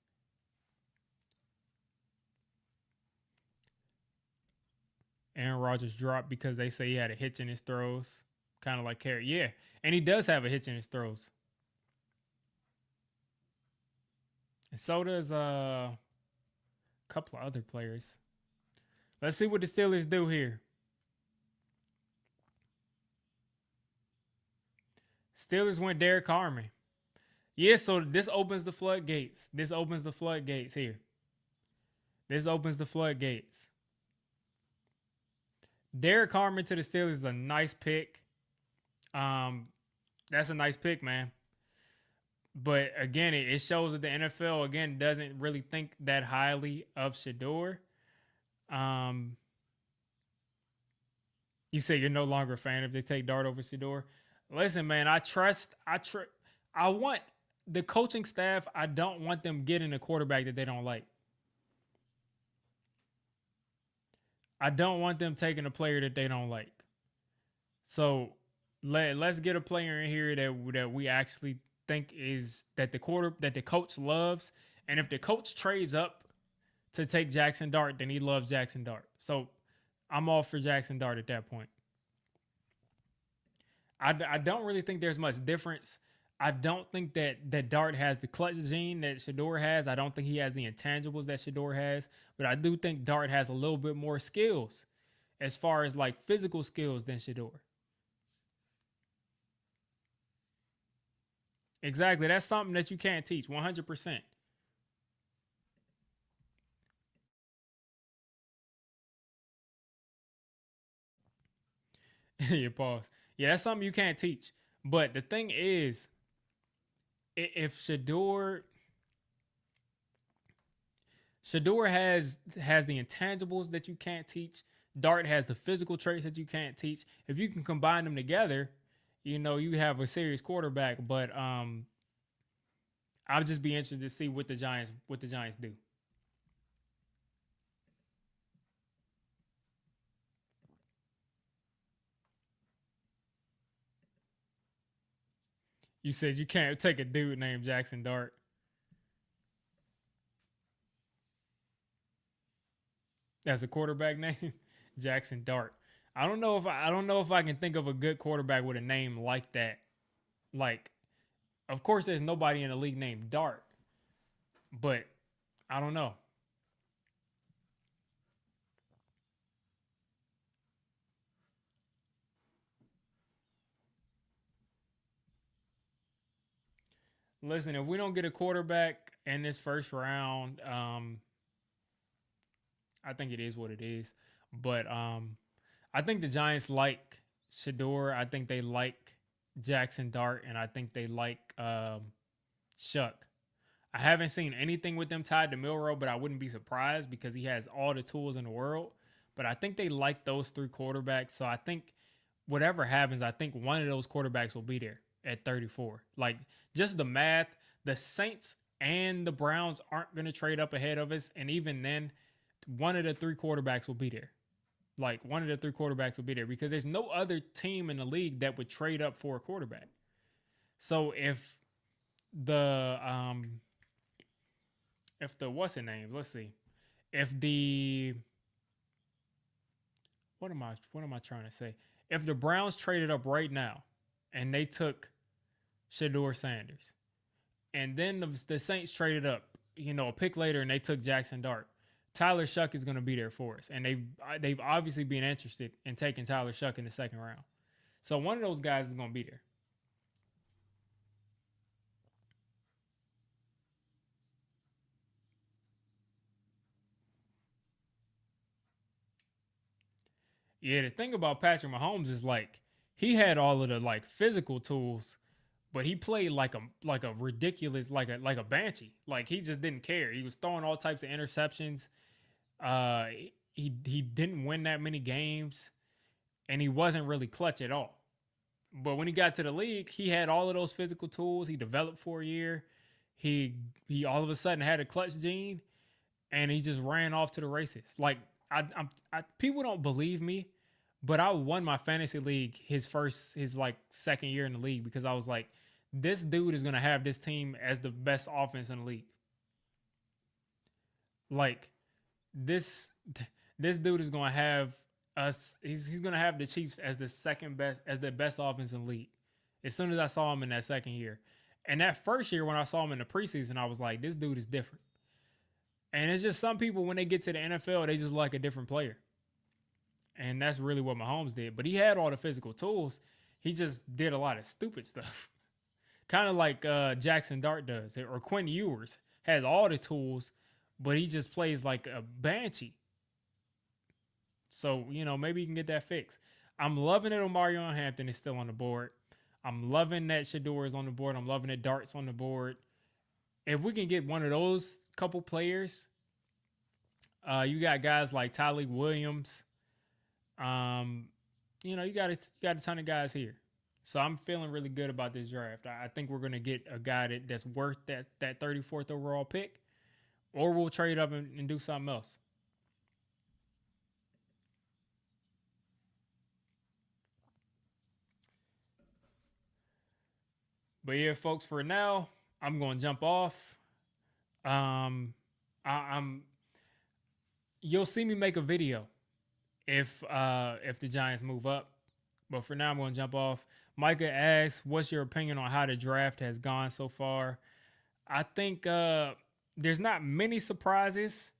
Aaron Rodgers dropped because they say he had a hitch in his throws, kind of like Carey. Yeah, and he does have a hitch in his throws, and so does a couple of other players. Let's see what the Steelers do here. Steelers went Derek Harmon. Yeah, so this opens the floodgates. This opens the floodgates here. This opens the floodgates. Derek Harmon to the Steelers is a nice pick. Um, that's a nice pick, man. But again, it shows that the NFL again doesn't really think that highly of Shador. Um, You say you're no longer a fan if they take Dart over Shador. Listen, man, I want the coaching staff. I don't want them getting a quarterback that they don't like. I don't want them taking a player that they don't like. So let's get a player in here that we actually think is that the coach loves. And if the coach trades up to take Jackson Dart, then he loves Jackson Dart. So I'm all for Jackson Dart at that point. I don't really think there's much difference. I don't think that Dart has the clutch gene that Shador has. I don't think he has the intangibles that Shador has, but I do think Dart has a little bit more skills as far as like physical skills than Shador. Exactly. That's something that you can't teach 100%. Your pause. Yeah, that's something you can't teach. But the thing is, if Shador has the intangibles that you can't teach. Dart has the physical traits that you can't teach. If you can combine them together, you have a serious quarterback. But I'll just be interested to see what the Giants do. You said you can't take a dude named Jackson Dart as a quarterback name. Jackson Dart. I don't know if I can think of a good quarterback with a name like that. Like, of course, there's nobody in the league named Dart, but I don't know. Listen, if we don't get a quarterback in this first round, I think it is what it is. But I think the Giants like Shador. I think they like Jackson Dart, and I think they like Shuck. I haven't seen anything with them tied to Milrow, but I wouldn't be surprised because he has all the tools in the world. But I think they like those three quarterbacks. So I think whatever happens, I think one of those quarterbacks will be there at 34. Like just the math, the Saints and the Browns aren't going to trade up ahead of us. And even then, one of the three quarterbacks will be there. Like one of the three quarterbacks will be there because there's no other team in the league that would trade up for a quarterback. So the if the what's it names, let's see. If the what am I trying to say? If the Browns traded up right now and they took Shador Sanders, and then the Saints traded up, a pick later and they took Jackson Dart, Tyler Shuck is going to be there for us, and they've obviously been interested in taking Tyler Shuck in the second round. So one of those guys is going to be there. Yeah, the thing about Patrick Mahomes is like he had all of the like physical tools, but he played like a ridiculous like a banshee. Like he just didn't care. He was throwing all types of interceptions. Uh, he didn't win that many games, and he wasn't really clutch at all. But when he got to the league, he had all of those physical tools. He developed for a year. He all of a sudden had a clutch gene, and he just ran off to the races. Like people don't believe me, but I won my fantasy league his like second year in the league because I was like, this dude is gonna have this team as the best offense in the league. Like this this dude is gonna have us. He's gonna have the Chiefs as the second best as the best offense in the league. As soon as I saw him in that second year, and that first year when I saw him in the preseason, I was like, this dude is different. And it's just some people when they get to the NFL, they just like a different player. And that's really what Mahomes did. But he had all the physical tools. He just did a lot of stupid stuff. Kind of like Jackson Dart does. Or Quinn Ewers has all the tools, but he just plays like a banshee. So, maybe you can get that fixed. I'm loving that Omarion Hampton is still on the board. I'm loving that Shador is on the board. I'm loving that Dart's on the board. If we can get one of those couple players, you got guys like Tyleek Williams. Um, you got a ton of guys here. So I'm feeling really good about this draft. I think we're gonna get a guy that's worth that 34th overall pick, or we'll trade up and do something else. But yeah, folks, for now, I'm gonna jump off. Um, I'm you'll see me make a video if the Giants move up. But for now, I'm gonna jump off. Micah asks, "What's your opinion on how the draft has gone so far?" I think there's not many surprises.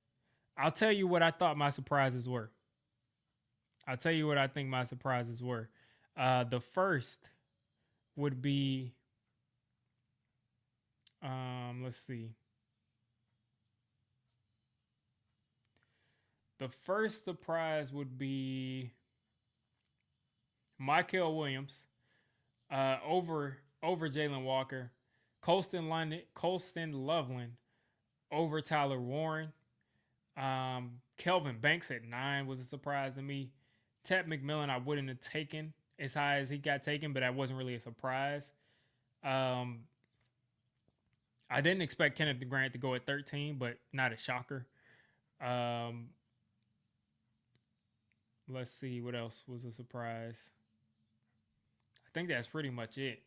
I'll tell you what I thought my surprises were. I'll tell you what I think my surprises were. The first would be, let's see. The first surprise would be Michael Williams over Jalen Walker, Colston Loveland over Tyler Warren. Kelvin Banks at 9 was a surprise to me. Ted McMillan I wouldn't have taken as high as he got taken, but that wasn't really a surprise. I didn't expect Kenneth Grant to go at 13, but not a shocker. Let's see what else was a surprise. I think that's pretty much it.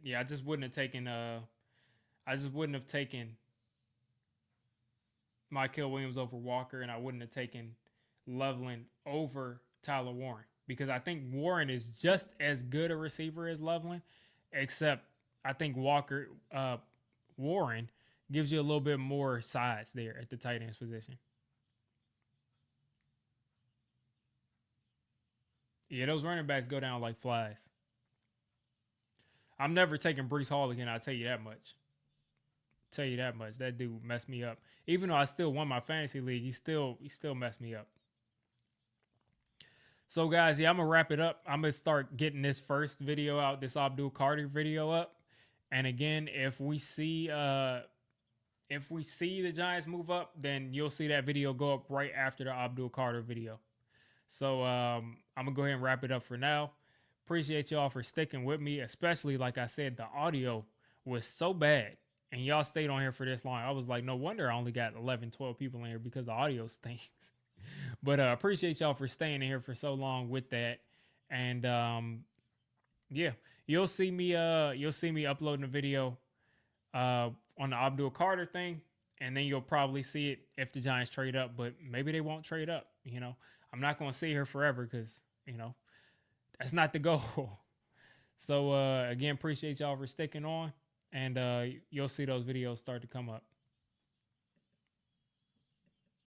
Yeah, I just wouldn't have taken Michael Williams over Walker, and I wouldn't have taken Loveland over Tyler Warren because I think Warren is just as good a receiver as Loveland, except I think Warren gives you a little bit more size there at the tight end position. Yeah, those running backs go down like flies. I'm never taking Brees Hall again. I'll tell you that much. That dude messed me up. Even though I still won my fantasy league, he still messed me up. So guys, yeah, I'm gonna wrap it up. I'm gonna start getting this first video out, this Abdul Carter video up. And again, if we see the Giants move up, then you'll see that video go up right after the Abdul Carter video. So I'm gonna go ahead and wrap it up for now. Appreciate y'all for sticking with me, especially like I said, the audio was so bad and y'all stayed on here for this long. I was like, no wonder I only got 11, 12 people in here because the audio stinks. But appreciate y'all for staying in here for so long with that. And yeah, you'll see me uploading a video on the Abdul Carter thing, and then you'll probably see it if the Giants trade up, but maybe they won't trade up. I'm not going to sit here forever because that's not the goal. So again, appreciate y'all for sticking on, and you'll see those videos start to come up.